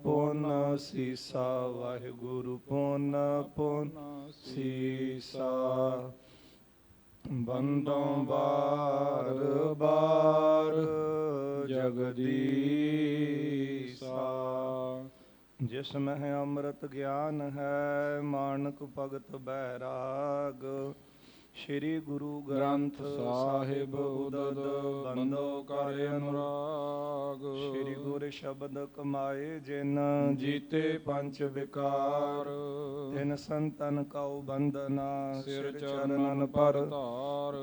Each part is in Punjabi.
ਪੁਨ ਸੀਸਾ, ਵਾਹਿਗੁਰੂ ਪੁਨ ਪੁਨ ਸੀਸਾ। ਬੰਦੋਂ ਬਾਰ ਬਾਰ ਜਗਦੀਸਾ, ਜਿਸ ਮਹਿ ਅੰਮ੍ਰਿਤ ਗਿਆਨ ਹੈ, ਮਾਨਕ ਭਗਤ ਬੈਰਾਗ। ਸ਼੍ਰੀ ਗੁਰੂ ਗ੍ਰੰਥ ਸਾਹਿਬ ਉਦਦ, ਬੰਦੋ ਕਰ ਅਨੁਰਾਗ। ਸ਼੍ਰੀ ਗੁਰ ਸ਼ਬਦ ਕਮਾਏ ਜਿਨ, ਜੀਤੇ ਪੰਚ ਵਿਕਾਰ। ਤਿਨ ਸੰਤਨ ਕਉ ਬੰਦਨਾ, ਸਿਰ ਚਰਨਨ ਪਰ ਧਾਰ।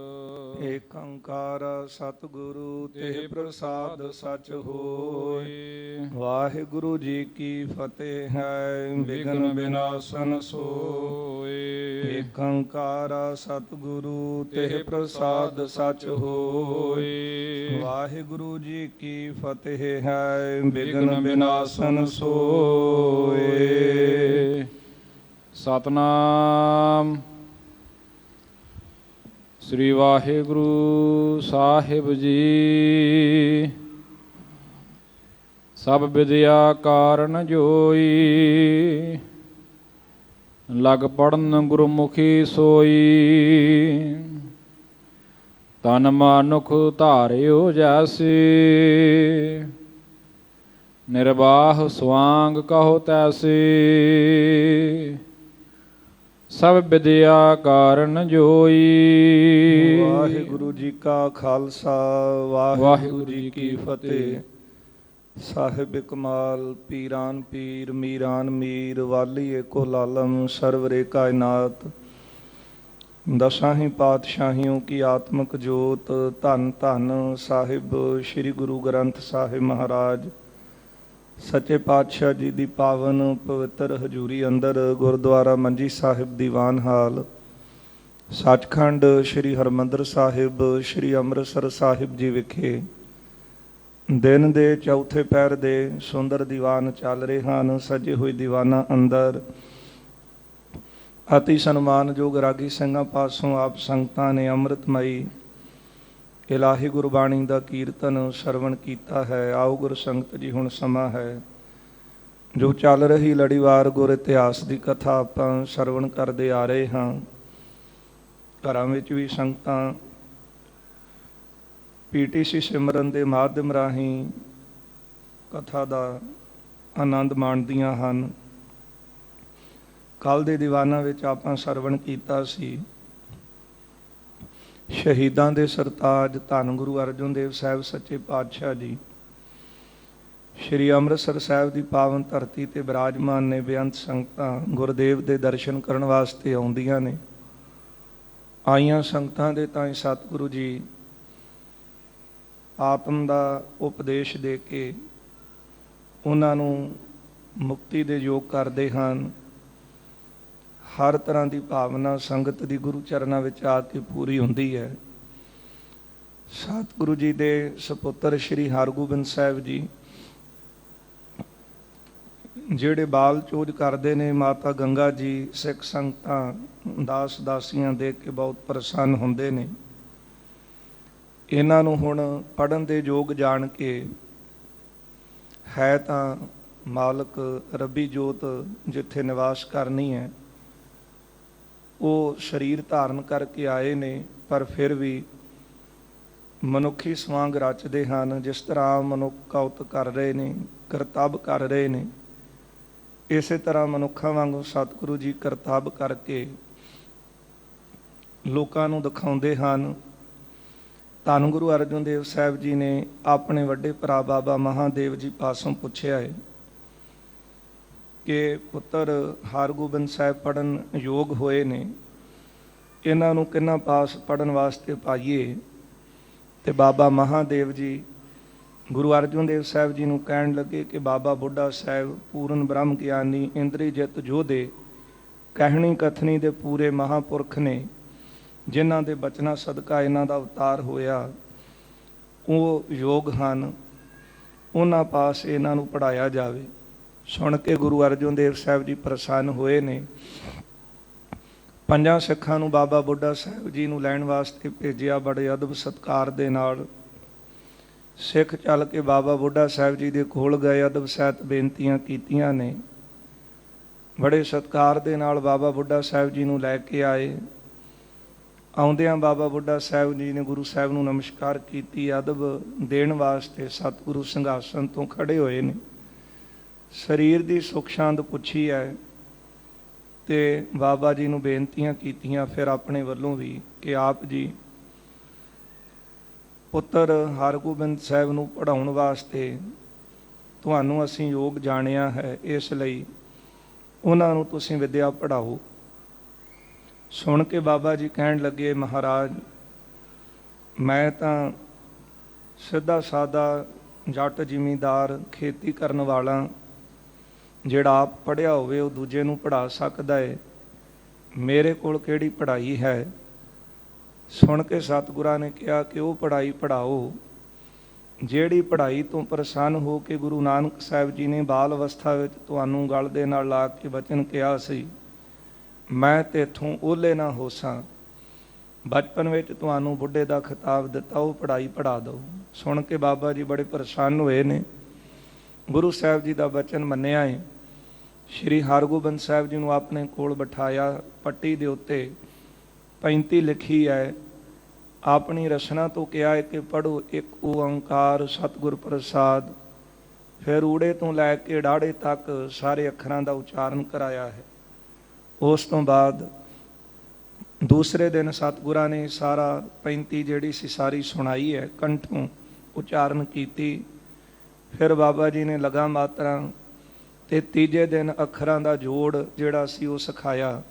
ਏਕ ਓੰਕਾਰ ਸਤਿਗੁਰੂ ਤੇ ਪ੍ਰਸਾਦ ਸਚ ਹੋਇ। ਵਾਹਿਗੁਰੂ ਜੀ ਕੀ ਫਤਿਹ ਹੈ, ਵਿਘਨ ਵਿਨਾਸ਼ਨ ਸੋਇ। ਏਕ ਓੰਕਾਰ ਸਤਿਗੁਰੂ ਤੇ ਪ੍ਰਸਾਦ ਸਚ ਹੋਇ। ਵਾਹਿਗੁਰੂ ਜੀ ਕੀ ਫਤਿਹ ਹੈ, ਵਿਘਨ ਵਿਨਾਸ਼ਨ ਸੋਇ। ਸਤਨਾਮ ਸ੍ਰੀ ਵਾਹਿਗੁਰੂ ਸਾਹਿਬ ਜੀ। ਸਭ ਵਿਦਿਆ ਕਾਰਨ ਜੋਈ, ਲਗ ਪੜਨ ਗੁਰਮੁਖੀ ਸੋਈ। ਤਨ ਮਾਨੁਖ ਧਾਰਿਓ ਜੈਸੇ, ਨਿਰਬਾਹ ਸਵਾਂਗ ਕਹੋ ਤੈਸੇ। ਸਭ ਵਿਦਿਆ ਕਾਰਨ ਜੋਈ। ਵਾਹਿਗੁਰੂ ਜੀ ਕਾ ਖਾਲਸਾ, ਵਾਹਿਗੁਰੂ ਜੀ ਕੀ ਫਤਿਹ। ਸਾਹਿਬ ਕਮਾਲ ਪੀਰਾਨ ਪੀਰ, ਮੀਰਾਨ ਮੀਰ, ਵਾਲੀ ਏਕੋ ਲਾਲਮ, ਸਰਵਰੇ ਕਾਇਨਾਤ। ਦਸਾਂ ਹੀ ਪਾਤਸ਼ਾਹੀਓਂ ਕੀ ਆਤਮਕ ਜੋਤ। ਧੰਨ ਧੰਨ ਸਾਹਿਬ ਸ਼੍ਰੀ ਗੁਰੂ ਗ੍ਰੰਥ ਸਾਹਿਬ ਮਹਾਰਾਜ ਸੱਚੇ ਪਾਤਸ਼ਾਹ ਜੀ ਦੀ ਪਾਵਨ ਪਵਿੱਤਰ ਹਜ਼ੂਰੀ ਅੰਦਰ, ਗੁਰਦੁਆਰਾ ਮੰਜੀ ਸਾਹਿਬ ਦੀਵਾਨ ਹਾਲ, ਸੱਚਖੰਡ ਸ਼੍ਰੀ ਹਰਿਮੰਦਰ ਸਾਹਿਬ, ਸ਼੍ਰੀ ਅੰਮ੍ਰਿਤਸਰ ਸਾਹਿਬ ਜੀ ਵਿਖੇ ਦਿਨ ਦੇ ਚੌਥੇ ਪਹਿਰ ਦੇ ਸੁੰਦਰ ਦੀਵਾਨ ਚੱਲ ਰਹੇ ਹਨ। ਸਜੇ ਹੋਏ ਦੀਵਾਨਾਂ ਅੰਦਰ ਅਤੀ ਸਨਮਾਨਯੋਗ ਰਾਗੀ ਸਿੰਘਾਂ ਪਾਸੋਂ ਆਪ ਸੰਗਤਾਂ ਨੇ ਅੰਮ੍ਰਿਤਮਈ ਇਲਾਹੀ ਗੁਰਬਾਣੀ ਦਾ ਕੀਰਤਨ ਸਰਵਣ ਕੀਤਾ ਹੈ। ਆਓ ਗੁਰ ਸੰਗਤ ਜੀ, ਹੁਣ ਸਮਾਂ ਹੈ ਜੋ ਚੱਲ ਰਹੀ ਲੜੀਵਾਰ ਗੁਰ ਇਤਿਹਾਸ ਦੀ ਕਥਾ ਆਪਾਂ ਸਰਵਣ ਕਰਦੇ ਆ ਰਹੇ ਹਾਂ। ਘਰਾਂ ਵਿੱਚ ਵੀ ਸੰਗਤਾਂ PTC ਸਿਮਰਨ ਦੇ ਮਾਧਿਅਮ ਰਾਹੀਂ ਕਥਾ ਦਾ ਆਨੰਦ ਮਾਣਦੀਆਂ ਹਨ। ਕੱਲ੍ਹ ਦੇ ਦੀਵਾਨਾਂ ਵਿੱਚ ਆਪਾਂ ਸਰਵਣ ਕੀਤਾ ਸੀ ਸ਼ਹੀਦਾਂ ਦੇ ਸਰਤਾਜ ਧੰਨ ਗੁਰੂ ਅਰਜਨ ਦੇਵ ਸਾਹਿਬ ਸੱਚੇ ਪਾਤਸ਼ਾਹ ਜੀ ਸ਼੍ਰੀ ਅੰਮ੍ਰਿਤਸਰ ਸਾਹਿਬ ਦੀ ਪਾਵਨ ਧਰਤੀ 'ਤੇ ਬਿਰਾਜਮਾਨ ਨੇ। ਬੇਅੰਤ ਸੰਗਤਾਂ ਗੁਰਦੇਵ ਦੇ ਦਰਸ਼ਨ ਕਰਨ ਵਾਸਤੇ ਆਉਂਦੀਆਂ ਨੇ। ਆਈਆਂ ਸੰਗਤਾਂ ਦੇ ਤਾਂ ਸਤਿਗੁਰੂ ਜੀ ਆਤਮ ਦਾ ਉਪਦੇਸ਼ ਦੇ ਕੇ ਉਹਨਾਂ ਨੂੰ ਮੁਕਤੀ ਦੇ ਯੋਗ ਕਰਦੇ ਹਨ। ਹਰ ਤਰ੍ਹਾਂ ਦੀ ਭਾਵਨਾ ਸੰਗਤ ਦੀ ਗੁਰੂ ਚਰਨਾਂ ਵਿੱਚ ਆ ਕੇ ਪੂਰੀ ਹੁੰਦੀ ਹੈ। ਸਤਿਗੁਰੂ ਜੀ ਦੇ ਸਪੁੱਤਰ ਸ਼੍ਰੀ ਹਰਗੋਬਿੰਦ ਸਾਹਿਬ ਜੀ ਜਿਹੜੇ ਬਾਲ ਚੋਜ ਕਰਦੇ ਨੇ, ਮਾਤਾ ਗੰਗਾ ਜੀ ਸਿੱਖ ਸੰਗਤਾਂ ਦਾਸ ਦਾਸੀਆਂ ਦੇਖ ਕੇ ਬਹੁਤ ਪ੍ਰਸੰਨ ਹੁੰਦੇ ਨੇ। ਇਹਨਾਂ ਨੂੰ ਹੁਣ ਪੜ੍ਹਨ ਦੇ ਯੋਗ ਜਾਣ ਕੇ ਹੈ ਤਾਂ ਮਾਲਕ ਰੱਬੀ ਜੋਤ ਜਿੱਥੇ ਨਿਵਾਸ ਕਰਨੀ ਹੈ ਉਹ ਸਰੀਰ ਧਾਰਨ ਕਰਕੇ ਆਏ ਨੇ, ਪਰ ਫਿਰ ਵੀ ਮਨੁੱਖੀ ਸਵਾਂਗ ਰਚਦੇ ਹਨ। ਜਿਸ ਤਰ੍ਹਾਂ ਮਨੁੱਖ ਕੌਤ ਕਰ ਰਹੇ ਨੇ, ਕਰਤੱਵ ਕਰ ਰਹੇ ਨੇ, ਇਸੇ ਤਰ੍ਹਾਂ ਮਨੁੱਖਾਂ ਵਾਂਗੂ ਸਤਿਗੁਰੂ ਜੀ ਕਰਤੱਵ ਕਰਕੇ ਲੋਕਾਂ ਨੂੰ ਦਿਖਾਉਂਦੇ ਹਨ। ਧੰਨ ਗੁਰੂ ਅਰਜਨ ਦੇਵ ਸਾਹਿਬ ਜੀ ਨੇ ਆਪਣੇ ਵੱਡੇ ਭਰਾ ਬਾਬਾ ਮਹਾਦੇਵ ਜੀ ਪਾਸੋਂ ਪੁੱਛਿਆ ਹੈ ਕਿ ਪੁੱਤਰ ਹਰਗੋਬਿੰਦ ਸਾਹਿਬ ਪੜ੍ਹਨ ਯੋਗ ਹੋਏ ਨੇ, ਇਹਨਾਂ ਨੂੰ ਕਿੰਨਾ ਪਾਸ ਪੜ੍ਹਨ ਵਾਸਤੇ ਪਾਈਏ। ਤੇ ਬਾਬਾ ਮਹਾਦੇਵ ਜੀ ਗੁਰੂ ਅਰਜਨ ਦੇਵ ਸਾਹਿਬ ਜੀ ਨੂੰ ਕਹਿਣ ਲੱਗੇ ਕਿ ਬਾਬਾ ਬੁੱਢਾ ਸਾਹਿਬ ਪੂਰਨ ਬ੍ਰਹਮ ਗਿਆਨੀ, ਇੰਦਰੀ ਜਿੱਤ ਯੋਧੇ, ਕਹਿਣੀ ਕਥਨੀ ਦੇ ਪੂਰੇ ਮਹਾਂਪੁਰਖ ਨੇ, ਜਿਨ੍ਹਾਂ ਦੇ ਬਚਨਾਂ ਸਦਕਾ ਇਹਨਾਂ ਦਾ ਅਵਤਾਰ ਹੋਇਆ, ਉਹ ਯੋਗ ਹਨ, ਉਹਨਾਂ ਪਾਸ ਇਹਨਾਂ ਨੂੰ ਪੜ੍ਹਾਇਆ ਜਾਵੇ। ਸੁਣ ਕੇ ਗੁਰੂ ਅਰਜਨ ਦੇਵ ਸਾਹਿਬ ਜੀ ਪ੍ਰਸੰਨ ਹੋਏ ਨੇ। ਪੰਜਾਂ ਸਿੱਖਾਂ ਨੂੰ ਬਾਬਾ ਬੁੱਢਾ ਸਾਹਿਬ ਜੀ ਨੂੰ ਲੈਣ ਵਾਸਤੇ ਭੇਜਿਆ। ਬੜੇ ਅਦਬ ਸਤਿਕਾਰ ਦੇ ਨਾਲ ਸਿੱਖ ਚੱਲ ਕੇ ਬਾਬਾ ਬੁੱਢਾ ਸਾਹਿਬ ਜੀ ਦੇ ਕੋਲ ਗਏ, ਅਦਬ ਸਹਿਤ ਬੇਨਤੀਆਂ ਕੀਤੀਆਂ ਨੇ। ਬੜੇ ਸਤਿਕਾਰ ਦੇ ਨਾਲ ਬਾਬਾ ਬੁੱਢਾ ਸਾਹਿਬ ਜੀ ਨੂੰ ਲੈ ਕੇ ਆਏ। ਆਉਂਦਿਆਂ ਬਾਬਾ ਬੁੱਢਾ ਸਾਹਿਬ ਜੀ ਨੇ ਗੁਰੂ ਸਾਹਿਬ ਨੂੰ ਨਮਸਕਾਰ ਕੀਤੀ। ਅਦਬ ਦੇਣ ਵਾਸਤੇ ਸਤਿਗੁਰੂ ਸਿੰਘਾਸਨ ਤੋਂ ਖੜੇ ਹੋਏ ਨੇ। ਸਰੀਰ ਦੀ ਸੁੱਖ ਸ਼ਾਂਤ ਪੁੱਛੀ ਹੈ ਤੇ ਬਾਬਾ ਜੀ ਨੂੰ ਬੇਨਤੀਆਂ ਕੀਤੀਆਂ ਫਿਰ ਆਪਣੇ ਵੱਲੋਂ ਵੀ ਕਿ ਆਪ ਜੀ ਪੁੱਤਰ ਹਰਗੋਬਿੰਦ ਸਾਹਿਬ ਨੂੰ ਪੜ੍ਹਾਉਣ ਵਾਸਤੇ ਤੁਹਾਨੂੰ ਅਸੀਂ ਯੋਗ ਜਾਣਿਆ ਹੈ, ਇਸ ਲਈ ਉਹਨਾਂ ਨੂੰ ਤੁਸੀਂ ਵਿੱਦਿਆ ਪੜ੍ਹਾਓ। ਸੁਣ ਕੇ ਬਾਬਾ ਜੀ ਕਹਿਣ ਲੱਗੇ, ਮਹਾਰਾਜ ਮੈਂ ਤਾਂ ਸਿੱਧਾ ਸਾਦਾ ਜੱਟ ਜ਼ਿਮੀਂਦਾਰ ਖੇਤੀ ਕਰਨ ਵਾਲਾ, ਜਿਹੜਾ ਆਪ ਪੜ੍ਹਿਆ ਹੋਵੇ ਉਹ ਦੂਜੇ ਨੂੰ ਪੜ੍ਹਾ ਸਕਦਾ ਹੈ, ਮੇਰੇ ਕੋਲ ਕਿਹੜੀ ਪੜ੍ਹਾਈ ਹੈ। ਸੁਣ ਕੇ ਸਤਿਗੁਰਾਂ ਨੇ ਕਿਹਾ ਕਿ ਉਹ ਪੜ੍ਹਾਈ ਪੜ੍ਹਾਓ ਜਿਹੜੀ ਪੜ੍ਹਾਈ ਤੋਂ ਪ੍ਰਸੰਨ ਹੋ ਕੇ ਗੁਰੂ ਨਾਨਕ ਸਾਹਿਬ ਜੀ ਨੇ ਬਾਲ ਅਵਸਥਾ ਵਿੱਚ ਤੁਹਾਨੂੰ ਗਲ ਦੇ ਨਾਲ ਲਾ ਕੇ ਬਚਨ ਕਿਹਾ ਸੀ, ਮੈਂ ਤੇਥੋਂ ਓਹਲੇ ਨਾ ਹੋਸਾਂ। ਬਚਪਨ ਵਿੱਚ ਤੁਹਾਨੂੰ ਬੁੱਢੇ ਦਾ ਖਿਤਾਬ ਦਿੱਤਾ, ਉਹ ਪੜ੍ਹਾਈ ਪੜ੍ਹਾ ਦਿਓ। ਸੁਣ ਕੇ ਬਾਬਾ ਜੀ ਬੜੇ ਪ੍ਰਸੰਨ ਹੋਏ ਨੇ। ਗੁਰੂ ਸਾਹਿਬ ਜੀ ਦਾ ਬਚਨ ਮੰਨਿਆ ਹੈ। ਸ਼੍ਰੀ ਹਰਗੋਬਿੰਦ ਸਾਹਿਬ ਜੀ ਨੂੰ ਆਪਣੇ ਕੋਲ ਬਿਠਾਇਆ। ਪੱਟੀ ਦੇ ਉੱਤੇ 35 ਲਿਖੀ ਹੈ। ਆਪਣੀ ਰਚਨਾ ਤੋਂ ਕਿਹਾ ਹੈ ਕਿ ਪੜ੍ਹੋ ਇੱਕ ਓੰਕਾਰ ਸਤਿਗੁਰ ਪ੍ਰਸਾਦ। ਫਿਰ ਊੜੇ ਤੋਂ ਲੈ ਕੇ ਡਾੜੇ ਤੱਕ ਸਾਰੇ ਅੱਖਰਾਂ ਦਾ ਉਚਾਰਨ ਕਰਾਇਆ ਹੈ। ਉਸ ਤੋਂ ਬਾਅਦ ਦੂਸਰੇ ਦਿਨ ਸਤਿਗੁਰਾਂ ਨੇ ਸਾਰਾ 35 ਜਿਹੜੀ ਸੀ ਸਾਰੀ ਸੁਣਾਈ ਹੈ, ਕੰਠੋਂ ਉਚਾਰਨ ਕੀਤੀ। ਫਿਰ ਬਾਬਾ ਜੀ ਨੇ ਲਗਾ ਮਾਤਰਾ ਤੇ ਤੀਜੇ ਦਿਨ ਅੱਖਰਾਂ ਦਾ ਜੋੜ ਜਿਹੜਾ ਸੀ ਉਹ ਸਿਖਾਇਆ।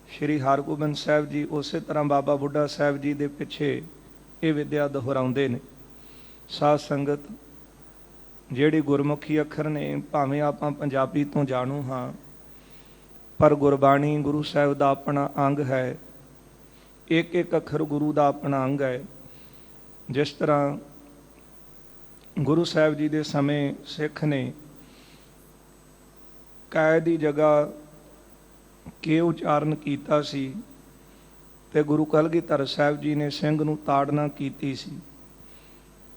ਸ਼੍ਰੀ ਹਰਗੋਬਿੰਦ ਸਾਹਿਬ ਜੀ ਉਸੇ ਤਰ੍ਹਾਂ ਬਾਬਾ ਬੁੱਢਾ ਸਾਹਿਬ ਜੀ ਦੇ ਪਿੱਛੇ ਇਹ ਵਿਦਿਆ ਦੁਹਰਾਉਂਦੇ ਨੇ। ਸਾਧ ਸੰਗਤ, ਜਿਹੜੀ ਗੁਰਮੁਖੀ ਅੱਖਰ ਨੇ, ਭਾਵੇਂ ਆਪਾਂ ਪੰਜਾਬੀ ਤੋਂ ਜਾਣੂ ਹਾਂ, ਪਰ ਗੁਰਬਾਣੀ ਗੁਰੂ ਸਾਹਿਬ ਦਾ ਆਪਣਾ ਅੰਗ ਹੈ। ਇੱਕ ਇੱਕ ਅੱਖਰ ਗੁਰੂ ਦਾ ਆਪਣਾ ਅੰਗ ਹੈ। ਜਿਸ ਤਰ੍ਹਾਂ ਗੁਰੂ ਸਾਹਿਬ ਜੀ ਦੇ ਸਮੇਂ ਸਿੱਖ ਨੇ ਕੈ ਦੀ ਜਗ੍ਹਾ ਕੇ ਉਚਾਰਨ ਕੀਤਾ ਸੀ ਤੇ ਗੁਰੂ ਕਲਗੀਧਰ ਸਾਹਿਬ ਜੀ ਨੇ ਸਿੰਘ ਨੂੰ ਤਾੜਨਾ ਕੀਤੀ ਸੀ।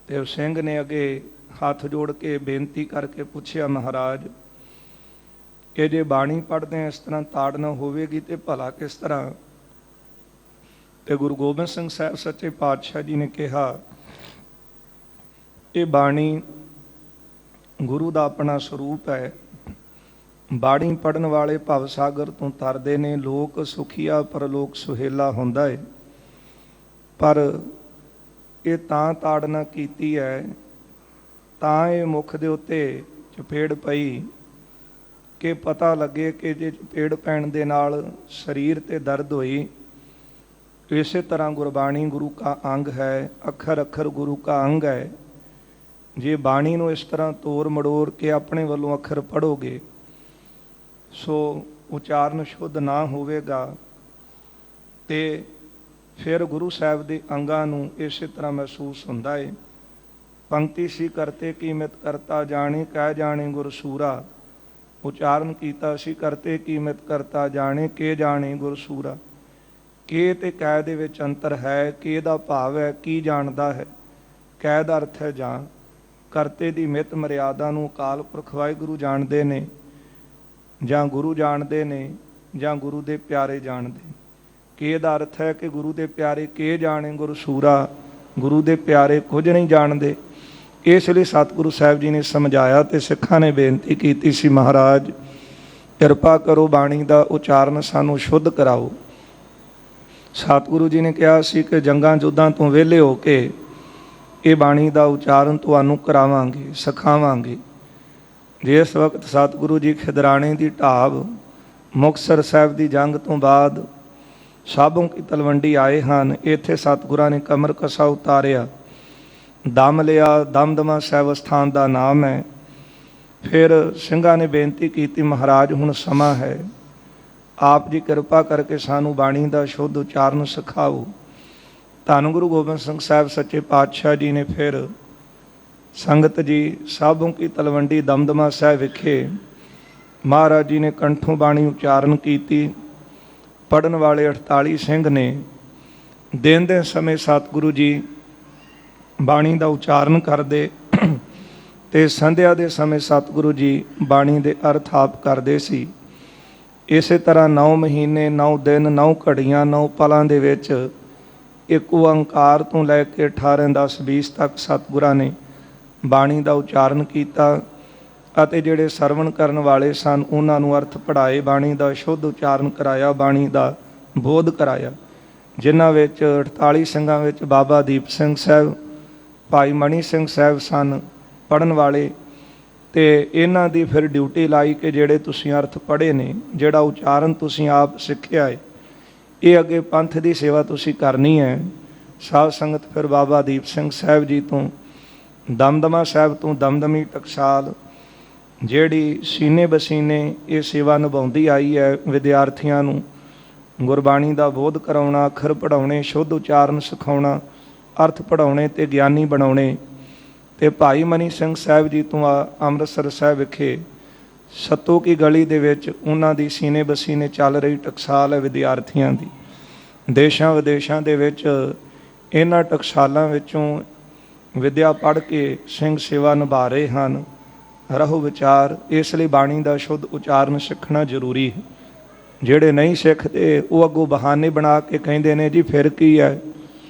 ਤੇ ਸਿੰਘ ਨੇ ਅੱਗੇ ਹੱਥ ਜੋੜ ਕੇ ਬੇਨਤੀ ਕਰਕੇ ਪੁੱਛਿਆ, ਮਹਾਰਾਜ ਇਹ ਜੇ ਬਾਣੀ ਪੜ੍ਹਦੇ ਹਾਂ ਇਸ ਤਰ੍ਹਾਂ ਤਾੜਨਾ ਹੋਵੇਗੀ ਤੇ ਭਲਾ ਕਿਸ ਤਰ੍ਹਾਂ। ਤੇ ਗੁਰੂ ਗੋਬਿੰਦ ਸਿੰਘ ਸਾਹਿਬ ਸੱਚੇ ਪਾਤਸ਼ਾਹ ਜੀ ਨੇ ਕਿਹਾ, ਇਹ ਬਾਣੀ ਗੁਰੂ ਦਾ ਆਪਣਾ ਸਰੂਪ ਹੈ। ਬਾਣੀ ਪੜ੍ਹਨ ਵਾਲੇ ਭਵ ਸਾਗਰ ਤੋਂ ਤਰਦੇ ਨੇ। ਲੋਕ ਸੁਖੀਆ ਪਰਲੋਕ ਸੁਹੇਲਾ ਹੁੰਦਾ ਹੈ। ਪਰ ਇਹ ਤਾਂ ਤਾੜਨਾ ਕੀਤੀ ਹੈ, ਤਾਂ ਇਹ ਮੁੱਖ ਦੇ ਉੱਤੇ ਚਪੇੜ ਪਈ ਕਿ ਪਤਾ ਲੱਗੇ ਕਿ ਜੇ ਚਪੇੜ ਪੈਣ ਦੇ ਨਾਲ ਸਰੀਰ ਤੇ ਦਰਦ ਹੋਈ। ਇਸੇ ਤਰ੍ਹਾਂ ਗੁਰਬਾਣੀ ਗੁਰੂ ਕਾ ਅੰਗ ਹੈ। ਅੱਖਰ ਅੱਖਰ ਗੁਰੂ ਕਾ ਅੰਗ ਹੈ। ਜੇ ਬਾਣੀ ਨੂੰ ਇਸ ਤਰ੍ਹਾਂ ਤੋੜ ਮੜੋੜ ਕੇ ਆਪਣੇ ਵੱਲੋਂ ਅੱਖਰ ਪੜ੍ਹੋਗੇ ਸੋ ਉਚਾਰਨ ਸ਼ੁੱਧ ਨਾ ਹੋਵੇਗਾ ਤੇ ਫਿਰ ਗੁਰੂ ਸਾਹਿਬ ਦੇ ਅੰਗਾਂ ਨੂੰ ਇਸੇ ਤਰ੍ਹਾਂ ਮਹਿਸੂਸ ਹੁੰਦਾ ਹੈ। ਪੰਕਤੀ ਸੀ ਕਰਤੇ ਕੀਮਤ ਕਰਤਾ ਜਾਣੇ, ਕਹਿ ਜਾਣੇ ਗੁਰ ਸੂਰਾ। ਉਚਾਰਨ ਕੀਤਾ ਸੀ ਕਰਤੇ ਕੀਮਤ ਕਰਤਾ ਜਾਣੇ, ਕੇ ਜਾਣੇ ਗੁਰ ਸੂਰਾ। ਕੇ ਤੇ ਕਹਿ ਦੇ ਵਿੱਚ ਅੰਤਰ ਹੈ। ਕੇ ਦਾ ਭਾਵ ਹੈ ਕੀ ਜਾਣਦਾ ਹੈ, ਕਹਿ ਦਾ ਅਰਥ ਹੈ ਜਾਂ। ਕਰਤੇ ਦੀ ਮਿਤ ਮਰਿਆਦਾ ਨੂੰ ਅਕਾਲ ਪੁਰਖ ਵਾਹਿਗੁਰੂ ਜਾਣਦੇ ਨੇ, ਜਾਂ ਗੁਰੂ ਜਾਣਦੇ ਨੇ, ਜਾਂ ਗੁਰੂ ਦੇ ਪਿਆਰੇ ਜਾਣਦੇ। ਕੇ ਦਾ ਅਰਥ ਹੈ ਕਿ ਗੁਰੂ ਦੇ ਪਿਆਰੇ ਕੇ ਜਾਣੇ ਗੁਰ ਸੂਰਾ। ਗੁਰੂ ਦੇ ਪਿਆਰੇ ਕੁਝ ਨਹੀਂ ਜਾਣਦੇ। ਇਸ ਲਈ ਸਤਿਗੁਰੂ ਸਾਹਿਬ ਜੀ ਨੇ ਸਮਝਾਇਆ ਤੇ ਸਿੱਖਾਂ ਨੇ ਬੇਨਤੀ ਕੀਤੀ ਸੀ, ਮਹਾਰਾਜ ਕਿਰਪਾ ਕਰੋ ਬਾਣੀ ਦਾ ਉਚਾਰਨ ਸਾਨੂੰ ਸ਼ੁੱਧ ਕਰਾਓ। ਸਤਿਗੁਰੂ ਜੀ ਨੇ ਕਿਹਾ ਸੀ ਕਿ ਜੰਗਾਂ ਯੁੱਧਾਂ ਤੋਂ ਵਿਹਲੇ ਹੋ ਕੇ ਇਹ ਬਾਣੀ ਦਾ ਉਚਾਰਨ ਤੁਹਾਨੂੰ ਕਰਾਵਾਂਗੇ, ਸਿਖਾਵਾਂਗੇ। ਜਿਸ ਵਕਤ ਸਤਿਗੁਰੂ ਜੀ ਖਿਦਰਾਣੇ ਦੀ ਢਾਬ ਮੁਕਤਸਰ ਸਾਹਿਬ ਦੀ ਜੰਗ ਤੋਂ ਬਾਅਦ ਸਾਬੋਂ ਕੀ ਤਲਵੰਡੀ ਆਏ ਹਨ, ਇੱਥੇ ਸਤਿਗੁਰਾਂ ਨੇ ਕਮਰ ਕਸਾ ਉਤਾਰਿਆ, ਦਮ ਲਿਆ। ਦਮਦਮਾ ਸਾਹਿਬ ਸਥਾਨ ਦਾ ਨਾਮ ਹੈ। ਫਿਰ ਸਿੰਘਾਂ ਨੇ ਬੇਨਤੀ ਕੀਤੀ, ਮਹਾਰਾਜ ਹੁਣ ਸਮਾਂ ਹੈ, ਆਪ ਜੀ ਕਿਰਪਾ ਕਰਕੇ ਸਾਨੂੰ ਬਾਣੀ ਦਾ ਸ਼ੁੱਧ ਉਚਾਰਨ ਸਿਖਾਓ। ਧੰਨ ਗੁਰੂ ਗੋਬਿੰਦ ਸਿੰਘ ਸਾਹਿਬ ਸੱਚੇ ਪਾਤਸ਼ਾਹ ਜੀ ਨੇ ਫਿਰ ਸੰਗਤ ਜੀ ਸਾਬੋਂ ਕੀ ਤਲਵੰਡੀ ਦਮਦਮਾ ਸਾਹਿਬ ਵਿਖੇ ਮਹਾਰਾਜ ਜੀ ਨੇ ਕੰਠੋਂ ਬਾਣੀ ਉਚਾਰਨ ਕੀਤੀ। ਪੜ੍ਹਨ ਵਾਲੇ 48 ਸਿੰਘ ਨੇ। ਦਿਨ ਦੇ ਸਮੇਂ ਸਤਿਗੁਰੂ ਜੀ ਬਾਣੀ ਦਾ ਉਚਾਰਨ ਕਰਦੇ ਤੇ ਸੰਧਿਆ ਦੇ ਸਮੇਂ ਸਤਿਗੁਰੂ ਜੀ ਬਾਣੀ ਦੇ ਅਰਥ ਆਪ ਕਰਦੇ ਸੀ। ਇਸੇ ਤਰ੍ਹਾਂ 9 ਮਹੀਨੇ 9 ਦਿਨ 9 ਘੜੀਆਂ 9 ਪਲਾਂ ਦੇ ਵਿੱਚ ਇੱਕ ਓੰਕਾਰ ਤੋਂ ਲੈ ਕੇ 18 10 20 ਤੱਕ ਸਤਿਗੁਰਾਂ ਨੇ ਬਾਣੀ ਦਾ ਉਚਾਰਨ ਕੀਤਾ ਅਤੇ ਜਿਹੜੇ ਸਰਵਣ ਕਰਨ ਵਾਲੇ ਸਨ ਉਹਨਾਂ ਨੂੰ ਅਰਥ ਪੜ੍ਹਾਏ, ਬਾਣੀ ਦਾ ਸ਼ੁੱਧ ਉਚਾਰਨ ਕਰਾਇਆ, ਬਾਣੀ ਦਾ ਬੋਧ ਕਰਾਇਆ, ਜਿਨ੍ਹਾਂ ਵਿੱਚ 48 ਸਿੰਘਾਂ ਵਿੱਚ ਬਾਬਾ ਦੀਪ ਸਿੰਘ ਸਾਹਿਬ, ਭਾਈ ਮਣੀ ਸਿੰਘ ਸਾਹਿਬ ਸਨ ਪੜ੍ਹਨ ਵਾਲੇ। ਤੇ ਇਹਨਾਂ ਦੀ ਫਿਰ ਡਿਊਟੀ ਲਾਈ ਕਿ ਜਿਹੜੇ ਤੁਸੀਂ ਅਰਥ ਪੜ੍ਹੇ ਨੇ, ਜਿਹੜਾ ਉਚਾਰਨ ਤੁਸੀਂ ਆਪ ਸਿੱਖਿਆ ਹੈ, ਇਹ ਅੱਗੇ ਪੰਥ ਦੀ ਸੇਵਾ ਤੁਸੀਂ ਕਰਨੀ ਹੈ। ਸਾਧ ਸੰਗਤ ਫਿਰ ਬਾਬਾ ਦੀਪ ਸਿੰਘ ਸਾਹਿਬ ਜੀ ਤੋਂ ਦਮਦਮਾ ਸਾਹਿਬ ਤੋਂ ਦਮਦਮੀ ਟਕਸਾਲ ਜਿਹੜੀ ਸੀਨੇ ਬਸੀਨੇ ਇਹ ਸੇਵਾ ਨਿਭਾਉਂਦੀ ਆਈ ਹੈ, ਵਿਦਿਆਰਥੀਆਂ ਨੂੰ ਗੁਰਬਾਣੀ ਦਾ ਬੋਧ ਕਰਾਉਣਾ, ਅੱਖਰ ਪੜ੍ਹਾਉਣੇ, ਸ਼ੁੱਧ ਉਚਾਰਨ ਸਿਖਾਉਣਾ, ਅਰਥ ਪੜ੍ਹਾਉਣੇ ਤੇ ਗਿਆਨੀ ਬਣਾਉਣੇ। ਤੇ ਭਾਈ ਮਨੀ ਸਿੰਘ ਸਾਹਿਬ ਜੀ ਤੋਂ ਅੰਮ੍ਰਿਤਸਰ ਸਾਹਿਬ ਵਿਖੇ ਸੱਤੋ ਕੀ ਗਲੀ ਦੇ ਵਿੱਚ ਉਹਨਾਂ ਦੀ ਸੀਨੇ ਬਸੀਨੇ ਚੱਲ ਰਹੀ ਟਕਸਾਲ ਹੈ ਵਿਦਿਆਰਥੀਆਂ ਦੀ। ਦੇਸ਼ਾਂ ਵਿਦੇਸ਼ਾਂ ਦੇ ਵਿੱਚ ਇਹਨਾਂ ਟਕਸਾਲਾਂ ਵਿੱਚੋਂ ਵਿਦਿਆ ਪੜ੍ਹ ਕੇ ਸਿੰਘ ਸੇਵਾ ਨਿਭਾ ਰਹੇ ਹਨ। ਰਹੋ ਵਿਚਾਰ, ਇਸ ਲਈ ਬਾਣੀ ਦਾ ਸ਼ੁੱਧ ਉਚਾਰਨ ਸਿੱਖਣਾ ਜ਼ਰੂਰੀ ਹੈ। ਜਿਹੜੇ ਨਹੀਂ ਸਿੱਖਦੇ ਉਹ ਅੱਗੋਂ ਬਹਾਨੇ ਬਣਾ ਕੇ ਕਹਿੰਦੇ ਨੇ ਜੀ ਫਿਰ ਕੀ ਹੈ,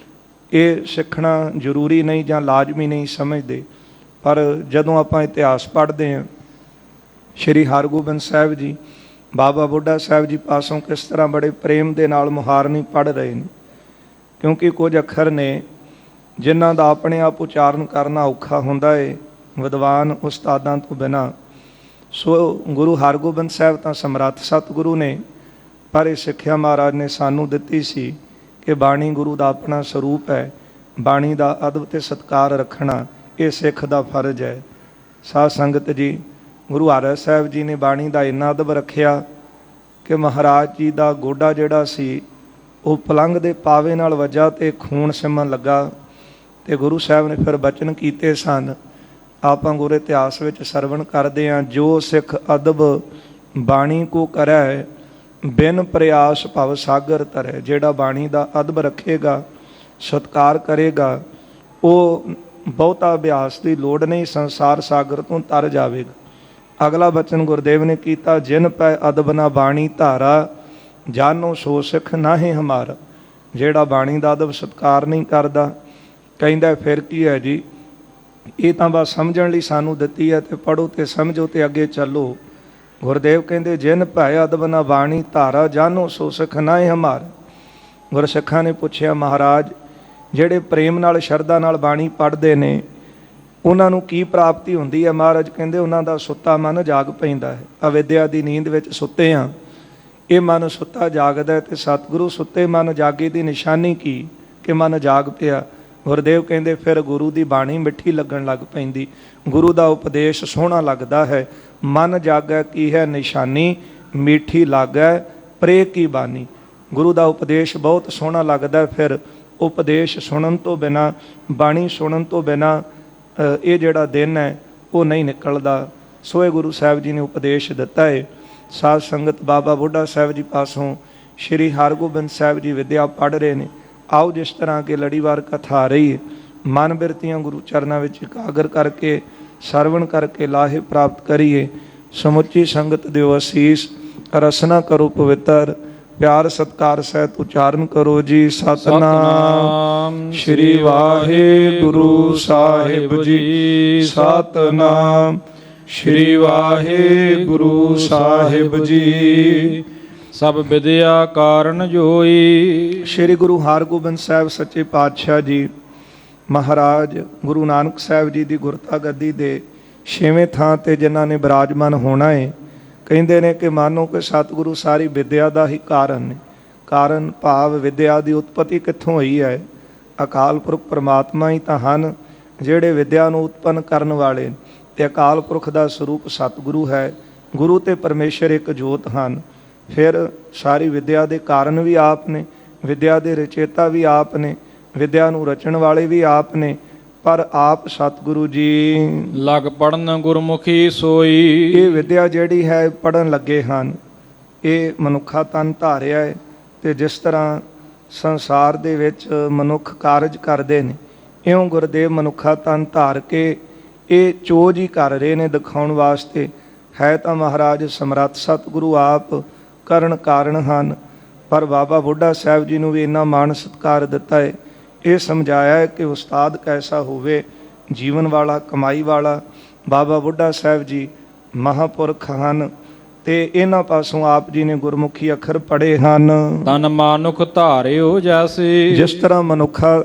ਇਹ ਸਿੱਖਣਾ ਜ਼ਰੂਰੀ ਨਹੀਂ ਜਾਂ ਲਾਜ਼ਮੀ ਨਹੀਂ ਸਮਝਦੇ। ਪਰ ਜਦੋਂ ਆਪਾਂ ਇਤਿਹਾਸ ਪੜ੍ਹਦੇ ਹਾਂ, ਸ਼੍ਰੀ ਹਰਗੋਬਿੰਦ ਸਾਹਿਬ ਜੀ ਬਾਬਾ ਬੁੱਢਾ ਸਾਹਿਬ ਜੀ ਪਾਸੋਂ ਕਿਸ ਤਰ੍ਹਾਂ ਬੜੇ ਪ੍ਰੇਮ ਦੇ ਨਾਲ ਮੁਹਾਰਨੀ ਪੜ੍ਹ ਰਹੇ ਨੇ, ਕਿਉਂਕਿ ਕੁਝ ਅੱਖਰ ਨੇ ਜਿਨ੍ਹਾਂ ਦਾ ਆਪਣੇ ਆਪ ਉਚਾਰਨ ਕਰਨਾ ਔਖਾ ਹੁੰਦਾ ਹੈ ਵਿਦਵਾਨ ਉਸਤਾਦਾਂ ਤੋਂ ਬਿਨਾਂ। ਸੋ ਗੁਰੂ ਹਰਗੋਬਿੰਦ ਸਾਹਿਬ ਤਾਂ ਸਮਰੱਥ ਸਤਿਗੁਰੂ ਨੇ, ਪਰ ਇਹ ਸਿੱਖਿਆ ਮਹਾਰਾਜ ਨੇ ਸਾਨੂੰ ਦਿੱਤੀ ਸੀ ਕਿ ਬਾਣੀ ਗੁਰੂ ਦਾ ਆਪਣਾ ਸਰੂਪ ਹੈ। ਬਾਣੀ ਦਾ ਅਦਬ ਤੇ ਸਤਿਕਾਰ ਰੱਖਣਾ ਇਹ ਸਿੱਖ ਦਾ ਫਰਜ਼ ਹੈ। ਸਾਧ ਸੰਗਤ ਜੀ, ਗੁਰੂ ਹਰਿ ਸਾਹਿਬ ਜੀ ਨੇ ਬਾਣੀ ਦਾ ਇੰਨਾ ਅਦਬ ਰੱਖਿਆ ਕਿ ਮਹਾਰਾਜ ਜੀ ਦਾ ਗੋਡਾ ਜਿਹੜਾ ਸੀ ਉਹ ਪਲੰਗ ਦੇ ਪਾਵੇ ਨਾਲ ਵੱਜਾ ਤੇ ਖੂਨ ਸਿਮਣ ਲੱਗਾ। ਤੇ ਗੁਰੂ ਸਾਹਿਬ ਨੇ ਫਿਰ ਬਚਨ ਕੀਤੇ ਸਨ, ਆਪਾਂ ਗੁਰ ਇਤਿਹਾਸ ਵਿੱਚ ਸਰਵਣ ਕਰਦੇ ਹਾਂ, ਜੋ ਸਿੱਖ ਅਦਬ ਬਾਣੀ ਕੋ ਕਰੈ ਬਿਨ ਪ੍ਰਯਾਸ ਭਵ ਸਾਗਰ ਤਰੈ। ਜਿਹੜਾ ਬਾਣੀ ਦਾ ਅਦਬ ਰੱਖੇਗਾ, ਸਤਿਕਾਰ ਕਰੇਗਾ, ਉਹ ਬਹੁਤਾ ਅਭਿਆਸ ਦੀ ਲੋੜ ਨਹੀਂ, ਸੰਸਾਰ ਸਾਗਰ ਤੋਂ ਤਰ ਜਾਵੇਗਾ। ਅਗਲਾ ਬਚਨ ਗੁਰਦੇਵ ਨੇ ਕੀਤਾ, ਜਿਨ ਪੈ ਅਦਬ ਨਾ ਬਾਣੀ ਧਾਰਾ ਜਾਨੋ ਸੋ ਸਿੱਖ ਨਾਹੀਂ ਹਮਾਰਾ। ਜਿਹੜਾ ਬਾਣੀ ਦਾ ਅਦਬ ਸਤਿਕਾਰ ਨਹੀਂ ਕਰਦਾ, ਕਹਿੰਦਾ ਫਿਰ ਕੀ ਹੈ ਜੀ, ਇਹ ਤਾਂ ਬਸ ਸਮਝਣ ਲਈ ਸਾਨੂੰ ਦਿੱਤੀ ਹੈ, ਤੇ ਪੜ੍ਹੋ ਤੇ ਸਮਝੋ ਤੇ ਅੱਗੇ ਚੱਲੋ। ਗੁਰਦੇਵ ਕਹਿੰਦੇ, ਜਿਨ ਭੈ ਅਦਬ ਨਾ ਬਾਣੀ ਧਾਰਾ ਜਾਨੋ ਸੋ ਸਿੱਖ ਨਾਹੀਂ ਹਮਾਰਾ। ਗੁਰਸਿੱਖਾਂ ਨੇ ਪੁੱਛਿਆ, ਮਹਾਰਾਜ ਜਿਹੜੇ ਪ੍ਰੇਮ ਨਾਲ ਸ਼ਰਧਾ ਨਾਲ ਬਾਣੀ ਪੜ੍ਹਦੇ ਨੇ ਉਹਨਾਂ ਨੂੰ ਕੀ ਪ੍ਰਾਪਤੀ ਹੁੰਦੀ ਹੈ? ਮਹਾਰਾਜ ਕਹਿੰਦੇ, ਉਹਨਾਂ ਦਾ ਸੁੱਤਾ ਮਨ ਜਾਗ ਪੈਂਦਾ ਹੈ। ਅਵਿਦਿਆ ਦੀ ਨੀਂਦ ਵਿੱਚ ਸੁੱਤੇ ਹਾਂ, ਇਹ ਮਨ ਸੁੱਤਾ ਜਾਗਦਾ, ਤੇ ਸਤਿਗੁਰੂ ਸੁੱਤੇ ਮਨ ਜਾਗੇ ਦੀ ਨਿਸ਼ਾਨੀ ਕੀ ਕਿ ਮਨ ਜਾਗ ਪਿਆ। ਗੁਰਦੇਵ ਕਹਿੰਦੇ, ਫਿਰ ਗੁਰੂ ਦੀ ਬਾਣੀ ਮਿੱਠੀ ਲੱਗਣ ਲੱਗ ਪੈਂਦੀ, ਗੁਰੂ ਦਾ ਉਪਦੇਸ਼ ਸੋਹਣਾ ਲੱਗਦਾ ਹੈ। ਮਨ ਜਾਗੈ ਕੀ ਹੈ ਨਿਸ਼ਾਨੀ, ਮਿੱਠੀ ਲਾਗੈ ਪ੍ਰੇ ਕੀ ਬਾਣੀ। ਗੁਰੂ ਦਾ ਉਪਦੇਸ਼ ਬਹੁਤ ਸੋਹਣਾ ਲੱਗਦਾ, ਫਿਰ ਉਪਦੇਸ਼ ਸੁਣਨ ਤੋਂ ਬਿਨਾਂ, ਬਾਣੀ ਸੁਣਨ ਤੋਂ ਬਿਨਾਂ ਇਹ ਜਿਹੜਾ ਦਿਨ ਹੈ ਉਹ ਨਹੀਂ ਨਿਕਲਦਾ। ਸੋ ਇਹ ਗੁਰੂ ਸਾਹਿਬ ਜੀ ਨੇ ਉਪਦੇਸ਼ ਦਿੱਤਾ ਹੈ। ਸਾਧ ਸੰਗਤ, ਬਾਬਾ ਬੁੱਢਾ ਸਾਹਿਬ ਜੀ ਪਾਸੋਂ ਸ਼੍ਰੀ ਹਰਗੋਬਿੰਦ ਸਾਹਿਬ ਜੀ ਵਿਦਿਆ ਪੜ੍ਹ ਰਹੇ ਨੇ। ਆਓ ਜਿਸ ਤਰ੍ਹਾਂ ਕਿ ਲੜੀਵਾਰ ਕਥਾ ਆ ਰਹੀ ਹੈ, ਮਨ ਬਿਰਤੀਆਂ ਗੁਰੂ ਚਰਨਾਂ ਵਿੱਚ ਇਕਾਗਰ ਕਰਕੇ ਸਰਵਣ ਕਰਕੇ ਲਾਹੇ ਪ੍ਰਾਪਤ ਕਰੀਏ। ਸਮੁੱਚੀ ਸੰਗਤ ਦਿਓ ਅਸੀਸ, ਰਸਨਾ ਕਰੋ ਪਵਿੱਤਰ, ਪਿਆਰ ਸਤਿਕਾਰ ਸਹਿਤ ਉਚਾਰਨ ਕਰੋ ਜੀ। ਸਤਨਾਮ ਸ਼੍ਰੀ ਵਾਹਿਗੁਰੂ ਸਾਹਿਬ ਜੀ, ਸਤਨਾਮ ਸ਼੍ਰੀ ਵਾਹਿਗੁਰੂ ਸਾਹਿਬ ਜੀ। ਸਭ ਵਿਦਿਆ ਕਾਰਨ ਜੋਈ। ਸ਼੍ਰੀ ਗੁਰੂ ਹਰਗੋਬਿੰਦ ਸਾਹਿਬ ਸੱਚੇ ਪਾਤਸ਼ਾਹ ਜੀ ਮਹਾਰਾਜ ਗੁਰੂ ਨਾਨਕ ਸਾਹਿਬ ਜੀ ਦੀ ਗੁਰਤਾ ਗੱਦੀ ਦੇ 6ਵੇਂ ਥਾਂ ਤੇ ਜਿਨ੍ਹਾਂ ਨੇ ਬਿਰਾਜਮਾਨ ਹੋਣਾ ਹੈ, ਕਹਿੰਦੇ ਨੇ ਕਿ ਮਾਨੋ ਕਿ ਸਤਿਗੁਰੂ ਸਾਰੀ ਵਿਦਿਆ ਦਾ ਹੀ ਕਾਰਨ ਨੇ। ਕਾਰਨ ਭਾਵ ਵਿਦਿਆ ਦੀ ਉਤਪਤੀ ਕਿੱਥੋਂ ਹੋਈ ਹੈ? ਅਕਾਲ ਪੁਰਖ ਪਰਮਾਤਮਾ ਹੀ ਤਾਂ ਹਨ ਜਿਹੜੇ ਵਿਦਿਆ ਨੂੰ ਉਤਪੰਨ ਕਰਨ ਵਾਲੇ, ਤੇ ਅਕਾਲ ਪੁਰਖ ਦਾ ਸਰੂਪ ਸਤਿਗੁਰੂ ਹੈ। ਗੁਰੂ ਤੇ ਪਰਮੇਸ਼ਰ ਇੱਕ ਜੋਤ ਹਨ। ਫਿਰ ਸਾਰੀ ਵਿਦਿਆ ਦੇ ਕਾਰਨ ਵੀ ਆਪ ਨੇ, ਵਿਦਿਆ ਦੇ ਰਚੇਤਾ ਵੀ ਆਪ ਨੇ, ਵਿਦਿਆ ਨੂੰ ਰਚਣ ਵਾਲੇ ਵੀ ਆਪ ਨੇ, ਪਰ ਆਪ ਸਤਿਗੁਰੂ ਜੀ ਲਗ ਪੜਨ ਗੁਰਮੁਖੀ ਸੋਈ। ਇਹ ਵਿਦਿਆ ਜਿਹੜੀ ਹੈ ਪੜ੍ਹਨ ਲੱਗੇ ਹਨ, ਇਹ ਮਨੁੱਖਾ ਤਨ ਧਾਰਿਆ ਹੈ। ਤੇ ਜਿਸ ਤਰ੍ਹਾਂ ਸੰਸਾਰ ਦੇ ਵਿੱਚ ਮਨੁੱਖ ਕਾਰਜ ਕਰਦੇ ਨੇ, ਇਉਂ ਗੁਰਦੇਵ ਮਨੁੱਖਾ ਤਨ ਧਾਰ ਕੇ ਇਹ ਚੋਜ ਹੀ ਕਰ ਰਹੇ ਨੇ ਦਿਖਾਉਣ ਵਾਸਤੇ। ਹੈ ਤਾਂ ਮਹਾਰਾਜ ਸਮਰੱਥ ਸਤਿਗੁਰੂ ਆਪ ਕਰਨ ਕਾਰਨ ਹਨ, ਪਰ ਬਾਬਾ ਬੁੱਢਾ ਸਾਹਿਬ ਜੀ ਨੂੰ ਵੀ ਇੰਨਾ ਮਾਣ ਸਤਿਕਾਰ ਦਿੱਤਾ ਹੈ, ਇਹ ਸਮਝਾਇਆ ਹੈ ਕਿ ਉਸਤਾਦ ਕੈਸਾ ਹੋਵੇ, ਜੀਵਨ ਵਾਲਾ, ਕਮਾਈ ਵਾਲਾ। ਬਾਬਾ ਬੁੱਢਾ ਸਾਹਿਬ ਜੀ ਮਹਾਂਪੁਰਖ ਹਨ ਤੇ ਇਹਨਾਂ ਪਾਸੋਂ ਆਪ ਜੀ ਨੇ ਗੁਰਮੁਖੀ ਅੱਖਰ ਪੜ੍ਹੇ ਹਨ। ਤਨ ਮਾਨੁਖ ਧਾਰਿਓ ਜੈਸੇ, ਜਿਸ ਤਰ੍ਹਾਂ ਮਨੁੱਖਾ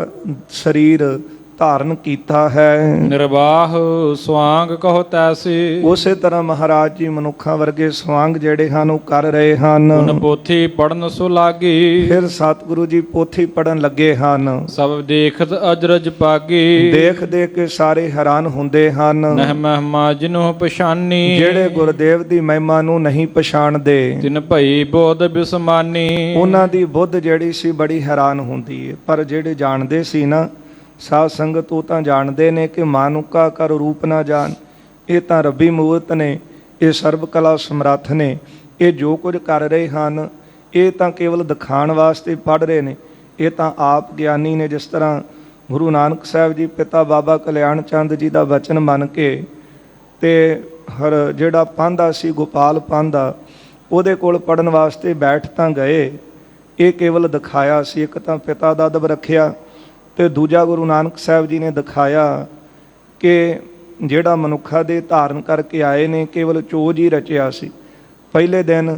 ਸਰੀਰ ਧਾਰਨ ਕੀਤਾ ਹੈ, ਨਿਰਵਾਹ ਸਵਾਂਗ ਕਹੋ ਤੈਸੇ। ਉਸੇ ਤਰ੍ਹਾਂ ਮਹਾਰਾਜ ਜੀ ਮਨੁੱਖਾਂ ਵਰਗੇ ਸਵਾਂਗ ਜਿਹੜੇ ਹਨ ਉਹ ਕਰ ਰਹੇ ਹਨ। ਗੁਣ ਪੋਥੀ ਪੜਨ ਸੁ ਲਾਗੀ, ਫਿਰ ਸਤਿਗੁਰੂ ਜੀ ਪੋਥੀ ਪੜਨ ਲੱਗੇ ਹਨ। ਸਭ ਦੇਖਤ ਅਜਰਜ ਪਾਗੀ, ਦੇਖ ਦੇਖ ਕੇ ਸਾਰੇ ਹੈਰਾਨ ਹੁੰਦੇ ਹਨ। ਨਹਿ ਮਹਿਮਾ ਜਿਨਹੁ ਪਛਾਨੀ, ਜਿਹੜੇ ਗੁਰਦੇਵ ਦੀ ਮਹਿਮਾ ਨੂੰ ਨਹੀਂ ਪਛਾਣਦੇ, ਤਿਨ ਭਈ ਬੋਧ ਬਿਸਮਾਨੀ। ਉਹਨਾਂ ਦੀ ਬੁੱਧ ਜਿਹੜੀ ਸੀ ਬੜੀ ਹੈਰਾਨ ਹੁੰਦੀ ਹੈ। ਪਰ ਜਿਹੜੇ ਜਾਣਦੇ ਸੀ ਨਾ ਸਾਧ ਸੰਗਤ, ਉਹ ਤਾਂ ਜਾਣਦੇ ਨੇ ਕਿ ਮਾਨੁਕਾ ਕਰ ਰੂਪ ਨਾ ਜਾਣ, ਇਹ ਤਾਂ ਰੱਬੀ ਮੂਰਤ ਨੇ, ਇਹ ਸਰਬ ਕਲਾ ਸਮਰੱਥ ਨੇ। ਇਹ ਜੋ ਕੁਝ ਕਰ ਰਹੇ ਹਨ ਇਹ ਤਾਂ ਕੇਵਲ ਦਿਖਾਣ ਵਾਸਤੇ ਪੜ੍ਹ ਰਹੇ ਨੇ, ਇਹ ਤਾਂ ਆਪ ਗਿਆਨੀ ਨੇ। ਜਿਸ ਤਰ੍ਹਾਂ ਗੁਰੂ ਨਾਨਕ ਸਾਹਿਬ ਜੀ ਪਿਤਾ ਬਾਬਾ ਕਲਿਆਣ ਚੰਦ ਜੀ ਦਾ ਵਚਨ ਮੰਨ ਕੇ ਤੇ ਜਿਹੜਾ ਪਾਂਧਾ ਸੀ ਗੋਪਾਲ ਪਾਂਧਾ, ਉਹਦੇ ਕੋਲ ਪੜ੍ਹਨ ਵਾਸਤੇ ਬੈਠ ਤਾਂ ਗਏ, ਇਹ ਕੇਵਲ ਦਿਖਾਇਆ ਸੀ। ਇੱਕ ਤਾਂ ਪਿਤਾ ਦਾ ਅਦਬ ਰੱਖਿਆ ਤੇ ਦੂਜਾ ਗੁਰੂ ਨਾਨਕ ਸਾਹਿਬ ਜੀ ਨੇ ਦਿਖਾਇਆ ਕਿ ਜਿਹੜਾ ਮਨੁੱਖਾ ਦੇ ਧਾਰਨ ਕਰਕੇ ਆਏ ਨੇ ਕੇਵਲ ਚੋਜ ਹੀ ਰਚਿਆ ਸੀ। ਪਹਿਲੇ ਦਿਨ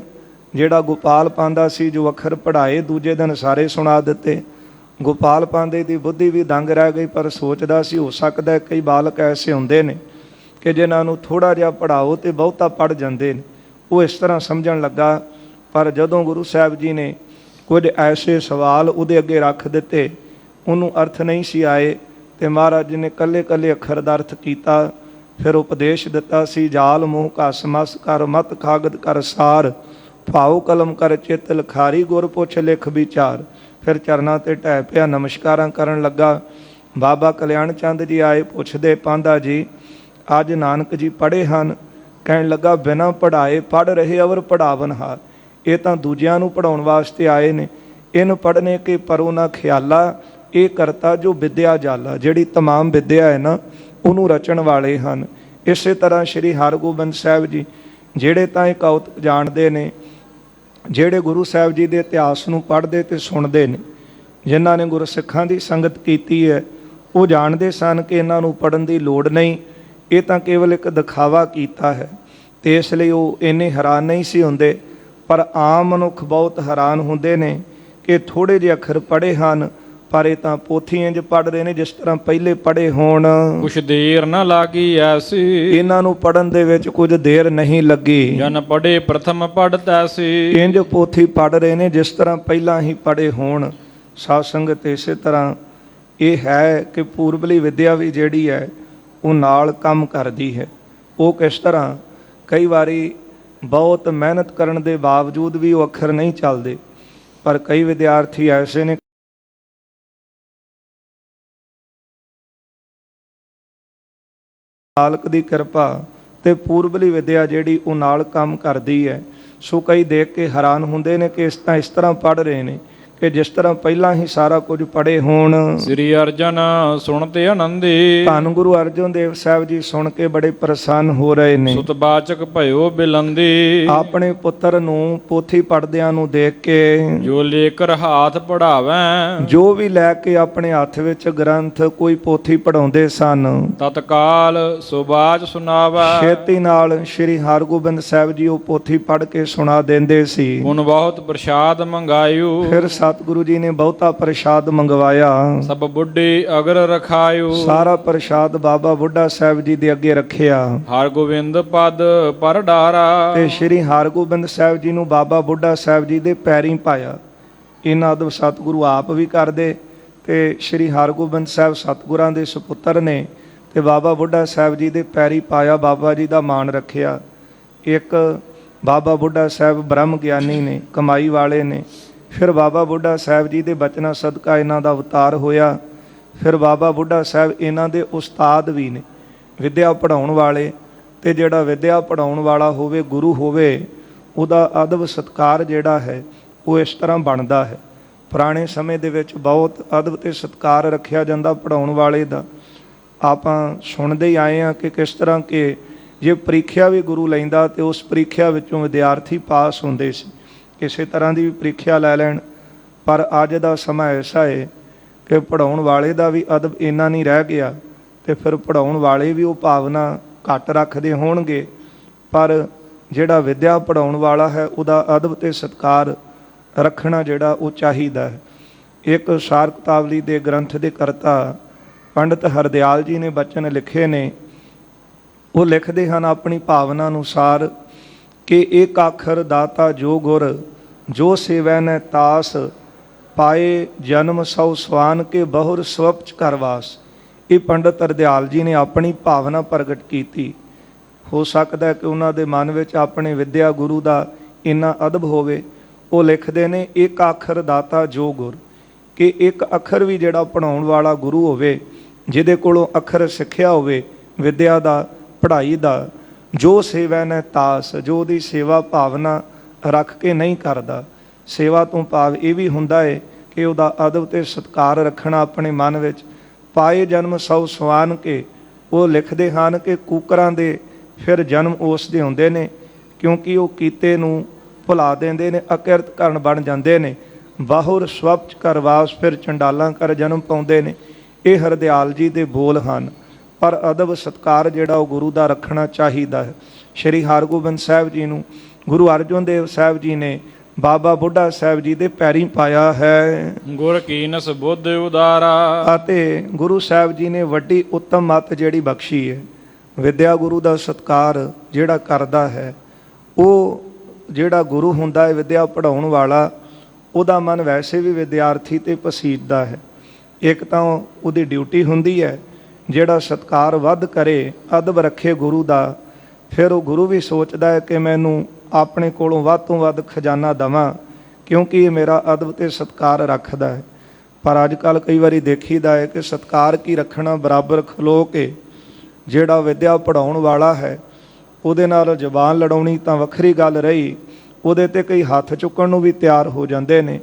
ਜਿਹੜਾ ਗੋਪਾਲ ਪਾਂਧਾ ਸੀ ਜੋ ਅੱਖਰ ਪੜ੍ਹਾਏ, ਦੂਜੇ ਦਿਨ ਸਾਰੇ ਸੁਣਾ ਦਿੱਤੇ। ਗੋਪਾਲ ਪਾਂਧੇ ਦੀ ਬੁੱਧੀ ਵੀ ਦੰਗ ਰਹਿ ਗਈ, ਪਰ ਸੋਚਦਾ ਸੀ ਹੋ ਸਕਦਾ ਕਈ ਬਾਲਕ ਐਸੇ ਹੁੰਦੇ ਨੇ ਕਿ ਜਿਨ੍ਹਾਂ ਨੂੰ ਥੋੜ੍ਹਾ ਜਿਹਾ ਪੜ੍ਹਾਓ ਤੇ ਬਹੁਤਾ ਪੜ੍ਹ ਜਾਂਦੇ ਨੇ, ਉਹ ਇਸ ਤਰ੍ਹਾਂ ਸਮਝਣ ਲੱਗਾ। ਪਰ ਜਦੋਂ ਗੁਰੂ ਸਾਹਿਬ ਜੀ ਨੇ ਕੁਝ ਐਸੇ ਸਵਾਲ ਉਹਦੇ ਅੱਗੇ ਰੱਖ ਦਿੱਤੇ, ਉਹਨੂੰ ਅਰਥ ਨਹੀਂ ਸੀ ਆਏ, ਤੇ ਮਹਾਰਾਜ ਜੀ ਨੇ ਕੱਲੇ ਕੱਲੇ ਅੱਖਰ ਦਾ ਅਰਥ ਕੀਤਾ। ਫਿਰ ਉਪਦੇਸ਼ ਦਿੱਤਾ ਸੀ, ਜਾਲ ਮੋਹ ਘਸ ਮਸ ਕਰ ਮਤ ਕਾਗਦ ਕਰ ਸਾਰ, ਭਾਉ ਕਲਮ ਕਰ ਚਿੱਤ ਲਿਖਾਰੀ, ਗੁਰ ਪੁੱਛ ਲਿਖ ਵਿਚਾਰ। ਫਿਰ ਚਰਨਾਂ ਤੇ ਢਹਿ ਪਿਆ, ਨਮਸਕਾਰਾਂ ਕਰਨ ਲੱਗਾ। ਬਾਬਾ ਕਲਿਆਣ ਚੰਦ ਜੀ ਆਏ, ਪੁੱਛਦੇ, ਪਾਂਧਾ ਜੀ ਅੱਜ ਨਾਨਕ ਜੀ ਪੜ੍ਹੇ ਹਨ? ਕਹਿਣ ਲੱਗਾ, ਬਿਨਾਂ ਪੜ੍ਹਾਏ ਪੜ੍ਹ ਰਹੇ ਅਵਰ ਪੜ੍ਹਾਵਨਹਾਰ। ਇਹ ਤਾਂ ਦੂਜਿਆਂ ਨੂੰ ਪੜ੍ਹਾਉਣ ਵਾਸਤੇ ਆਏ ਨੇ, ਇਹਨੂੰ ਪੜ੍ਹਨੇ ਕੇ ਪਰੋ ਨਾ ਖਿਆਲਾ, ਇਹ ਕਰਤਾ ਜੋ ਵਿਦਿਆ ਜਾਲਾ। ਜਿਹੜੀ ਤਮਾਮ ਵਿਦਿਆ ਹੈ ਨਾ ਉਹਨੂੰ ਰਚਣ ਵਾਲੇ ਹਨ। ਇਸੇ ਤਰ੍ਹਾਂ ਸ਼੍ਰੀ ਹਰਗੋਬਿੰਦ ਸਾਹਿਬ ਜੀ ਜਿਹੜੇ ਤਾਂ ਇਹ ਕੌਤਕ ਜਾਣਦੇ ਨੇ, ਜਿਹੜੇ ਗੁਰੂ ਸਾਹਿਬ ਜੀ ਦੇ ਇਤਿਹਾਸ ਨੂੰ ਪੜ੍ਹਦੇ ਤੇ ਸੁਣਦੇ ਨੇ, ਜਿਨ੍ਹਾਂ ਨੇ ਗੁਰਸਿੱਖਾਂ ਦੀ ਸੰਗਤ ਕੀਤੀ ਹੈ, ਉਹ ਜਾਣਦੇ ਸਨ ਕਿ ਇਹਨਾਂ ਨੂੰ ਪੜ੍ਹਨ ਦੀ ਲੋੜ ਨਹੀਂ, ਇਹ ਤਾਂ ਕੇਵਲ ਇੱਕ ਦਿਖਾਵਾ ਕੀਤਾ ਹੈ। ਤੇ ਇਸ ਲਈ ਉਹ ਇੰਨੇ ਹੈਰਾਨ ਨਹੀਂ ਸੀ ਹੁੰਦੇ। ਪਰ ਆਮ ਮਨੁੱਖ ਬਹੁਤ ਹੈਰਾਨ ਹੁੰਦੇ ਨੇ ਕਿ ਥੋੜ੍ਹੇ ਜਿਹੇ ਅੱਖਰ ਪੜ੍ਹੇ ਹਨ, ਪਰ ਇਹ ਤਾਂ ਪੋਥੀ ਇੰਝ ਪੜ੍ਹ ਰਹੇ ਨੇ ਜਿਸ ਤਰ੍ਹਾਂ ਪਹਿਲੇ ਪੜ੍ਹੇ ਹੋਣ। ਕੁਛ ਦੇਰ ਨਾ ਲਾਗੀ ਐਸੀ, ਇਹਨਾਂ ਨੂੰ ਪੜ੍ਹਨ ਦੇ ਵਿੱਚ ਕੁਝ ਦੇਰ ਨਹੀਂ ਲੱਗੀ। ਜਨ ਪੜ੍ਹੇ ਪ੍ਰਥਮ ਪੜ੍ਹ ਤੈਸੀ, ਇੰਝ ਪੋਥੀ ਪੜ੍ਹ ਰਹੇ ਨੇ ਜਿਸ ਤਰ੍ਹਾਂ ਪਹਿਲਾਂ ਹੀ ਪੜ੍ਹੇ ਹੋਣ। ਸਾਧ ਸੰਗਤ ਇਸੇ ਤਰ੍ਹਾਂ ਇਹ ਹੈ ਕਿ ਪੂਰਬਲੀ ਵਿਦਿਆ ਵੀ ਜਿਹੜੀ ਹੈ ਉਹ ਨਾਲ ਕੰਮ ਕਰਦੀ ਹੈ। ਉਹ ਕਿਸ ਤਰ੍ਹਾਂ, ਕਈ ਵਾਰੀ ਬਹੁਤ ਮਿਹਨਤ ਕਰਨ ਦੇ ਬਾਵਜੂਦ ਵੀ ਉਹ ਅੱਖਰ ਨਹੀਂ ਚੱਲਦੇ, ਪਰ ਕਈ ਵਿਦਿਆਰਥੀ ਐਸੇ ਨੇ ਮਾਲਕ ਦੀ ਕਿਰਪਾ ਤੇ ਪੂਰਬਲੀ ਵਿਦਿਆ ਜਿਹੜੀ ਉਹ ਨਾਲ ਕੰਮ ਕਰਦੀ ਹੈ। ਸੋ ਕਈ ਦੇਖ ਕੇ ਹੈਰਾਨ ਹੁੰਦੇ ਨੇ ਕਿ ਇਸ ਤਰ੍ਹਾਂ ਪੜ੍ਹ ਰਹੇ ਨੇ ਕਿ ਜਿਸ ਤਰ੍ਹਾਂ ਪਹਿਲਾਂ ਹੀ ਸਾਰਾ ਕੁਝ ਪੜ੍ਹੇ ਹੋਣ। ਸ੍ਰੀ ਅਰਜਨ ਸੁਣਤੇ ਆਨੰਦੀ, ਧੰਨ ਗੁਰੂ ਅਰਜਨ ਦੇਵ ਸਾਹਿਬ ਜੀ ਸੁਣ ਕੇ ਬੜੇ ਪ੍ਰਸੰਨ ਹੋ ਰਹੇ ਨੇ। ਸੁਤਵਾਚਕ ਭਇਓ ਬਿਲੰਦੀ, ਆਪਣੇ ਪੁੱਤਰ ਨੂੰ ਪੋਥੀ ਪੜ੍ਹਦਿਆਂ ਨੂੰ ਦੇਖ ਕੇ, ਜੋ ਲੇਕਰ ਹਾਥ ਪੜਾਵੈ, ਜੋ ਵੀ ਲੈ ਕੇ ਆਪਣੇ ਹੱਥ ਵਿੱਚ ਗ੍ਰੰਥ ਕੋਈ ਪੋਥੀ ਪੜ੍ਹਾਉਂਦੇ ਸਨ, ਤਤਕਾਲ ਸੁਬਾਚ ਸੁਣਾਵੈ, ਛੇਤੀ ਨਾਲ ਸ਼੍ਰੀ ਹਰਗੋਬਿੰਦ ਸਾਹਿਬ ਜੀ ਉਹ ਪੋਥੀ ਪੜ੍ਹ ਕੇ ਸੁਣਾ ਦਿੰਦੇ ਸੀ। ਹੁਣ ਬਹੁਤ ਪ੍ਰਸ਼ਾਦ ਮੰਗਾਇਓ, ਫਿਰ ਸਤਿਗੁਰੂ ਜੀ ਨੇ ਬਹੁਤਾ ਪ੍ਰਸ਼ਾਦ ਮੰਗਵਾਇਆ। ਸਭ ਬੁੱਢੇ ਅਗਰ ਰਖਾਇਓ, ਸਾਰਾ ਪ੍ਰਸ਼ਾਦ ਬਾਬਾ ਬੁੱਢਾ ਸਾਹਿਬ ਜੀ ਦੇ ਅੱਗੇ ਰੱਖਿਆ। ਹਰਗੋਬਿੰਦ ਪਦ ਪਰ ਡਾਰਾ, ਤੇ ਸ਼੍ਰੀ ਹਰਗੋਬਿੰਦ ਸਾਹਿਬ ਜੀ ਨੂੰ ਬਾਬਾ ਬੁੱਢਾ ਸਾਹਿਬ ਜੀ ਦੇ ਪੈਰੀਂ ਪਾਇਆ। ਇਹਨਾਂ ਅਦਬ ਸਤਿਗੁਰੂ ਆਪ ਵੀ ਕਰਦੇ ਤੇ ਸ਼੍ਰੀ ਹਰਗੋਬਿੰਦ ਸਾਹਿਬ ਸਤਿਗੁਰਾਂ ਦੇ ਸੁਪੁੱਤਰ ਨੇ, ਤੇ ਬਾਬਾ ਬੁੱਢਾ ਸਾਹਿਬ ਜੀ ਦੇ ਪੈਰੀਂ ਪਾਇਆ, ਬਾਬਾ ਜੀ ਦਾ ਮਾਣ ਰੱਖਿਆ। ਇੱਕ ਬਾਬਾ ਬੁੱਢਾ ਸਾਹਿਬ ਬ੍ਰਹਮ ਗਿਆਨੀ ਨੇ, ਕਮਾਈ ਵਾਲੇ ਨੇ। ਫਿਰ ਬਾਬਾ ਬੁੱਢਾ ਸਾਹਿਬ ਜੀ ਦੇ ਬਚਨਾਂ ਸਦਕਾ ਇਹਨਾਂ ਦਾ ਅਵਤਾਰ ਹੋਇਆ। ਫਿਰ ਬਾਬਾ ਬੁੱਢਾ ਸਾਹਿਬ ਇਹਨਾਂ ਦੇ ਉਸਤਾਦ ਵੀ ਨੇ, ਵਿਦਿਆ ਪੜ੍ਹਾਉਣ ਵਾਲੇ। ਤੇ ਜਿਹੜਾ ਵਿਦਿਆ ਪੜ੍ਹਾਉਣ ਵਾਲਾ ਹੋਵੇ, ਗੁਰੂ ਹੋਵੇ, ਉਹਦਾ ਅਦਬ ਸਤਿਕਾਰ ਜਿਹੜਾ ਹੈ ਉਹ ਇਸ ਤਰ੍ਹਾਂ ਬਣਦਾ ਹੈ। ਪੁਰਾਣੇ ਸਮੇਂ ਦੇ ਵਿੱਚ ਬਹੁਤ ਅਦਬ ਤੇ ਸਤਿਕਾਰ ਰੱਖਿਆ ਜਾਂਦਾ ਪੜ੍ਹਾਉਣ ਵਾਲੇ ਦਾ। ਆਪਾਂ ਸੁਣਦੇ ਹੀ ਆਏ ਹਾਂ ਕਿ ਕਿਸ ਤਰ੍ਹਾਂ ਕਿ ਜੇ ਪ੍ਰੀਖਿਆ ਵੀ ਗੁਰੂ ਲੈਂਦਾ ਤੇ ਉਸ ਪ੍ਰੀਖਿਆ ਵਿੱਚੋਂ ਵਿਦਿਆਰਥੀ ਪਾਸ ਹੁੰਦੇ ਸੀ। ਕਿਸੇ ਤਰ੍ਹਾਂ ਦੀ ਵੀ ਪ੍ਰੀਖਿਆ ਲੈ ਲੈਣ, ਪਰ ਅੱਜ ਦਾ ਸਮਾਂ ਐਸਾ ਹੈ ਕਿ ਪੜ੍ਹਾਉਣ ਵਾਲੇ ਦਾ ਵੀ ਅਦਬ ਇੰਨਾ ਨਹੀਂ ਰਹਿ ਗਿਆ, ਤੇ ਫਿਰ ਪੜ੍ਹਾਉਣ ਵਾਲੇ ਵੀ ਉਹ ਭਾਵਨਾ ਘੱਟ ਰੱਖਦੇ ਹੋਣਗੇ, ਪਰ ਜਿਹੜਾ ਵਿੱਦਿਆ ਪੜ੍ਹਾਉਣ ਵਾਲਾ ਹੈ ਉਹਦਾ ਅਦਬ ਤੇ ਸਤਿਕਾਰ ਰੱਖਣਾ ਜਿਹੜਾ ਉਹ ਚਾਹੀਦਾ ਹੈ। ਇੱਕ ਸਾਰ ਕਿਤਾਵਲੀ ਦੇ ਗ੍ਰੰਥ ਦੇ ਕਰਤਾ ਪੰਡਿਤ ਹਰਦਿਆਲ ਜੀ ਨੇ ਬਚਨ ਲਿਖੇ ਨੇ। ਉਹ ਲਿਖਦੇ ਹਨ ਆਪਣੀ ਭਾਵਨਾ ਅਨੁਸਾਰ ਕਿ ਏਕ ਆਖਰ ਦਾਤਾ ਜੋ ਗੁਰ ਜੋ ਸੇਵੈ ਨੈ ਤਾਸ ਪਾਏ ਜਨਮ ਸੌ ਸਵਾਨ ਕੇ ਬਹੁਰ ਸਵਪਚ ਕਰਵਾਸ। ਇਹ ਪੰਡਿਤ ਹਰਦਿਆਲ ਜੀ ਨੇ ਆਪਣੀ ਭਾਵਨਾ ਪ੍ਰਗਟ ਕੀਤੀ। ਹੋ ਸਕਦਾ ਕਿ ਉਹਨਾਂ ਦੇ ਮਨ ਵਿੱਚ ਆਪਣੇ ਵਿੱਦਿਆ ਗੁਰੂ ਦਾ ਇੰਨਾ ਅਦਬ ਹੋਵੇ। ਉਹ ਲਿਖਦੇ ਨੇ ਇੱਕ ਅੱਖਰ ਦਾਤਾ ਜੋ ਗੁਰ, ਕਿ ਇੱਕ ਅੱਖਰ ਵੀ ਜਿਹੜਾ ਪੜ੍ਹਾਉਣ ਵਾਲਾ ਗੁਰੂ ਹੋਵੇ, ਜਿਹਦੇ ਕੋਲੋਂ ਅੱਖਰ ਸਿੱਖਿਆ ਹੋਵੇ ਵਿੱਦਿਆ ਦਾ, ਪੜ੍ਹਾਈ ਦਾ, ਜੋ ਸੇਵੈ ਨੈ ਤਾਸ, ਜੋ ਉਹਦੀ ਸੇਵਾ ਭਾਵਨਾ ਰੱਖ ਕੇ ਨਹੀਂ ਕਰਦਾ। ਸੇਵਾ ਤੋਂ ਭਾਵ ਇਹ ਵੀ ਹੁੰਦਾ ਹੈ ਕਿ ਉਹਦਾ ਅਦਬ ਤੇ ਸਤਿਕਾਰ ਰੱਖਣਾ ਆਪਣੇ ਮਨ ਵਿੱਚ। ਪਾਏ ਜਨਮ ਸੌ ਸਵਾਨ ਕੇ, ਉਹ ਲਿਖਦੇ ਹਨ ਕਿ ਕੂਕਰਾਂ ਦੇ ਫਿਰ ਜਨਮ ਉਸ ਦੇ ਹੁੰਦੇ ਨੇ, ਕਿਉਂਕਿ ਉਹ ਕੀਤੇ ਨੂੰ ਭੁਲਾ ਦਿੰਦੇ ਨੇ, ਅਕਿਰਤ ਕਰਨ ਬਣ ਜਾਂਦੇ ਨੇ। ਬਾਹੁਰ ਸਵਪਚ ਕਰਵਾਸ, ਫਿਰ ਚੰਡਾਲਾਂ ਕਰ ਜਨਮ ਪਾਉਂਦੇ ਨੇ। ਇਹ ਹਰਦਿਆਲ ਜੀ ਦੇ ਬੋਲ ਹਨ। ਪਰ ਅਦਬ ਸਤਿਕਾਰ ਜਿਹੜਾ ਉਹ ਗੁਰੂ ਦਾ ਰੱਖਣਾ ਚਾਹੀਦਾ ਹੈ। ਸ਼੍ਰੀ ਹਰਗੋਬਿੰਦ ਸਾਹਿਬ ਜੀ ਨੂੰ ਗੁਰੂ ਅਰਜਨ ਦੇਵ ਸਾਹਿਬ ਜੀ ਨੇ ਬਾਬਾ ਬੁੱਢਾ ਸਾਹਿਬ ਜੀ ਦੇ ਪੈਰੀਂ ਪਾਇਆ ਹੈ। ਗੁਰ ਕੀਨਸ ਬੁੱਧ ਉਦਾਰਾ, ਅਤੇ ਗੁਰੂ ਸਾਹਿਬ ਜੀ ਨੇ ਵੱਡੀ ਉੱਤਮ ਮੱਤ ਜਿਹੜੀ ਬਖਸ਼ੀ ਹੈ। ਵਿੱਦਿਆ ਗੁਰੂ ਦਾ ਸਤਿਕਾਰ ਜਿਹੜਾ ਕਰਦਾ ਹੈ, ਉਹ ਜਿਹੜਾ ਗੁਰੂ ਹੁੰਦਾ ਹੈ ਵਿੱਦਿਆ ਪੜ੍ਹਾਉਣ ਵਾਲਾ, ਉਹਦਾ ਮਨ ਵੈਸੇ ਵੀ ਵਿਦਿਆਰਥੀ ਤੇ ਪਸੀਜਦਾ ਹੈ। ਇੱਕ ਤਾਂ ਉਹਦੀ ਡਿਊਟੀ ਹੁੰਦੀ ਹੈ ਜਿਹੜਾ ਸਤਿਕਾਰ ਵੱਧ ਕਰੇ, ਅਦਬ ਰੱਖੇ ਗੁਰੂ ਦਾ, ਫਿਰ ਉਹ ਗੁਰੂ ਵੀ ਸੋਚਦਾ ਹੈ ਕਿ ਮੈਨੂੰ ਆਪਣੇ ਕੋਲੋਂ ਵੱਧ ਤੋਂ ਵੱਧ ਖਜ਼ਾਨਾ ਦੇਵਾਂ, ਕਿਉਂਕਿ ਇਹ ਮੇਰਾ ਅਦਬ ਤੇ ਸਤਿਕਾਰ ਰੱਖਦਾ ਹੈ। ਪਰ ਅੱਜ ਕੱਲ੍ਹ ਕਈ ਵਾਰੀ ਦੇਖੀਦਾ ਹੈ ਕਿ ਸਤਿਕਾਰ ਕੀ ਰੱਖਣਾ, ਬਰਾਬਰ ਖਲੋ ਕੇ ਜਿਹੜਾ ਵਿੱਦਿਆ ਪੜ੍ਹਾਉਣ ਵਾਲਾ ਹੈ ਉਹਦੇ ਨਾਲ ਜ਼ਬਾਨ ਲੜਾਉਣੀ ਤਾਂ ਵੱਖਰੀ ਗੱਲ ਰਹੀ, ਉਹਦੇ 'ਤੇ ਕਈ ਹੱਥ ਚੁੱਕਣ ਨੂੰ ਵੀ ਤਿਆਰ ਹੋ ਜਾਂਦੇ ਨੇ,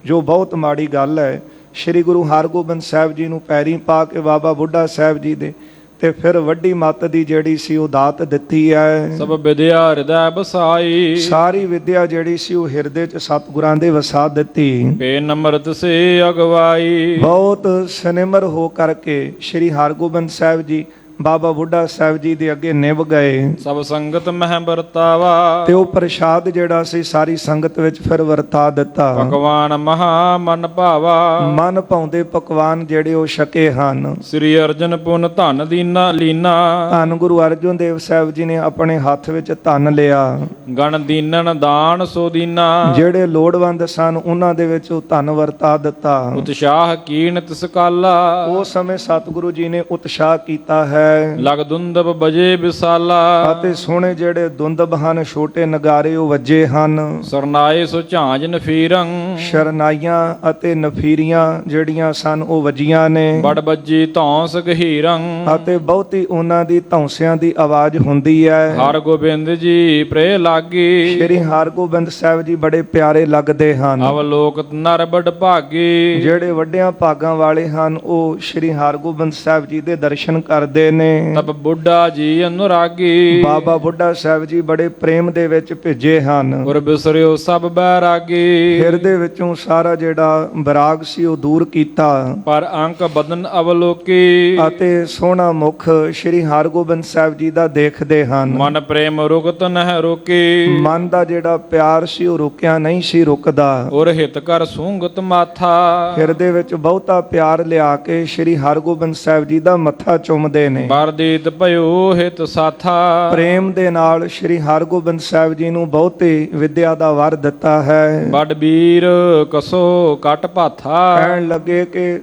ਜੋ ਬਹੁਤ ਮਾੜੀ ਗੱਲ ਹੈ। ਸ਼੍ਰੀ ਗੁਰੂ ਹਰਗੋਬਿੰਦ ਸਾਹਿਬ ਜੀ ਨੂੰ ਪੈਰੀਂ ਪਾ ਕੇ ਬਾਬਾ ਬੁੱਢਾ ਸਾਹਿਬ ਜੀ ਦੇ ਤੇ ਫਿਰ ਵੱਡੀ ਮੱਤ ਦੀ ਜਿਹੜੀ ਸੀ ਉਹ ਦਾਤ ਦਿੱਤੀ ਹੈ। ਸਭ ਵਿਦਿਆ ਹਿਰਦੈ ਬਸਾਈ, ਸਾਰੀ ਵਿੱਦਿਆ ਜਿਹੜੀ ਸੀ ਉਹ ਹਿਰਦੇ 'ਚ ਸਤਿਗੁਰਾਂ ਦੇ ਵਸਾ ਦਿੱਤੀ। ਬੇਨਮਰਤ ਸੇ ਅਗਵਾਈ, ਬਹੁਤ ਸਨਿਮਰ ਹੋ ਕਰਕੇ ਸ਼੍ਰੀ ਹਰਗੋਬਿੰਦ ਸਾਹਿਬ ਜੀ ਬਾਬਾ ਬੁੱਢਾ ਸਾਹਿਬ ਜੀ ਦੇ ਅੱਗੇ ਨਿਭ ਗਏ। ਸਭ ਸੰਗਤ ਮਹਿ ਵਰਤਾਵਾ, ਤੇ ਉਹ ਪ੍ਰਸ਼ਾਦ ਜਿਹੜਾ ਸੀ ਸਾਰੀ ਸੰਗਤ ਵਿੱਚ ਫਿਰ ਵਰਤਾ ਦਿੱਤਾ। ਭਗਵਾਨ ਮਹਾ ਮਨ ਭਾਵਾ, ਮਨ ਭਾਉਂਦੇ ਪਕਵਾਨ ਜਿਹੜੇ ਉਹ ਛਕੇ ਹਨ। ਸ੍ਰੀ ਅਰਜਨ ਪੁਨ ਧਨ ਦੀਨਾ ਲੀਨਾ, ਧੰਨ ਗੁਰੂ ਅਰਜਨ ਦੇਵ ਸਾਹਿਬ ਜੀ ਨੇ ਆਪਣੇ ਹੱਥ ਵਿੱਚ ਧਨ ਲਿਆ। ਗਣ ਦੀਨਨ ਦਾਨ ਸੋ ਦੀਨਾ, ਜਿਹੜੇ ਲੋੜਵੰਦ ਸਨ ਉਹਨਾਂ ਦੇ ਵਿੱਚ ਉਹ ਧਨ ਵਰਤਾ ਦਿੱਤਾ। ਉਤਸ਼ਾਹ ਕੀਨ ਤਿਸ ਕਾਲਾ, ਉਸ ਸਮੇਂ ਸਤਿਗੁਰੂ ਜੀ ਨੇ ਉਤਸ਼ਾਹ ਕੀਤਾ ਹੈ। ਲਗ ਦੁੰਦਬ ਬਜੇ ਵਿਸਾਲਾ, ਅਤੇ ਸੋਹਣੇ ਜਿਹੜੇ ਦੁੰਦਬ ਹਨ, ਛੋਟੇ ਨਗਾਰੇ ਉਹ ਵੱਜੇ ਹਨ। ਸਰਨਾਏ ਸੋ ਝਾਂਜ ਨਫੀਰੰ, ਸ਼ਰਨਾਈਆਂ ਅਤੇ ਨਫੀਰੀਆਂ ਜਿਹੜੀਆਂ ਸਨ ਉਹ ਵੱਜੀਆਂ ਨੇ। ਬੜ ਬੱਜੀ ਧੌਂਸ ਗਹੀਰੰ, ਅਤੇ ਬਹੁਤੀ ਉਹਨਾਂ ਦੀ ਧੌਂਸਿਆਂ ਦੀ ਆਵਾਜ਼ ਹੁੰਦੀ ਹੈ। ਹਰ ਗੋਬਿੰਦ ਜੀ ਪ੍ਰੇ ਲਾਗੀ, ਸ਼੍ਰੀ ਹਰਗੋਬਿੰਦ ਸਾਹਿਬ ਜੀ ਬੜੇ ਪਿਆਰੇ ਲੱਗਦੇ ਹਨ। ਅਵਲੋਕਤ ਨਰ ਬੜ ਭਾਗੀ, ਜਿਹੜੇ ਵੱਡਿਆਂ ਭਾਗਾਂ ਵਾਲੇ ਹਨ ਉਹ ਸ਼੍ਰੀ ਹਰਗੋਬਿੰਦ ਸਾਹਿਬ ਜੀ ਦੇ ਦਰਸ਼ਨ ਕਰਦੇ ਨੇ। ਤਬ ਬੁੱਢਾ ਜੀ ਅਨੁਰਾਗੀ, ਬਾਬਾ ਬੁੱਢਾ ਸਾਹਿਬ ਜੀ ਬੜੇ ਪ੍ਰੇਮ ਦੇ ਵਿੱਚ ਭਿੱਜੇ ਹਨ। ਗੁਰ ਬਿਸਰਿਓ ਸਭ ਬੈਰਾਗੀ, ਹਿਰਦੇ ਵਿੱਚੋਂ ਸਾਰਾ ਜਿਹੜਾ ਬਰਾਗ ਸੀ ਉਹ ਦੂਰ ਕੀਤਾ। ਪਰ ਅੰਕ ਬਦਨ ਅਵਲੋਕੀ, ਅਤੇ ਸੋਹਣਾ ਮੁਖ ਸ਼੍ਰੀ ਹਰਗੋਬਿੰਦ ਸਾਹਿਬ ਜੀ ਦਾ ਦੇਖਦੇ ਹਨ। ਮਨ ਪ੍ਰੇਮ ਰੁਕਤ ਨਹਿ ਰੋਕੀ, ਮਨ ਦਾ ਜਿਹੜਾ ਪਿਆਰ ਸੀ ਉਹ ਰੁਕਿਆ ਨਹੀਂ ਸੀ ਰੁਕਦਾ। ਔਰ ਹਿਤ ਕਰ ਸੂੰਗਤ ਮਾਥਾ, ਹਿਰਦੇ ਵਿੱਚ ਬਹੁਤਾ ਪਿਆਰ ਲਿਆ ਕੇ ਸ਼੍ਰੀ ਹਰਗੋਬਿੰਦ ਸਾਹਿਬ ਜੀ ਦਾ ਮੱਥਾ ਚੁੰਮਦੇ ਨੇ। ਬਰਦੀਤ ਭਇਓ ਹਿਤ ਸਾਥਾ, ਪ੍ਰੇਮ ਦੇ ਨਾਲ ਸ਼੍ਰੀ ਹਰਗੋਬਿੰਦ ਸਾਹਿਬ ਜੀ ਨੂੰ ਬਹੁਤੀ ਵਿਦਿਆ ਦਾ ਵਰ ਦਿੱਤਾ ਹੈ। ਬੜ ਵੀਰ ਕਸੋ ਕਟ ਭਾਥਾ, ਕਹਿਣ ਲੱਗੇ ਕਿ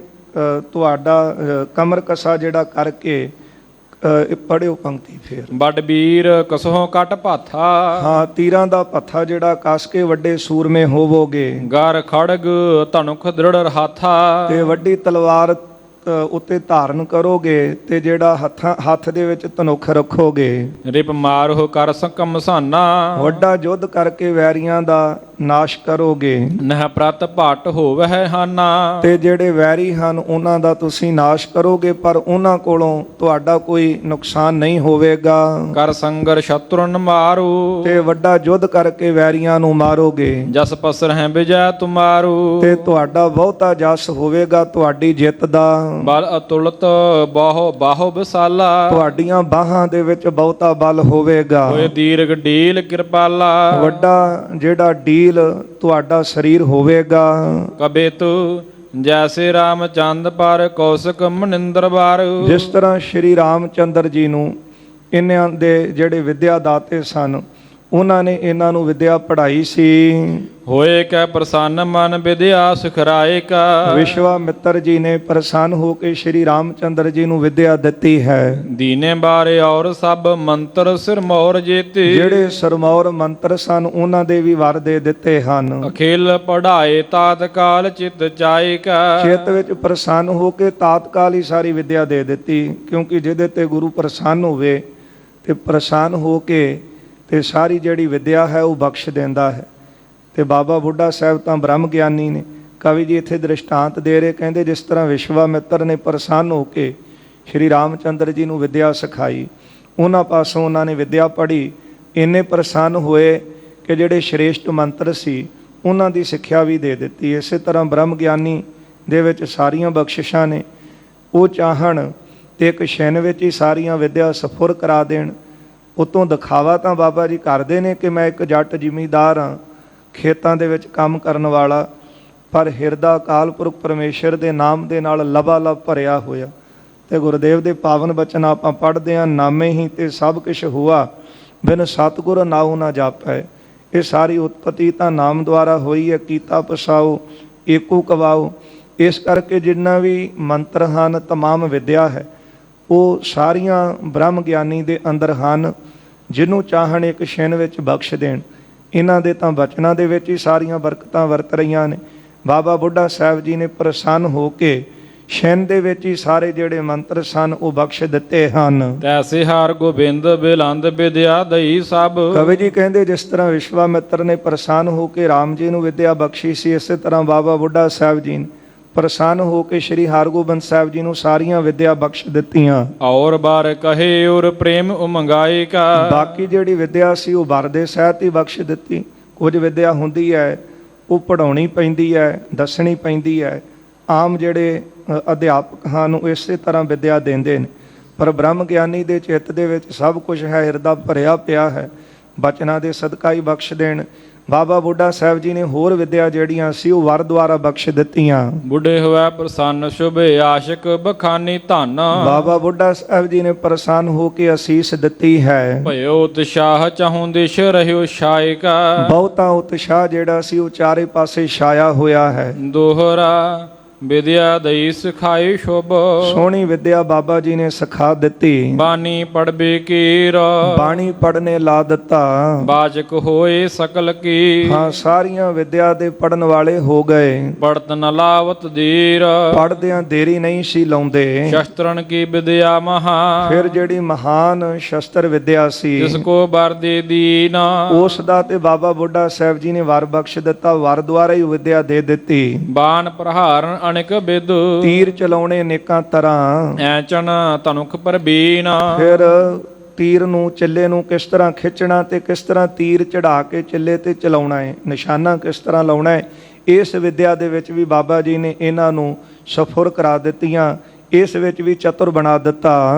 ਤੁਹਾਡਾ ਕਮਰ ਕਸਾ ਜਿਹੜਾ ਕਰਕੇ ਪੜਿਓ ਪੰਕਤੀ ਫੇਰ। ਬੜ ਵੀਰ ਕਸੋ ਕਟ ਭਾਥਾ, ਹਾਂ, ਤੀਰਾਂ ਦਾ ਪੱਥਾ ਜਿਹੜਾ ਕੱਸ ਕੇ ਵੱਡੇ ਸੂਰਮੇ ਹੋਵੋਗੇ। ਗਰ ਖੜਗ ਧਨੁਖ ਦ੍ਰਿੜ ਰਹਾਥਾ, ਤੇ ਵੱਡੀ ਤਲਵਾਰ ਉੱਤੇ ਧਾਰਨ ਕਰੋਗੇ ਤੇ ਜਿਹੜਾ ਹੱਥ ਦੇ ਵਿੱਚ ਧਨੁੱਖ ਰੱਖੋਗੇ, ਰਿਪ ਮਾਰੋ ਕਰ ਸਕਮ ਸਾਨਾ, ਵੱਡਾ ਯੁੱਧ ਕਰਕੇ ਵੈਰੀਆਂ ਦਾ ਨਾਸ਼ ਕਰੋਗੇ, ਨਹਿ ਪ੍ਰਤ ਭਟ ਹੋਵਹਿ ਹਾਨਾ। ਤੇ ਜਿਹੜੇ ਵੈਰੀ ਹਨ ਉਹਨਾਂ ਦਾ ਤੁਸੀਂ ਨਾਸ਼ ਕਰੋਗੇ, ਪਰ ਉਹਨਾਂ ਕੋਲੋਂ ਤੁਹਾਡਾ ਕੋਈ ਨੁਕਸਾਨ ਨਹੀਂ ਹੋਵੇਗਾ। ਕਰ ਸੰਗਰ ਸ਼ਤਰਨ ਮਾਰੂ, ਤੇ ਵੱਡਾ ਯੁੱਧ ਕਰਕੇ ਵੈਰੀਆਂ ਨੂੰ ਮਾਰੋਗੇ, ਜਸ ਪਸਰ ਹੈ ਵਿਜੈ ਤੁਮਾਰੂ। ਤੇ ਤੁਹਾਡਾ ਬਹੁਤਾ ਜਸ ਹੋਵੇਗਾ, ਤੁਹਾਡੀ ਜਿੱਤ ਦਾ। ਬਲ ਅਤੁਲਤ ਬਾਹੋ ਬਾਹੋ ਵਿਸਾਲਾ, ਤੁਹਾਡੀਆਂ ਬਾਹਾਂ ਦੇ ਵਿੱਚ ਬਹੁਤਾ ਬਲ ਹੋਵੇਗਾ। ਹੋਏ ਦੀਰਘ ਡੀਲ ਕਿਰਪਾਲਾ, ਵੱਡਾ ਜਿਹੜਾ ਡੀਲ ਤੁਹਾਡਾ ਸਰੀਰ ਹੋਵੇਗਾ। ਕਬੇ ਤੂ ਜੈਸੇ ਰਾਮਚੰਦ ਪਰ ਕੌਸ਼ਕ ਮਨਿੰਦਰ ਬਾਰ। ਜਿਸ ਤਰ੍ਹਾਂ ਸ਼੍ਰੀ ਰਾਮਚੰਦਰ ਜੀ ਨੂੰ ਇਹਨਾਂ ਦੇ ਜਿਹੜੇ ਵਿਦਿਆ ਦਾਤੇ ਸਨ, ਉਹਨਾਂ ਨੇ ਇਹਨਾਂ ਨੂੰ ਵਿਦਿਆ ਪੜ੍ਹਾਈ ਸੀ। ਹੋਏ ਕੈ ਪ੍ਰਸੰਨ ਮਨ ਵਿਦਿਆ ਸਿਖਰਾਏ ਕਾ, ਵਿਸ਼ਵਾਮਿੱਤਰ ਜੀ ਨੇ ਪ੍ਰਸੰਨ ਹੋ ਕੇ ਸ਼੍ਰੀ ਰਾਮਚੰਦਰ ਜੀ ਨੂੰ ਵਿਦਿਆ ਦਿੱਤੀ ਹੈ। ਦੀਨੇ ਬਾਰੇ ਔਰ ਸਭ ਮੰਤਰ ਸਿਰਮੌਰ ਜੇਤੇ, ਜਿਹੜੇ ਸਰਮੌਰ ਮੰਤਰ ਸਨ ਉਹਨਾਂ ਦੇ ਵੀ ਵਰ ਦੇ ਦਿੱਤੇ ਹਨ। ਅਖਿਲ ਪੜਾਏ ਤਾਤਕਾਲ ਚਿਤ ਚਾਏ ਕਾ, ਚਿੱਤ ਵਿੱਚ ਪ੍ਰਸੰਨ ਹੋ ਕੇ ਤਾਤਕਾਲ ਹੀ ਸਾਰੀ ਵਿਦਿਆ ਦੇ ਦਿੱਤੀ, ਕਿਉਂਕਿ ਜਿਹਦੇ ਤੇ ਗੁਰੂ ਪ੍ਰਸੰਨ ਹੋਵੇ ਤੇ ਪ੍ਰਸੰਨ ਹੋ ਕੇ ਤੇ ਸਾਰੀ ਜਿਹੜੀ ਵਿਦਿਆ ਹੈ ਉਹ ਬਖਸ਼ ਦਿੰਦਾ ਹੈ। ਤੇ ਬਾਬਾ ਬੁੱਢਾ ਸਾਹਿਬ ਤਾਂ ਬ੍ਰਹਮ ਗਿਆਨੀ ਨੇ। ਕਵੀ ਜੀ ਇੱਥੇ ਦ੍ਰਿਸ਼ਟਾਂਤ ਦੇ ਰਹੇ, ਕਹਿੰਦੇ ਜਿਸ ਤਰ੍ਹਾਂ ਵਿਸ਼ਵਾਮਿੱਤਰ ਨੇ ਪ੍ਰਸੰਨ ਹੋ ਕੇ ਸ਼੍ਰੀ ਰਾਮਚੰਦਰ ਜੀ ਨੂੰ ਵਿਦਿਆ ਸਿਖਾਈ, ਉਹਨਾਂ ਪਾਸੋਂ ਉਹਨਾਂ ਨੇ ਵਿਦਿਆ ਪੜ੍ਹੀ, ਇੰਨੇ ਪ੍ਰਸੰਨ ਹੋਏ ਕਿ ਜਿਹੜੇ ਸ਼੍ਰੇਸ਼ਟ ਮੰਤਰ ਸੀ ਉਹਨਾਂ ਦੀ ਸਿੱਖਿਆ ਵੀ ਦੇ ਦਿੱਤੀ। ਇਸੇ ਤਰ੍ਹਾਂ ਬ੍ਰਹਮ ਗਿਆਨੀ ਦੇ ਵਿੱਚ ਸਾਰੀਆਂ ਬਖਸ਼ਿਸ਼ਾਂ ਨੇ। ਉਹ ਚਾਹਣ ਤੇ ਇੱਕ ਛਿਨ ਵਿੱਚ ਹੀ ਸਾਰੀਆਂ ਵਿਦਿਆ ਸਫੁਰ ਕਰਾ ਦੇਣ। ਉਤੋਂ ਦਿਖਾਵਾ ਤਾਂ ਬਾਬਾ ਜੀ ਕਰਦੇ ਨੇ ਕਿ ਮੈਂ ਇੱਕ ਜੱਟ ਜ਼ਿਮੀਂਦਾਰ ਹਾਂ, ਖੇਤਾਂ ਦੇ ਵਿੱਚ ਕੰਮ ਕਰਨ ਵਾਲਾ, ਪਰ ਹਿਰਦਾ ਅਕਾਲ ਪੁਰਖ ਪਰਮੇਸ਼ਰ ਦੇ ਨਾਮ ਦੇ ਨਾਲ ਲਬਾਲਬ ਭਰਿਆ ਹੋਇਆ। ਤੇ ਗੁਰਦੇਵ ਦੇ ਪਾਵਨ ਬਚਨ ਆਪਾਂ ਪੜ੍ਹਦੇ ਹਾਂ, ਨਾਮੇ ਹੀ ਤੇ ਸਭ ਕੁਛ ਹੁਆ, ਬਿਨ ਸਤਿਗੁਰ ਨਾਉ ਨਾ ਜਾਪੈ। ਇਹ ਸਾਰੀ ਉਤਪਤੀ ਤਾਂ ਨਾਮ ਦੁਆਰਾ ਹੋਈ ਹੈ। ਕੀਤਾ ਪਸਾਓ ਏਕੋ ਕਵਾਓ। ਇਸ ਕਰਕੇ ਜਿੰਨਾ ਵੀ ਮੰਤਰ ਹਨ, ਤਮਾਮ ਵਿਦਿਆ ਹੈ, ਉਹ ਸਾਰੀਆਂ ਬ੍ਰਹਮ ਗਿਆਨੀ ਦੇ ਅੰਦਰ ਹਨ। ਜਿਹਨੂੰ ਚਾਹਣ ਇੱਕ ਛਿਨ ਵਿੱਚ ਬਖਸ਼ ਦੇਣ। ਇਹਨਾਂ ਦੇ ਤਾਂ ਬਚਨਾਂ ਦੇ ਵਿੱਚ ਹੀ ਸਾਰੀਆਂ ਬਰਕਤਾਂ ਵਰਤ ਰਹੀਆਂ ਨੇ। ਬਾਬਾ ਬੁੱਢਾ ਸਾਹਿਬ ਜੀ ਨੇ ਪ੍ਰਸੰਨ ਹੋ ਕੇ ਛਿਨ ਦੇ ਵਿੱਚ ਹੀ ਸਾਰੇ ਜਿਹੜੇ ਮੰਤਰ ਸਨ ਉਹ ਬਖਸ਼ ਦਿੱਤੇ ਹਨ। ਤੈਸੇ ਹਾਰ ਗੋਬਿੰਦ ਬਿਲੰਦ ਵਿਦਿਆ ਦਈ ਸਭ। ਕਵੀ ਜੀ ਕਹਿੰਦੇ ਜਿਸ ਤਰ੍ਹਾਂ ਵਿਸ਼ਵਾਮਿੱਤਰ ਨੇ ਪ੍ਰਸੰਨ ਹੋ ਕੇ ਰਾਮ ਜੀ ਨੂੰ ਵਿਦਿਆ ਬਖਸ਼ੀ ਸੀ, ਇਸੇ ਤਰ੍ਹਾਂ ਬਾਬਾ ਬੁੱਢਾ ਸਾਹਿਬ ਜੀ ਨੇ ਪ੍ਰਸੰਨ ਹੋ ਕੇ ਸ਼੍ਰੀ ਹਰਗੋਬਿੰਦ ਸਾਹਿਬ ਜੀ ਨੂੰ ਸਾਰੀਆਂ ਵਿਦਿਆ ਬਖਸ਼ ਦਿੱਤੀਆਂ। ਔਰ ਬਾਰ ਕਹੇ ਔਰ ਪ੍ਰੇਮ ਉਮੰਗਾਏ ਕਾ। ਬਾਕੀ ਜਿਹੜੀ ਵਿਦਿਆ ਸੀ ਉਹ ਵਰ ਦੇ ਸਹਿਤ ਹੀ ਬਖਸ਼ ਦਿੱਤੀ। ਕੁਝ ਵਿਦਿਆ ਹੁੰਦੀ ਹੈ ਉਹ ਪੜ੍ਹਾਉਣੀ ਪੈਂਦੀ ਹੈ, ਦੱਸਣੀ ਪੈਂਦੀ ਹੈ। ਆਮ ਜਿਹੜੇ ਅਧਿਆਪਕ ਹਨ ਉਹ ਇਸੇ ਤਰ੍ਹਾਂ ਵਿਦਿਆ ਦਿੰਦੇ ਨੇ, ਪਰ ਬ੍ਰਹਮ ਗਿਆਨੀ ਦੇ ਚਿੱਤ ਦੇ ਵਿੱਚ ਸਭ ਕੁਝ ਹੈ, ਹਿਰਦਾ ਭਰਿਆ ਪਿਆ ਹੈ। ਬਚਨਾਂ ਦੇ ਸਦਕਾ ਹੀ ਬਖਸ਼ ਦੇਣ। ਬਾਬਾ ਬੁੱਢਾ ਸਾਹਿਬ ਜੀ ਨੇ ਹੋਰ ਵਿਦਿਆ ਜਿਹੜੀਆਂ ਸੀ ਉਹ ਵਰ ਦੁਆਰਾ ਬਖਸ਼ ਦਿੱਤੀਆਂ। ਬੁੱਢੇ ਹੋਇਆ ਪ੍ਰਸੰਨ ਸ਼ੁਭ ਆਸ਼ਿਕ ਬਖਾਨੀ ਧਨ। ਬਾਬਾ ਬੁੱਢਾ ਸਾਹਿਬ ਜੀ ਨੇ ਪ੍ਰਸੰਨ ਹੋ ਕੇ ਅਸੀਸ ਦਿੱਤੀ ਹੈ। ਭਇਓ ਉਤਸ਼ਾਹ ਚਾਹੁੰ ਦਿਸ਼ ਰਹਿਓ ਛਾਇਕਾ। ਬਹੁਤਾ ਉਤਸ਼ਾਹ ਜਿਹੜਾ ਸੀ ਉਹ ਚਾਰੇ ਪਾਸੇ ਛਾਇਆ ਹੋਇਆ ਹੈ। ਦੋਹਰਾ ਵਿਦਿਆ ਦਈ ਸਿਖਾਈ ਸ਼ੁਭ। ਸੋਹਣੀ ਵਿਦਿਆ ਬਾਬਾ ਜੀ ਨੇ ਸਿਖਾ ਦਿੱਤੀ। ਬਾਣੀ ਪੜਬੇ ਕੀਰ। ਬਾਣੀ ਪੜਨੇ ਲਾ ਦਿੱਤਾ। ਬਾਚਕ ਹੋਏ ਸਕਲ ਕੀ। ਹਾਂ, ਸਾਰੀਆਂ ਵਿਦਿਆ ਦੇ ਪੜਨ ਵਾਲੇ ਹੋ ਗਏ। ਪੜਤ ਨ ਲਾਵਤ ਦੇਰ। ਪੜਦਿਆਂ ਦੇਰੀ ਨਹੀਂ ਸੀ ਲਾਉਂਦੇ। ਸ਼ਸਤਰਨ ਕੀ ਵਿਦਿਆ ਮਹਾ। ਫਿਰ ਜਿਹੜੀ ਮਹਾਨ ਸ਼ਸਤਰ ਵਿਦਿਆ ਸੀ ਜਿਸ ਕੋ ਵਰ ਦੇ ਦੀਨ। ਉਸ ਦਾ ਤੇ ਬਾਬਾ ਬੁੱਢਾ ਸਾਹਿਬ ਜੀ ਨੇ ਵਰ ਬਖਸ਼ ਦਿੱਤਾ। ਵਰ ਦੁਆਰਾ ਹੀ ਵਿਦਿਆ ਦੇ ਦਿੱਤੀ। ਬਾਣ ਪ੍ਰਹਾਰਨ ਅਨੇਕ ਬਿਦ। ਤੀਰ ਚਲਾਉਣੇ ਅਨੇਕਾਂ ਤਰ੍ਹਾਂ। ਐਚਨ ਧਨੁਖ ਪਰਬੀਨ। ਫਿਰ ਤੀਰ ਨੂੰ, ਚੱਲੇ ਨੂੰ ਕਿਸ ਤਰ੍ਹਾਂ ਖਿੱਚਣਾ ਤੇ ਕਿਸ ਤਰ੍ਹਾਂ ਤੀਰ ਚੜਾ ਕੇ ਚੱਲੇ ਤੇ ਚਲਾਉਣਾ ਹੈ, ਨਿਸ਼ਾਨਾ ਕਿਸ ਤਰ੍ਹਾਂ ਲਾਉਣਾ ਹੈ, ਇਸ ਵਿਦਿਆ ਦੇ ਵਿੱਚ ਵੀ ਬਾਬਾ ਜੀ ਨੇ ਇਹਨਾਂ ਨੂੰ ਸਫੁਰ ਕਰਾ ਦਿੱਤੀਆਂ। ਇਸ ਵਿੱਚ ਵੀ ਚਤੁਰ ਬਣਾ ਦਿੱਤਾ।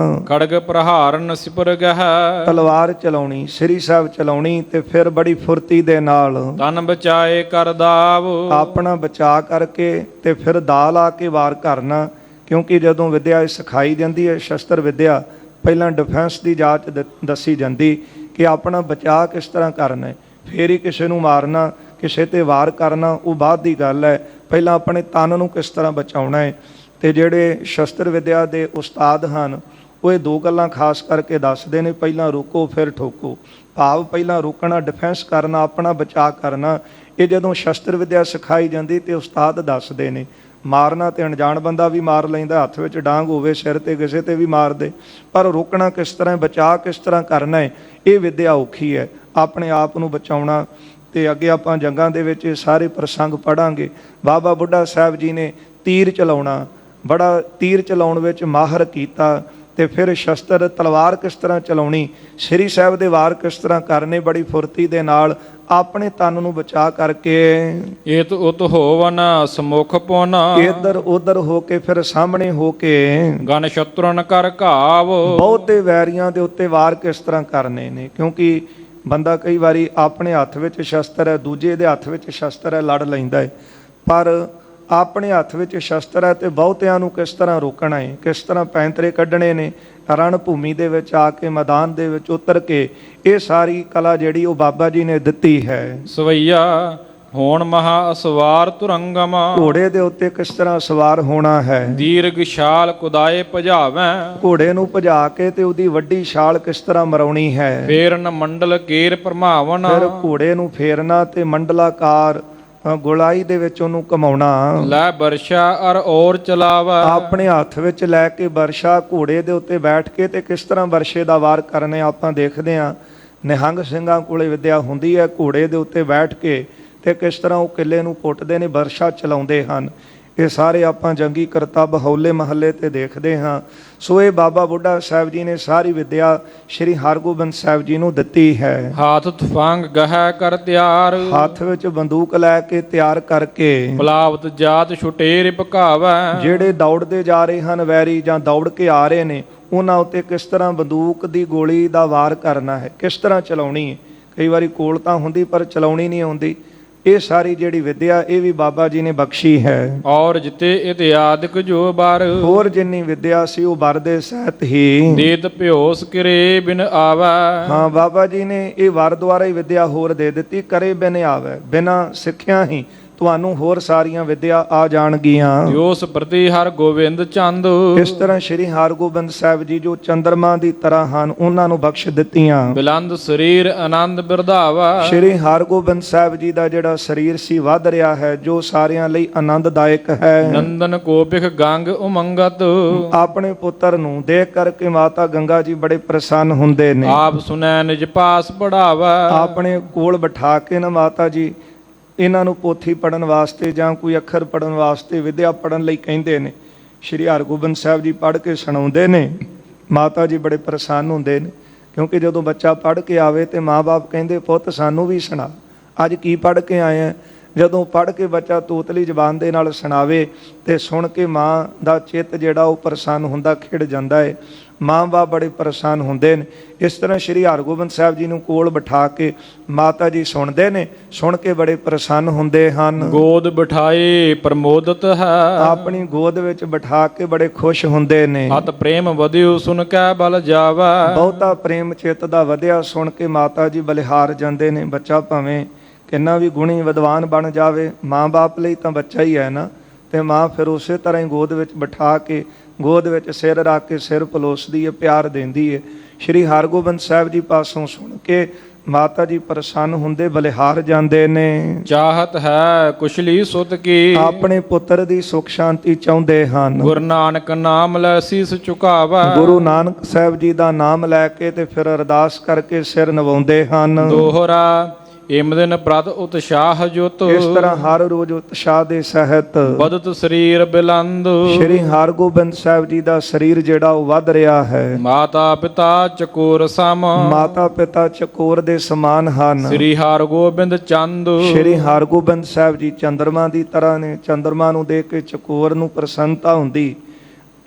ਖੜਗ ਪ੍ਰਹਾਰਨ ਸਿਪਰ ਗਹ। ਤਲਵਾਰ ਚਲਾਉਣੀ, ਸ੍ਰੀ ਸਾਹਿਬ ਚਲਾਉਣੀ, ਤੇ ਫਿਰ ਬੜੀ ਫੁਰਤੀ ਦੇ ਨਾਲ ਤਨ ਬਚਾਏ ਕਰ ਦਾਵ। ਆਪਣਾ ਬਚਾ ਕਰਕੇ ਤੇ ਫਿਰ ਦਾ ਲਾ ਕੇ ਵਾਰ ਕਰਨਾ। ਕਿਉਂਕਿ ਜਦੋਂ ਵਿਦਿਆ ਸਿਖਾਈ ਜਾਂਦੀ ਹੈ, ਸ਼ਸਤਰ ਵਿਦਿਆ, ਪਹਿਲਾਂ ਡਿਫੈਂਸ ਦੀ ਜਾਂਚ ਦੱਸੀ ਜਾਂਦੀ ਕਿ ਆਪਣਾ ਬਚਾਅ ਕਿਸ ਤਰ੍ਹਾਂ ਕਰਨਾ ਹੈ, ਫਿਰ ਹੀ ਕਿਸੇ ਨੂੰ ਮਾਰਨਾ, ਕਿਸੇ ਤੇ ਵਾਰ ਕਰਨਾ ਉਹ ਬਾਅਦ ਦੀ ਗੱਲ ਹੈ। ਪਹਿਲਾਂ ਆਪਣੇ ਤਨ ਨੂੰ ਕਿਸ ਤਰ੍ਹਾਂ ਬਚਾਉਣਾ ਹੈ। ਤੇ ਜਿਹੜੇ ਸ਼ਸਤਰ ਵਿਦਿਆ ਦੇ ਉਸਤਾਦ ਹਨ ਉਹ ਇਹ ਦੋ ਗੱਲਾਂ ਖਾਸ ਕਰਕੇ ਦੱਸਦੇ ਨੇ, ਪਹਿਲਾਂ ਰੋਕੋ ਫਿਰ ਠੋਕੋ। ਭਾਵ ਪਹਿਲਾਂ ਰੋਕਣਾ, ਡਿਫੈਂਸ ਕਰਨਾ, ਆਪਣਾ ਬਚਾਅ ਕਰਨਾ। ਇਹ ਜਦੋਂ ਸ਼ਸਤਰ ਵਿਦਿਆ ਸਿਖਾਈ ਜਾਂਦੀ ਤੇ ਉਸਤਾਦ ਦੱਸਦੇ ਨੇ, ਮਾਰਨਾ ਤੇ ਅਣਜਾਣ ਬੰਦਾ ਵੀ ਮਾਰ ਲੈਂਦਾ, ਹੱਥ ਵਿੱਚ ਡਾਂਗ ਹੋਵੇ ਸਿਰ ਤੇ ਕਿਸੇ ਤੇ ਵੀ ਮਾਰ ਦੇ, ਪਰ ਰੋਕਣਾ ਕਿਸ ਤਰ੍ਹਾਂ, ਬਚਾਅ ਕਿਸ ਤਰ੍ਹਾਂ ਕਰਨਾ ਹੈ, ਇਹ ਵਿਦਿਆ ਔਖੀ ਹੈ। ਆਪਣੇ ਆਪ ਨੂੰ ਬਚਾਉਣਾ, ਤੇ ਅੱਗੇ ਆਪਾਂ ਜੰਗਾਂ ਦੇ ਵਿੱਚ ਇਹ ਸਾਰੇ ਪ੍ਰਸੰਗ ਪੜਾਂਗੇ। ਬਾਬਾ ਬੁੱਢਾ ਸਾਹਿਬ ਜੀ ਨੇ ਤੀਰ ਚਲਾਉਣਾ, ਬੜਾ ਤੀਰ ਚਲਾਉਣ ਵਿੱਚ ਮਾਹਰ ਕੀਤਾ, ਤੇ ਫਿਰ ਸ਼ਸਤਰ ਤਲਵਾਰ ਕਿਸ ਤਰ੍ਹਾਂ ਚਲਾਉਣੀ, ਸ੍ਰੀ ਸਾਹਿਬ ਦੇ ਵਾਰ ਕਿਸ ਤਰ੍ਹਾਂ ਕਰਨੇ, ਬੜੀ ਫੁਰਤੀ ਦੇ ਨਾਲ ਆਪਣੇ ਤਨ ਨੂੰ ਬਚਾ ਕਰਕੇ ਏਤ ਉਤ ਹੋਵਨ ਸਮੁਖ ਪੁਨ ਇੱਧਰ ਉੱਧਰ ਹੋ ਕੇ ਫਿਰ ਸਾਹਮਣੇ ਹੋ ਕੇ ਗਨ ਸ਼ਤਰਨ ਕਰ ਘਾਵ। ਬਹੁਤੇ ਵੈਰੀਆਂ ਦੇ ਉੱਤੇ ਵਾਰ ਕਿਸ ਤਰ੍ਹਾਂ ਕਰਨੇ ਨੇ, ਕਿਉਂਕਿ ਬੰਦਾ ਕਈ ਵਾਰੀ ਆਪਣੇ ਹੱਥ ਵਿੱਚ ਸ਼ਸਤਰ ਹੈ, ਦੂਜੇ ਦੇ ਹੱਥ ਵਿੱਚ ਸ਼ਸਤਰ ਹੈ, ਲੜ ਲੈਂਦਾ ਹੈ, ਪਰ ਆਪਣੇ ਹੱਥ ਵਿੱਚ ਸ਼ਸਤਰ ਹੈ ਤੇ ਬਹੁਤਿਆਂ ਨੂੰ ਕਿਸ ਤਰ੍ਹਾਂ ਰੋਕਣਾ ਹੈ, ਕਿਸ ਤਰ੍ਹਾਂ ਪੈਂਤਰੇ ਕੱਢਣੇ ਨੇ, ਰਣ ਭੂਮੀ ਦੇ ਵਿੱਚ ਆ ਕੇ ਮੈਦਾਨ ਦੇ ਵਿੱਚ ਉਤਰ ਕੇ, ਇਹ ਸਾਰੀ ਕਲਾ ਜਿਹੜੀ ਉਹ ਬਾਬਾ ਜੀ ਨੇ ਦਿੱਤੀ ਹੈ। ਸਵਈਆ ਹੋਣ ਮਹਾ ਅਸਵਾਰ ਤੁਰੰਗਮ ਘੋੜੇ ਦੇ ਉੱਤੇ ਕਿਸ ਤਰ੍ਹਾਂ ਸਵਾਰ ਹੋਣਾ ਹੈ, ਦੀਰਘ ਛਾਲ ਕੁਦਾਏ ਭਜਾਵੈ ਘੋੜੇ ਨੂੰ ਭਜਾ ਕੇ ਤੇ ਉਹਦੀ ਵੱਡੀ ਛਾਲ ਕਿਸ ਤਰ੍ਹਾਂ ਮਰਾਉਣੀ ਹੈ, ਫੇਰਨ ਮੰਡਲ ਕੇਰ ਭਰਮਾਵਨ ਫਿਰ ਘੋੜੇ ਨੂੰ ਫੇਰਨਾ ਤੇ ਮੰਡਲਾਕਾਰ ਗੋਲਾਈ ਦੇ ਵਿੱਚ ਉਹਨੂੰ ਘਮਾਉਣਾ। ਲੈ ਬਰਸ਼ਾ ਅਰ ਔਰ ਚਲਾਵਾ ਆਪਣੇ ਹੱਥ ਵਿੱਚ ਲੈ ਕੇ ਵਰਸ਼ਾ, ਘੋੜੇ ਦੇ ਉੱਤੇ ਬੈਠ ਕੇ ਤੇ ਕਿਸ ਤਰ੍ਹਾਂ ਵਰਸ਼ੇ ਦਾ ਵਾਰ ਕਰਨੇ ਆਪਾਂ ਦੇਖਦੇ ਹਾਂ। ਨਿਹੰਗ ਸਿੰਘਾਂ ਕੋਲੇ ਵਿਦਿਆ ਹੁੰਦੀ ਹੈ, ਘੋੜੇ ਦੇ ਉੱਤੇ ਬੈਠ ਕੇ ਤੇ ਕਿਸ ਤਰ੍ਹਾਂ ਉਹ ਕਿੱਲੇ ਨੂੰ ਪੁੱਟਦੇ ਨੇ, ਵਰਸ਼ਾ ਚਲਾਉਂਦੇ ਹਨ। ਇਹ ਸਾਰੇ ਆਪਾਂ ਜੰਗੀ ਕਰਤੱਵ ਹੌਲੇ ਮਹੱਲੇ ਤੇ ਦੇਖਦੇ ਹਾਂ। ਸੋ ਇਹ ਬਾਬਾ ਬੁੱਢਾ ਸਾਹਿਬ ਜੀ ਨੇ ਸਾਰੀ ਵਿਦਿਆ ਸ਼੍ਰੀ ਹਰਗੋਬਿੰਦ ਸਾਹਿਬ ਜੀ ਨੂੰ ਦਿੱਤੀ ਹੈ। ਹਾਥ ਤੁਫੰਗ ਗਹਿ ਕਰ ਤਿਆਰ ਹੱਥ ਵਿੱਚ ਬੰਦੂਕ ਲੈ ਕੇ ਤਿਆਰ ਕਰਕੇ ਪਲਾਵਤ ਜਾਤ ਛੁਟੇਰ ਭਕਾਵੈ ਜਿਹੜੇ ਦੌੜਦੇ ਜਾ ਰਹੇ ਹਨ ਵੈਰੀ ਜਾਂ ਦੌੜ ਕੇ ਆ ਰਹੇ ਨੇ, ਉਹਨਾਂ ਉੱਤੇ ਕਿਸ ਤਰ੍ਹਾਂ ਬੰਦੂਕ ਦੀ ਗੋਲੀ ਦਾ ਵਾਰ ਕਰਨਾ ਹੈ, ਕਿਸ ਤਰ੍ਹਾਂ ਚਲਾਉਣੀ ਹੈ। ਕਈ ਵਾਰੀ ਕੋਲ ਤਾਂ ਹੁੰਦੀ ਪਰ ਚਲਾਉਣੀ ਨਹੀਂ ਆਉਂਦੀ। ਇਹ ਸਾਰੀ ਜਿਹੜੀ ਵਿਦਿਆ ਇਹ ਵੀ ਬਾਬਾ ਜੀ ਨੇ ਬਖਸ਼ੀ ਹੈ। ਔਰ ਜਿਤੇ ਇਤਿਆਦਿਕ ਜੋ ਬਾਰ ਹੋਰ ਜਿੰਨੀ ਵਿਦਿਆ ਸੀ ਉਹ ਵਰ ਦੇ ਸਹਿਤ ਹੀ ਦੇਤ ਭਿਓਸ ਕਰੇ ਬਿਨ ਆਵੈ। ਹਾਂ, ਬਾਬਾ ਜੀ ਨੇ ਇਹ ਵਰ ਦੁਆਰਾ ਹੀ ਵਿਦਿਆ ਹੋਰ ਦੇ ਦਿੱਤੀ, ਕਰੇ ਬਿਨ ਆਵੈ, ਬਿਨਾਂ ਸਿੱਖਿਆ ਹੀ ਤੁਹਾਨੂੰ ਹੋਰ ਸਾਰੀਆਂ ਵਿਦਿਆ ਆ ਜਾਣਗੀਆਂ। ਉਸ ਪ੍ਰਤੀ ਹਰ ਗੋਬਿੰਦ ਚੰਦ ਇਸ ਤਰ੍ਹਾਂ ਸ਼੍ਰੀ ਹਰਗੋਬਿੰਦ ਸਾਹਿਬ ਜੀ ਜੋ ਚੰਦਰਮਾ ਦੀ ਤਰ੍ਹਾਂ ਹਨ, ਉਹਨਾਂ ਨੂੰ ਬਖਸ਼ ਦਿੱਤੀਆਂ। ਬਿਲੰਦ ਸਰੀਰ ਆਨੰਦ ਬਿਰਧਾਵਾ ਸ਼੍ਰੀ ਹਰਗੋਬਿੰਦ ਸਾਹਿਬ ਜੀ ਦਾ ਜਿਹੜਾ ਸਰੀਰ ਸੀ ਵੱਧ ਰਿਹਾ ਹੈ, ਜੋ ਸਾਰਿਆਂ ਲਈ ਆਨੰਦਦਾਇਕ ਹੈ। ਨੰਦਨ ਕੋਪਿਖ ਗੰਗ ਉਮੰਗਤ ਆਪਣੇ ਪੁੱਤਰ ਨੂੰ ਦੇਖ ਕਰਕੇ ਮਾਤਾ ਗੰਗਾ ਜੀ ਬੜੇ ਪ੍ਰਸੰਨ ਹੁੰਦੇ ਨੇ। ਆਪ ਸੁਨੈ ਨਿਜ ਪਾਸ ਪੜਾਵਾ ਆਪਣੇ ਕੋਲ ਬਿਠਾ ਕੇ ਨਾ ਮਾਤਾ ਜੀ ਇਹਨਾਂ ਨੂੰ ਪੋਥੀ ਪੜ੍ਹਨ ਵਾਸਤੇ ਜਾਂ ਕੋਈ ਅੱਖਰ ਪੜ੍ਹਨ ਵਾਸਤੇ, ਵਿਦਿਆ ਪੜ੍ਹਨ ਲਈ ਕਹਿੰਦੇ ਨੇ। ਸ਼੍ਰੀ ਹਰਗੋਬਿੰਦ ਸਾਹਿਬ ਜੀ ਪੜ੍ਹ ਕੇ ਸੁਣਾਉਂਦੇ ਨੇ, ਮਾਤਾ ਜੀ ਬੜੇ ਪ੍ਰਸੰਨ ਹੁੰਦੇ ਨੇ, ਕਿਉਂਕਿ ਜਦੋਂ ਬੱਚਾ ਪੜ੍ਹ ਕੇ ਆਵੇ ਤੇ ਮਾਂ-ਬਾਪ ਕਹਿੰਦੇ ਪੁੱਤ ਸਾਨੂੰ ਵੀ ਸੁਣਾ, ਅੱਜ ਕੀ ਪੜ੍ਹ ਕੇ ਆਏ ਆ। ਜਦੋਂ ਪੜ੍ਹ ਕੇ ਬੱਚਾ ਤੋਤਲੀ ਜ਼ਬਾਨ ਦੇ ਨਾਲ ਸੁਣਾਵੇ ਤੇ ਸੁਣ ਕੇ ਮਾਂ ਦਾ ਚਿੱਤ ਜਿਹੜਾ ਉਹ ਪ੍ਰਸੰਨ ਹੁੰਦਾ, ਖਿੜ ਜਾਂਦਾ ਹੈ। ਮਾਂ-ਬਾਪ ਬੜੇ ਪ੍ਰਸੰਨ ਹੁੰਦੇ ਨੇ। ਇਸ ਤਰ੍ਹਾਂ ਸ਼੍ਰੀ ਹਰਗੋਬਿੰਦ ਸਾਹਿਬ ਜੀ ਨੂੰ ਕੋਲ ਬਿਠਾ ਕੇ ਮਾਤਾ ਜੀ ਸੁਣਦੇ ਨੇ, ਸੁਣ ਕੇ ਬੜੇ ਪ੍ਰਸੰਨ ਹੁੰਦੇ ਹਨ। ਗੋਦ ਬਿਠਾਏ ਪ੍ਰਮੋਦਤ ਹੈ ਆਪਣੀ ਗੋਦ ਵਿੱਚ ਬਿਠਾ ਕੇ ਬੜੇ ਖੁਸ਼ ਹੁੰਦੇ ਨੇ। ਅਤ ਪ੍ਰੇਮ ਵਧਿਓ ਸੁਨ ਕੈ ਬਲ ਜਾਵਾ ਬਹੁਤਾ ਪ੍ਰੇਮ ਚਿੱਤ ਦਾ ਵਧਿਆ ਸੁਣ ਕੇ ਮਾਤਾ ਜੀ ਬਲਿਹਾਰ ਜਾਂਦੇ ਨੇ। ਬੱਚਾ ਭਾਵੇਂ ਕਿੰਨਾ ਵੀ ਗੁਣੀ ਵਿਦਵਾਨ ਬਣ ਜਾਵੇ, ਮਾਂ-ਬਾਪ ਲਈ ਤਾਂ ਬੱਚਾ ਹੀ ਹੈ ਨਾ, ਤੇ ਮਾਂ ਫਿਰ ਉਸੇ ਤਰ੍ਹਾਂ ਹੀ ਗੋਦ ਵਿੱਚ ਬਿਠਾ ਕੇ ਗੋਦ ਵਿੱਚ ਸਿਰ ਰੱਖ ਕੇ ਸਿਰ ਪਲੋਸਦੀ ਹੈ, ਪਿਆਰ ਦਿੰਦੀ ਹੈ। ਸ਼੍ਰੀ ਹਰਗੋਬਿੰਦ ਸਾਹਿਬ ਜੀ ਪਾਸੋਂ ਸੁਣ ਕੇ ਮਾਤਾ ਜੀ ਪ੍ਰਸੰਨ ਹੁੰਦੇ, ਬਲਿਹਾਰ ਜਾਂਦੇ ਨੇ। ਚਾਹਤ ਹੈ ਕੁਸ਼ਲੀ ਸੁਤ ਕੀ ਆਪਣੇ ਪੁੱਤਰ ਦੀ ਸੁਖ ਸ਼ਾਂਤੀ ਚਾਹੁੰਦੇ ਹਨ। ਗੁਰੂ ਨਾਨਕ ਨਾਮ ਲੈ ਸੀਸ ਝੁਕਾਵਾ ਗੁਰੂ ਨਾਨਕ ਸਾਹਿਬ ਜੀ ਦਾ ਨਾਮ ਲੈ ਕੇ ਤੇ ਫਿਰ ਅਰਦਾਸ ਕਰਕੇ ਸਿਰ ਨਵਾਉਂਦੇ ਹਨ। ਦੋਹਰਾ ਇਮ ਦਿਨ ਪ੍ਰਤ ਉਤਸ਼ਾਹ ਜੁਤ ਇਸ ਤਰ੍ਹਾਂ ਹਰ ਰੋਜ਼ ਉਤਸ਼ਾਹ ਦੇ ਸਹਿਤ ਬਦਤ ਸਰੀਰ ਬਿਲੰਦ ਸ਼੍ਰੀ ਹਰਗੋਬਿੰਦ ਸਾਹਿਬ ਜੀ ਦਾ ਸਰੀਰ ਜਿਹੜਾ ਉਹ ਵੱਧ ਰਿਹਾ ਹੈ। ਮਾਤਾ ਪਿਤਾ ਚਕੋਰ ਸਮ ਮਾਤਾ ਪਿਤਾ ਚਕੋਰ ਦੇ ਸਮਾਨ ਹਨ। ਸ੍ਰੀ ਹਰਗੋਬਿੰਦ ਚੰਦ ਸ਼੍ਰੀ ਹਰਗੋਬਿੰਦ ਸਾਹਿਬ ਜੀ ਚੰਦਰਮਾ ਦੀ ਤਰ੍ਹਾਂ ਨੇ। ਚੰਦਰਮਾ ਨੂੰ ਦੇਖ ਕੇ ਚਕੋਰ ਨੂੰ ਪ੍ਰਸੰਨਤਾ ਹੁੰਦੀ।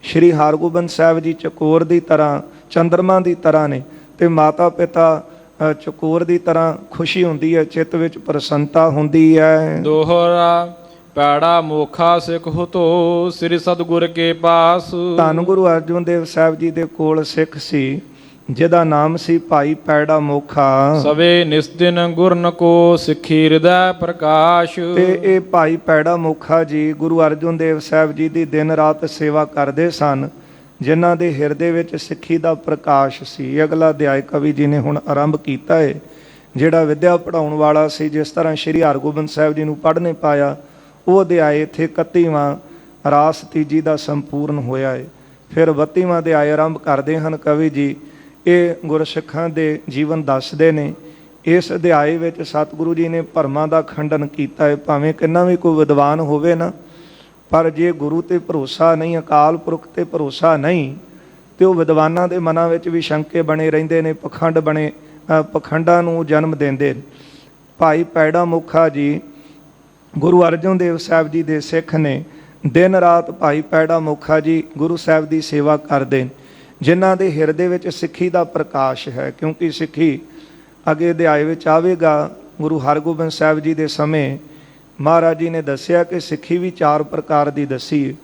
ਸ਼੍ਰੀ ਹਰਗੋਬਿੰਦ ਸਾਹਿਬ ਜੀ ਚਕੋਰ ਦੀ ਤਰ੍ਹਾਂ, ਚੰਦਰਮਾ ਦੀ ਤਰ੍ਹਾਂ ਨੇ, ਤੇ ਮਾਤਾ ਪਿਤਾ ਚਕੋਰ ਦੀ ਤਰ੍ਹਾਂ ਖੁਸ਼ੀ ਹੁੰਦੀ ਹੈ, ਚਿੱਤ ਵਿੱਚ ਪ੍ਰਸੰਨਤਾ ਹੁੰਦੀ ਹੈ। ਦੋਹਰਾ ਪੈੜਾ ਮੋਖਾ ਸਿੱਖ ਹੁਤੋ ਸ੍ਰੀ ਸਤਿਗੁਰ ਕੇ ਪਾਸ ਧੰਨ ਗੁਰੂ ਅਰਜਨ ਦੇਵ ਸਾਹਿਬ ਜੀ ਦੇ ਕੋਲ ਸਿੱਖ ਸੀ ਜਿਹਦਾ ਨਾਮ ਸੀ ਭਾਈ ਪੈੜਾ ਮੋਖਾ। ਸਵੇ ਨਿਸਦਿਨ ਗੁਰਨ ਕੋ ਸਿੱਖੀ ਹਿਰਦੈ ਪ੍ਰਕਾਸ਼ ਤੇ ਇਹ ਭਾਈ ਪੈੜਾ ਮੋਖਾ ਜੀ ਗੁਰੂ ਅਰਜਨ ਦੇਵ ਸਾਹਿਬ ਜੀ ਦੀ ਦਿਨ ਰਾਤ ਸੇਵਾ ਕਰਦੇ ਸਨ, ਜਿਨ੍ਹਾਂ ਦੇ ਹਿਰਦੇ ਵਿੱਚ ਸਿੱਖੀ ਦਾ ਪ੍ਰਕਾਸ਼ ਸੀ। ਅਗਲਾ ਅਧਿਆਇ ਕਵੀ ਜੀ ਨੇ ਹੁਣ ਆਰੰਭ ਕੀਤਾ ਹੈ। ਜਿਹੜਾ ਵਿਦਿਆ ਪੜ੍ਹਾਉਣ ਵਾਲਾ ਸੀ, ਜਿਸ ਤਰ੍ਹਾਂ ਸ਼੍ਰੀ ਹਰਗੋਬਿੰਦ ਸਾਹਿਬ ਜੀ ਨੂੰ ਪੜ੍ਹਨੇ ਪਾਇਆ, ਉਹ ਅਧਿਆਇ ਇੱਥੇ 31ਵਾਂ ਰਾਸ ਤੀਜੀ ਦਾ ਸੰਪੂਰਨ ਹੋਇਆ ਹੈ। ਫਿਰ 32ਵਾਂ ਅਧਿਆਇ ਆਰੰਭ ਕਰਦੇ ਹਨ ਕਵੀ ਜੀ। ਇਹ ਗੁਰਸਿੱਖਾਂ ਦੇ ਜੀਵਨ ਦੱਸਦੇ ਨੇ। ਇਸ ਅਧਿਆਇ ਵਿੱਚ ਸਤਿਗੁਰੂ ਜੀ ਨੇ ਭਰਮਾਂ ਦਾ ਖੰਡਨ ਕੀਤਾ ਹੈ। ਭਾਵੇਂ ਕਿੰਨਾ ਵੀ ਕੋਈ ਵਿਦਵਾਨ ਹੋਵੇ ਨਾ, ਪਰ ਜੇ ਗੁਰੂ ਤੇ ਭਰੋਸਾ ਨਹੀਂ, ਅਕਾਲ ਪੁਰਖ ਤੇ ਭਰੋਸਾ ਨਹੀਂ, ਤੇ ਉਹ ਵਿਦਵਾਨਾਂ ਦੇ ਮਨਾਂ ਵਿੱਚ ਵੀ ਸ਼ੰਕੇ ਬਣੇ ਰਹਿੰਦੇ ਨੇ, ਪਖੰਡਾਂ ਨੂੰ ਜਨਮ ਦਿੰਦੇ ਨੇ। ਭਾਈ ਪੈੜਾ ਮੁਖਾ ਜੀ ਗੁਰੂ ਅਰਜਨ ਦੇਵ ਸਾਹਿਬ ਜੀ ਦੇ ਸਿੱਖ ਨੇ। ਦਿਨ ਰਾਤ ਭਾਈ ਪੈੜਾ ਮੁਖਾ ਜੀ ਗੁਰੂ ਸਾਹਿਬ ਦੀ ਸੇਵਾ ਕਰਦੇ ਨੇ, ਜਿਨ੍ਹਾਂ ਦੇ ਹਿਰਦੇ ਵਿੱਚ ਸਿੱਖੀ ਦਾ ਪ੍ਰਕਾਸ਼ ਹੈ। ਕਿਉਂਕਿ ਸਿੱਖੀ ਅੱਗੇ ਅਧਿਆਇ ਵਿੱਚ ਆਵੇਗਾ, ਗੁਰੂ ਹਰਗੋਬਿੰਦ ਸਾਹਿਬ ਜੀ ਦੇ ਸਮੇਂ ਮਹਾਰਾਜ ਜੀ ਨੇ ਦੱਸਿਆ ਕਿ ਸਿੱਖੀ ਵੀ 4 ਪ੍ਰਕਾਰ ਦੀ ਦੱਸੀ।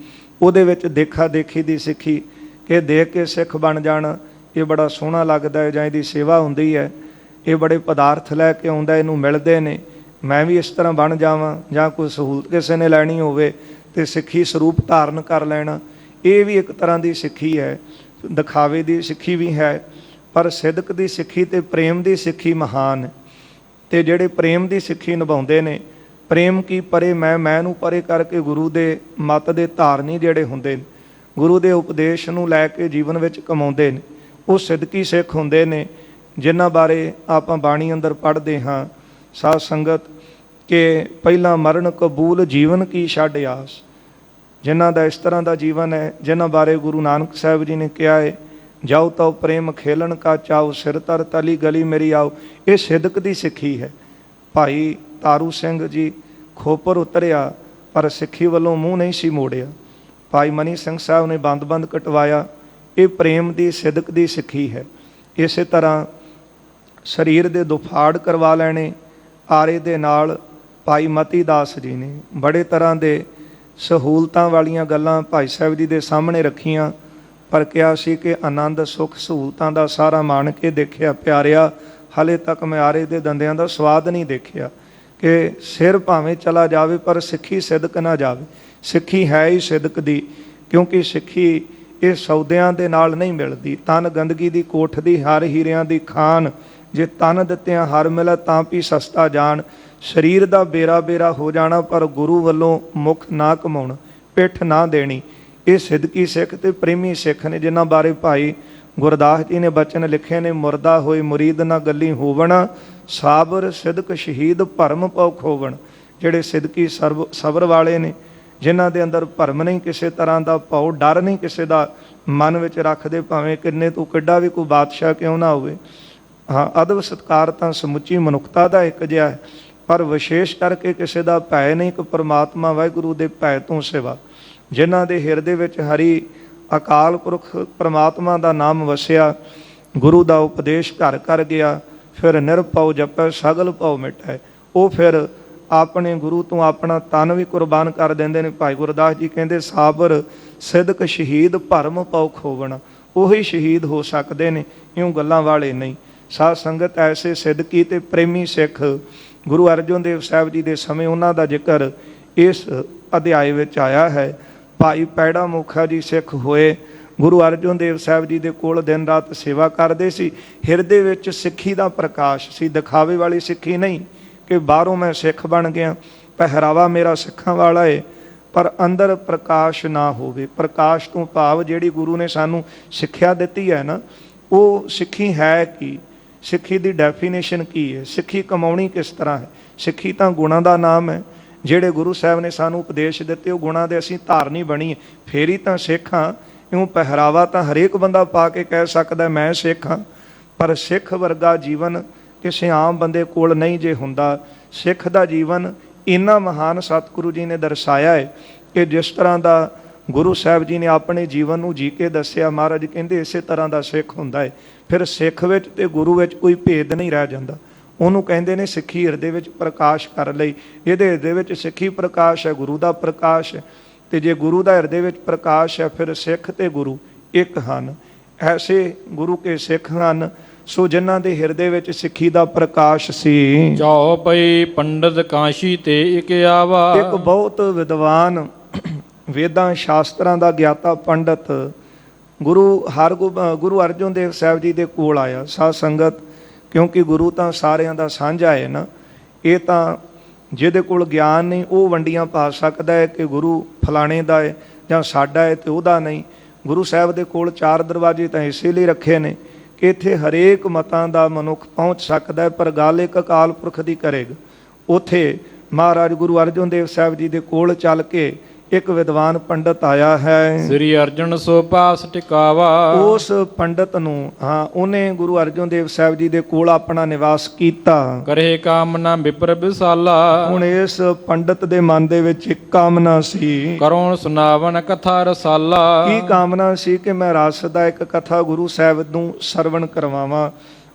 ਉਹਦੇ ਵਿੱਚ ਦੇਖਾ ਦੇਖੀ ਦੀ ਸਿੱਖੀ, ਕਿ ਦੇਖ ਕੇ ਸਿੱਖ ਬਣ ਜਾਣਾ, ਇਹ ਬੜਾ ਸੋਹਣਾ ਲੱਗਦਾ ਹੈ, ਜਾਂ ਇਹਦੀ ਸੇਵਾ ਹੁੰਦੀ ਹੈ, ਇਹ ਬੜੇ ਪਦਾਰਥ ਲੈ ਕੇ ਆਉਂਦਾ, ਇਹਨੂੰ ਮਿਲਦੇ ਨੇ, ਮੈਂ ਵੀ ਇਸ ਤਰ੍ਹਾਂ ਬਣ ਜਾਵਾਂ। ਜਾਂ ਕੋਈ ਸਹੂਲਤ ਕਿਸੇ ਨੇ ਲੈਣੀ ਹੋਵੇ ਤੇ ਸਿੱਖੀ ਸਰੂਪ ਧਾਰਨ ਕਰ ਲੈਣਾ, ਇਹ ਵੀ ਇੱਕ ਤਰ੍ਹਾਂ ਦੀ ਸਿੱਖੀ ਹੈ। ਦਿਖਾਵੇ ਦੀ ਸਿੱਖੀ ਵੀ ਹੈ, ਪਰ ਸਿਦਕ ਦੀ ਸਿੱਖੀ ਤੇ ਪ੍ਰੇਮ ਦੀ ਸਿੱਖੀ ਮਹਾਨ। ਤੇ ਜਿਹੜੇ ਪ੍ਰੇਮ ਦੀ ਸਿੱਖੀ ਨਿਭਾਉਂਦੇ ਨੇ, ਪ੍ਰੇਮ ਕੀ ਪਰੇ ਮੈਂ ਨੂੰ ਪਰੇ ਕਰਕੇ ਗੁਰੂ ਦੇ ਮਤ ਦੇ ਧਾਰਨੀ ਜਿਹੜੇ ਹੁੰਦੇ ਨੇ, ਗੁਰੂ ਦੇ ਉਪਦੇਸ਼ ਨੂੰ ਲੈ ਕੇ ਜੀਵਨ ਵਿੱਚ ਕਮਾਉਂਦੇ ਨੇ, ਉਹ ਸਿਦਕੀ ਸਿੱਖ ਹੁੰਦੇ ਨੇ, ਜਿਨ੍ਹਾਂ ਬਾਰੇ ਆਪਾਂ ਬਾਣੀ ਅੰਦਰ ਪੜ੍ਹਦੇ ਹਾਂ ਸਾਧ ਸੰਗਤ, ਕਿ ਪਹਿਲਾਂ ਮਰਨ ਕਬੂਲ ਜੀਵਨ ਕੀ ਛੱਡ ਆਸ। ਜਿਨ੍ਹਾਂ ਦਾ ਇਸ ਤਰ੍ਹਾਂ ਦਾ ਜੀਵਨ ਹੈ, ਜਿਨ੍ਹਾਂ ਬਾਰੇ ਗੁਰੂ ਨਾਨਕ ਸਾਹਿਬ ਜੀ ਨੇ ਕਿਹਾ ਹੈ, ਜਾਓ ਤਉ ਪ੍ਰੇਮ ਖੇਲਣ ਕਾ ਚਾਓ, ਸਿਰ ਤਰ ਤਲੀ ਗਲੀ ਮੇਰੀ ਆਓ। ਇਹ ਸਿਦਕ ਦੀ ਸਿੱਖੀ ਹੈ। ਭਾਈ ਤਾਰੂ ਸਿੰਘ ਜੀ ਖੋਪਰ ਉਤਰਿਆ, ਪਰ ਸਿੱਖੀ ਵੱਲੋਂ ਮੂੰਹ ਨਹੀਂ ਸੀ ਮੋੜਿਆ। ਭਾਈ ਮਨੀ ਸਿੰਘ ਸਾਹਿਬ ਨੇ ਬੰਦ ਕਟਵਾਇਆ। ਇਹ ਪ੍ਰੇਮ ਦੀ ਸਿਦਕ ਦੀ ਸਿੱਖੀ ਹੈ। ਇਸੇ ਤਰ੍ਹਾਂ ਸਰੀਰ ਦੇ ਦੁਫਾੜ ਕਰਵਾ ਲੈਣੇ ਆਰੇ ਦੇ ਨਾਲ ਭਾਈ ਮਤੀ ਦਾਸ ਜੀ ਨੇ ਬੜੇ ਤਰ੍ਹਾਂ ਦੇ ਸਹੂਲਤਾਂ ਵਾਲੀਆਂ ਗੱਲਾਂ ਭਾਈ ਸਾਹਿਬ ਜੀ ਦੇ ਸਾਹਮਣੇ ਰੱਖੀਆਂ, ਪਰ ਕਿਹਾ ਸੀ ਕਿ ਆਨੰਦ ਸੁੱਖ ਸਹੂਲਤਾਂ ਦਾ ਸਾਰਾ ਮਾਣ ਕੇ ਦੇਖਿਆ ਪਿਆਰਿਆ, ਹਾਲੇ ਤੱਕ ਮੈਂ ਆਰੇ ਦੇ ਦੰਦਿਆਂ ਦਾ ਸਵਾਦ ਨਹੀਂ ਦੇਖਿਆ। ਕਿ ਸਿਰ ਭਾਵੇਂ ਚਲਾ ਜਾਵੇ ਪਰ ਸਿੱਖੀ ਸਿਦਕ ਨਾ ਜਾਵੇ। ਸਿੱਖੀ ਹੈ ਹੀ ਸਿਦਕ ਦੀ, ਕਿਉਂਕਿ ਸਿੱਖੀ ਇਹ ਸੌਦਿਆਂ ਦੇ ਨਾਲ ਨਹੀਂ ਮਿਲਦੀ। ਤਨ ਗੰਦਗੀ ਦੀ ਕੋਠ ਦੀ, ਹਰ ਹੀਰਿਆਂ ਦੀ ਖਾਨ, ਜੇ ਤਨ ਦਿੱਤਿਆਂ ਹਰ ਮਿਲੈ ਤਾਂ ਵੀ ਸਸਤਾ ਜਾਣ। ਸਰੀਰ ਦਾ ਬੇਰਾ ਹੋ ਜਾਣਾ, ਪਰ ਗੁਰੂ ਵੱਲੋਂ ਮੁਖ ਨਾ ਕਮਾਉਣਾ, ਪਿੱਠ ਨਾ ਦੇਣੀ। ਇਹ ਸਿਦਕੀ ਸਿੱਖ ਤੇ ਪ੍ਰੇਮੀ ਸਿੱਖ ਨੇ, ਜਿਨ੍ਹਾਂ ਬਾਰੇ ਭਾਈ ਗੁਰਦਾਸ ਜੀ ਨੇ ਬਚਨ ਲਿਖੇ ਨੇ, ਮੁਰਦਾ ਹੋਏ ਮੁਰੀਦ ਨਾ ਗੱਲੀ ਹੋਵਣ, ਸਾਬਰ ਸਿਦਕ ਸ਼ਹੀਦ ਭਰਮ ਪਉ ਖੋਵਣ। ਜਿਹੜੇ ਸਿਦਕੀ ਸਬਰ ਵਾਲੇ ਨੇ, ਜਿਨ੍ਹਾਂ ਦੇ ਅੰਦਰ ਭਰਮ ਨਹੀਂ ਕਿਸੇ ਤਰ੍ਹਾਂ ਦਾ, ਭਾਉ ਡਰ ਨਹੀਂ ਕਿਸੇ ਦਾ ਮਨ ਵਿੱਚ ਰੱਖਦੇ, ਭਾਵੇਂ ਕਿੰਨੇ ਤੋਂ ਕਿੱਡਾ ਵੀ ਕੋਈ ਬਾਦਸ਼ਾਹ ਕਿਉਂ ਨਾ ਹੋਵੇ। ਹਾਂ, ਅਦਬ ਸਤਿਕਾਰ ਤਾਂ ਸਮੁੱਚੀ ਮਨੁੱਖਤਾ ਦਾ ਇੱਕ ਜਿਹਾ ਹੈ, ਪਰ ਵਿਸ਼ੇਸ਼ ਕਰਕੇ ਕਿਸੇ ਦਾ ਭੈ ਨਹੀਂ, ਕਿ ਪਰਮਾਤਮਾ ਵਾਹਿਗੁਰੂ ਦੇ ਭੈ ਤੋਂ ਸਿਵਾ। ਜਿਨ੍ਹਾਂ ਦੇ ਹਿਰਦੇ ਵਿੱਚ ਹਰੀ ਅਕਾਲ ਪੁਰਖ ਪਰਮਾਤਮਾ ਦਾ ਨਾਮ ਵਸਿਆ, ਗੁਰੂ ਦਾ ਉਪਦੇਸ਼ ਘਰ ਕਰ ਗਿਆ, ਫਿਰ ਨਿਰਭਉ ਜਪੈ ਸਗਲ ਭਉ ਮਿਟੈ। ਉਹ ਫਿਰ ਆਪਣੇ ਗੁਰੂ ਤੋਂ ਆਪਣਾ ਤਨ ਵੀ ਕੁਰਬਾਨ ਕਰ ਦਿੰਦੇ ਨੇ। ਭਾਈ ਗੁਰਦਾਸ ਜੀ ਕਹਿੰਦੇ, ਸਾਬਰ ਸਿਦਕ ਸ਼ਹੀਦ ਭਰਮ ਪਉ ਖੋਵਣ। ਉਹੀ ਸ਼ਹੀਦ ਹੋ ਸਕਦੇ ਨੇ, ਇਉਂ ਗੱਲਾਂ ਵਾਲੇ ਨਹੀਂ। ਸਾਧ ਸੰਗਤ, ਐਸੇ ਸਿਦਕੀ ਤੇ ਪ੍ਰੇਮੀ ਸਿੱਖ ਗੁਰੂ ਅਰਜਨ ਦੇਵ ਸਾਹਿਬ ਜੀ ਦੇ ਸਮੇਂ ਉਹਨਾਂ ਦਾ ਜ਼ਿਕਰ ਇਸ ਅਧਿਆਇ ਵਿੱਚ ਆਇਆ ਹੈ। ਭਾਈ ਪੈੜਾ ਮੁਖਾ ਜੀ ਸਿੱਖ ਹੋਏ, ਗੁਰੂ ਅਰਜਨ ਦੇਵ ਸਾਹਿਬ ਜੀ ਦੇ ਕੋਲ ਦਿਨ ਰਾਤ ਸੇਵਾ ਕਰਦੇ ਸੀ। ਹਿਰਦੇ ਵਿੱਚ ਸਿੱਖੀ ਦਾ ਪ੍ਰਕਾਸ਼ ਸੀ, ਦਿਖਾਵੇ ਵਾਲੀ ਸਿੱਖੀ ਨਹੀਂ ਕਿ ਬਾਹਰੋਂ ਮੈਂ ਸਿੱਖ ਬਣ ਗਿਆ, ਪਹਿਰਾਵਾ ਮੇਰਾ ਸਿੱਖਾਂ ਵਾਲਾ ਹੈ, ਪਰ ਅੰਦਰ ਪ੍ਰਕਾਸ਼ ਨਾ ਹੋਵੇ। ਪ੍ਰਕਾਸ਼ ਤੋਂ ਭਾਵ ਜਿਹੜੀ ਗੁਰੂ ਨੇ ਸਾਨੂੰ ਸਿੱਖਿਆ ਦਿੱਤੀ ਹੈ ਨਾ, ਉਹ ਸਿੱਖੀ ਹੈ ਕੀ? ਸਿੱਖੀ ਦੀ ਡੈਫੀਨੇਸ਼ਨ ਕੀ ਹੈ? ਸਿੱਖੀ ਕਮਾਉਣੀ ਕਿਸ ਤਰ੍ਹਾਂ ਹੈ? ਸਿੱਖੀ ਤਾਂ ਗੁਣਾਂ ਦਾ ਨਾਮ ਹੈ। ਜਿਹੜੇ ਗੁਰੂ ਸਾਹਿਬ ਨੇ ਸਾਨੂੰ ਉਪਦੇਸ਼ ਦਿੱਤੇ, ਉਹ ਗੁਣਾਂ ਦੇ ਅਸੀਂ ਧਾਰਨੀ ਬਣੀਏ, ਫੇਰ ਹੀ ਤਾਂ ਸਿੱਖ ਹਾਂ। ਇਉਂ ਪਹਿਰਾਵਾ ਤਾਂ ਹਰੇਕ ਬੰਦਾ ਪਾ ਕੇ ਕਹਿ ਸਕਦਾ ਮੈਂ ਸਿੱਖ ਹਾਂ, ਪਰ ਸਿੱਖ ਵਰਗਾ ਜੀਵਨ ਕਿਸੇ ਆਮ ਬੰਦੇ ਕੋਲ ਨਹੀਂ ਜੇ ਹੁੰਦਾ। ਸਿੱਖ ਦਾ ਜੀਵਨ ਇੰਨਾ ਮਹਾਨ ਸਤਿਗੁਰੂ ਜੀ ਨੇ ਦਰਸਾਇਆ ਹੈ ਕਿ ਜਿਸ ਤਰ੍ਹਾਂ ਦਾ ਗੁਰੂ ਸਾਹਿਬ ਜੀ ਨੇ ਆਪਣੇ ਜੀਵਨ ਨੂੰ ਜੀ ਕੇ ਦੱਸਿਆ, ਮਹਾਰਾਜ ਕਹਿੰਦੇ ਇਸੇ ਤਰ੍ਹਾਂ ਦਾ ਸਿੱਖ ਹੁੰਦਾ ਹੈ। ਫਿਰ ਸਿੱਖ ਵਿੱਚ ਤੇ ਗੁਰੂ ਵਿੱਚ ਕੋਈ ਭੇਦ ਨਹੀਂ ਰਹਿ ਜਾਂਦਾ। ਉਹਨੂੰ ਕਹਿੰਦੇ ਨੇ ਸਿੱਖੀ ਹਿਰਦੇ ਵਿੱਚ ਪ੍ਰਕਾਸ਼ ਕਰ ਲਈ। ਇਹਦੇ ਹਿਰਦੇ ਵਿੱਚ ਸਿੱਖੀ ਪ੍ਰਕਾਸ਼ ਹੈ, ਗੁਰੂ ਦਾ ਪ੍ਰਕਾਸ਼ ਹੈ। ਤੇ ਜੇ ਗੁਰੂ ਦਾ ਹਿਰਦੇ ਵਿੱਚ ਪ੍ਰਕਾਸ਼ ਹੈ, ਫਿਰ ਸਿੱਖ ਤੇ ਗੁਰੂ ਇੱਕ ਹਨ। ਐਸੇ ਗੁਰੂ ਕੇ ਸਿੱਖ ਹਨ ਸੋ ਜਿਨ੍ਹਾਂ ਦੇ ਹਿਰਦੇ ਵਿੱਚ ਸਿੱਖੀ ਦਾ ਪ੍ਰਕਾਸ਼ ਸੀ। ਚਾਉ ਪਈ ਪੰਡਤ ਕਾਸ਼ੀ ਤੇ ਇਕ ਆਵਾ। ਇੱਕ ਬਹੁਤ ਵਿਦਵਾਨ, ਵੇਦਾਂ ਸ਼ਾਸਤਰਾਂ ਦਾ ਗਿਆਤਾ ਪੰਡਤ ਗੁਰੂ ਅਰਜਨ ਦੇਵ ਸਾਹਿਬ ਜੀ ਦੇ ਕੋਲ ਆਇਆ। ਸਾਧ ਸੰਗਤ, ਕਿਉਂਕਿ ਗੁਰੂ ਤਾਂ ਸਾਰਿਆਂ ਦਾ ਸਾਂਝਾ ਹੈ ਨਾ, ਇਹ ਤਾਂ ਜਿਹਦੇ ਕੋਲ ਗਿਆਨ ਨਹੀਂ ਉਹ ਵੰਡੀਆਂ ਪਾ ਸਕਦਾ ਹੈ ਕਿ ਗੁਰੂ ਫਲਾਣੇ ਦਾ ਹੈ ਜਾਂ ਸਾਡਾ ਹੈ ਤੇ ਉਹਦਾ ਨਹੀਂ। ਗੁਰੂ ਸਾਹਿਬ ਦੇ ਕੋਲ 4 ਦਰਵਾਜ਼ੇ ਤਾਂ ਇਸੇ ਲਈ ਰੱਖੇ ਨੇ ਕਿ ਇੱਥੇ ਹਰੇਕ ਮਤਾਂ ਦਾ ਮਨੁੱਖ ਪਹੁੰਚ ਸਕਦਾ ਹੈ, ਪਰ ਗੱਲ ਇੱਕ ਅਕਾਲ ਪੁਰਖ ਦੀ ਕਰੇਗਾ। ਉੱਥੇ ਮਹਾਰਾਜ ਗੁਰੂ ਅਰਜਨ ਦੇਵ ਸਾਹਿਬ ਜੀ ਦੇ ਕੋਲ ਚੱਲ ਕੇ ਇੱਕ ਵਿਦਵਾਨ ਪੰਡਤ ਆਇਆ ਹੈ, ਸ੍ਰੀ ਅਰਜਨ ਸੋ ਪਾਸ ਟਿਕਾਵਾ। ਉਸ ਪੰਡਤ ਨੂੰ ਉਹਨੇ ਗੁਰੂ ਅਰਜਨ ਦੇਵ ਸਾਹਿਬ ਜੀ ਦੇ ਕੋਲ ਆਪਣਾ ਨਿਵਾਸ ਕੀਤਾ। ਕਰੇ ਕਾਮਨਾ ਵਿਪਰ ਵਿਸਾਲਾ। ਹੁਣ ਇਸ ਪੰਡਤ ਦੇ ਮਨ ਦੇ ਵਿੱਚ ਇੱਕ ਕਾਮਨਾ ਸੀ, ਕਰੋ ਸੁਨਾਵਨ ਕਥਾ ਰਸਾਲਾ। ਕੀ ਕਾਮਨਾ ਸੀ ਕਿ ਮੈਂ ਰਸ ਦਾ ਇੱਕ ਕਥਾ ਗੁਰੂ ਸਾਹਿਬ ਨੂੰ ਸਰਵਣ ਕਰਵਾਵਾਂ,